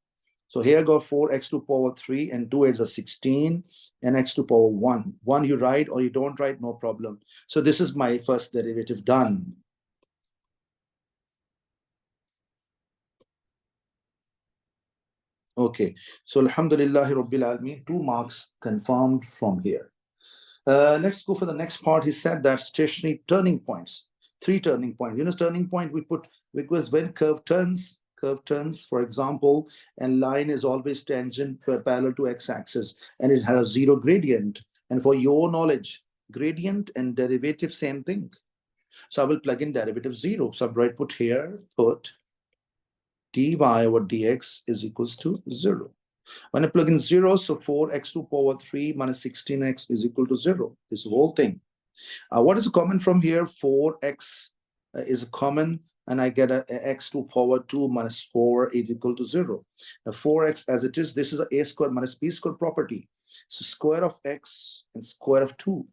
So here I got 4x to power 3 and 2 is a 16 and x to power 1. 1 you write or you don't write, no problem. So this is my first derivative done. Okay, so alhamdulillahi rabbil alameen, 2 marks confirmed from here. Let's go for the next part. He said that stationary turning points, 3 turning points. You know, turning point we put because when curve turns, for example, and line is always tangent parallel to x-axis and it has 0 gradient. And for your knowledge, gradient and derivative same thing. So I will plug in derivative 0. So I put here, put dy over dx is equals to 0. When I plug in 0, so 4x to power 3 minus 16x is equal to 0. This whole thing. What is common from here? 4x is common. And I get a x to power 2 minus 4 is equal to 0. Now 4x as it is, this is a square minus b square property. So square of x and square of 2.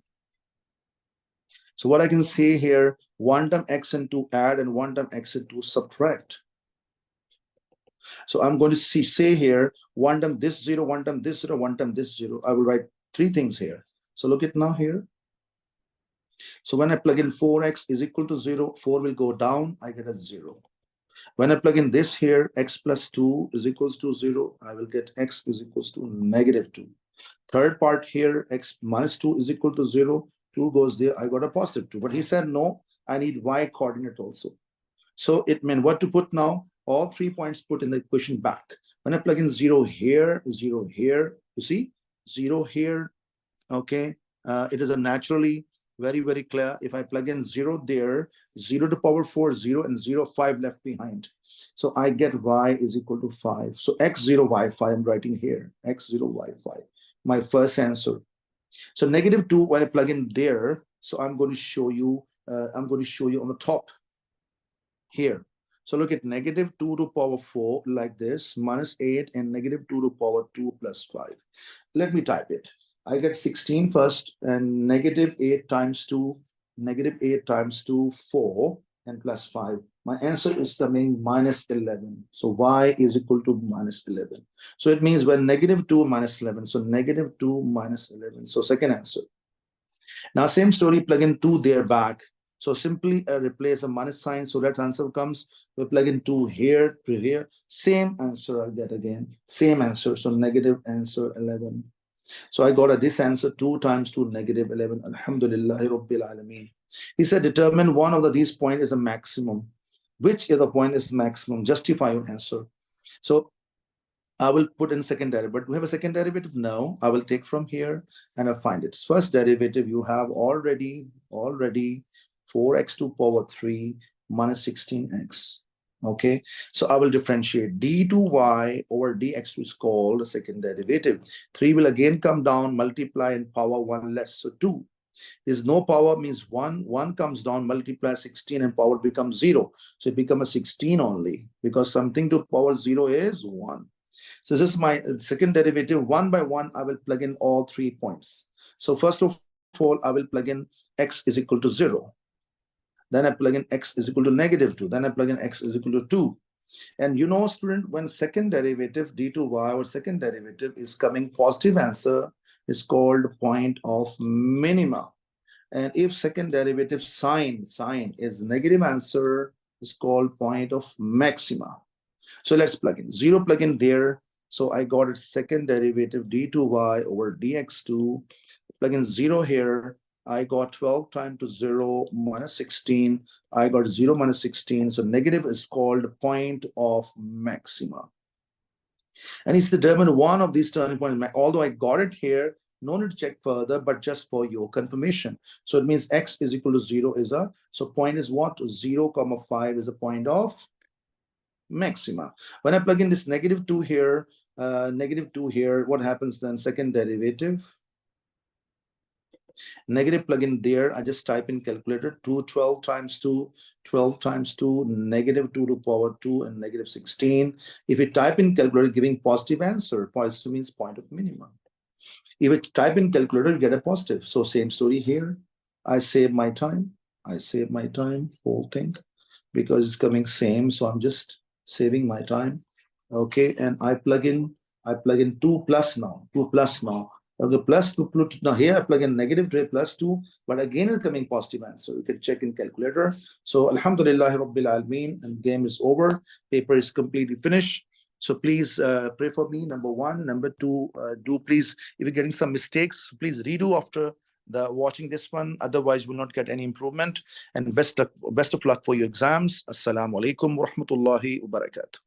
So what I can say here, 1 term x and 2 add and 1 term x and 2 subtract. So I'm going to say here, 1 term this 0, 1 term this 0, 1 term this 0. I will write 3 things here. So look at now here. So when I plug in 4x is equal to 0, 4 will go down, I get a 0. When I plug in this here, x plus 2 is equals to 0, I will get x is equals to negative 2. Third part here, x minus 2 is equal to 0, 2 goes there, I got a positive 2. But he said, no, I need y coordinate also. So it meant what to put now? All 3 points put in the equation back. When I plug in 0 here, 0 here, you see, 0 here, okay, it is a naturally Very, very clear. If I plug in 0 there, 0 to power 4, 0, and 0, 5 left behind. So I get y is equal to 5. So x0, y5, I'm writing here, x0, y5, my first answer. So -2, when I plug in there, so I'm going to show you, on the top here. So look at -2 to power 4 like this, -8, and -2 to power 2 plus 5. Let me type it. I get 16 first, and -8 times 2, -8 times 2, 4, and plus 5. My answer is coming -11. So y is equal to -11. So it means when -2 minus 11. So -2 minus 11. So second answer. Now same story, plug in 2 there back. So simply replace a minus sign, so that answer comes. We plug in 2 here to here. Same answer I get again. Same answer. So negative answer 11. So I got this answer 2 times 2, -11. Alhamdulillahi Rabbil Alameen. He said determine one of these points is a maximum. Which other point is maximum? Justify your answer. So I will put in second derivative. But we have a second derivative? No. I will take from here and I'll find its first derivative. You have already 4x to power 3 minus 16x. Okay, so I will differentiate d2y over dx2 is called the second derivative. 3 will again come down, multiply, and power 1 less, so 2. There's no power means 1. 1 comes down, multiply 16, and power becomes 0. So it becomes a 16 only, because something to power 0 is 1. So this is my second derivative. One by one, I will plug in all 3 points. So first of all, I will plug in x is equal to 0. Then I plug in x is equal to -2. Then I plug in x is equal to 2. And you know, student, when second derivative d2y or second derivative is coming positive answer, is called point of minima. And if second derivative sign is negative answer, is called point of maxima. So let's plug in 0, plug in there. So I got its second derivative d2y over dx2. Plug in 0 here. I got 12 times to 0 minus 16. I got 0 minus 16. So negative is called point of maxima. And it's determined one of these turning points. Although I got it here, no need to check further, but just for your confirmation. So it means x is equal to 0 is a, so point is what? 0, 5 is a point of maxima. When I plug in this -2 here, what happens then? Second derivative. Negative plug in there. I just type in calculator 12 times 2, 12 times 2, -2 to power 2, and -16. If you type in calculator, giving positive answer. Positive means point of minimum. If you type in calculator, you get a positive. So same story here. I save my time. Whole thing, because it's coming same. So I'm just saving my time. Okay, and I plug in 2 plus now. Okay, plus 2, now here I plug in -2 plus 2, but again it's coming positive answer. You can check in calculator. So Alhamdulillah Rabbil Alameen, and game is over. Paper is completely finished. So please pray for me, number 1. Number 2, do please, if you're getting some mistakes, please redo after watching this one. Otherwise, you will not get any improvement. And best of luck for your exams. Assalamu alaikum wa rahmatullahi wa barakatuh.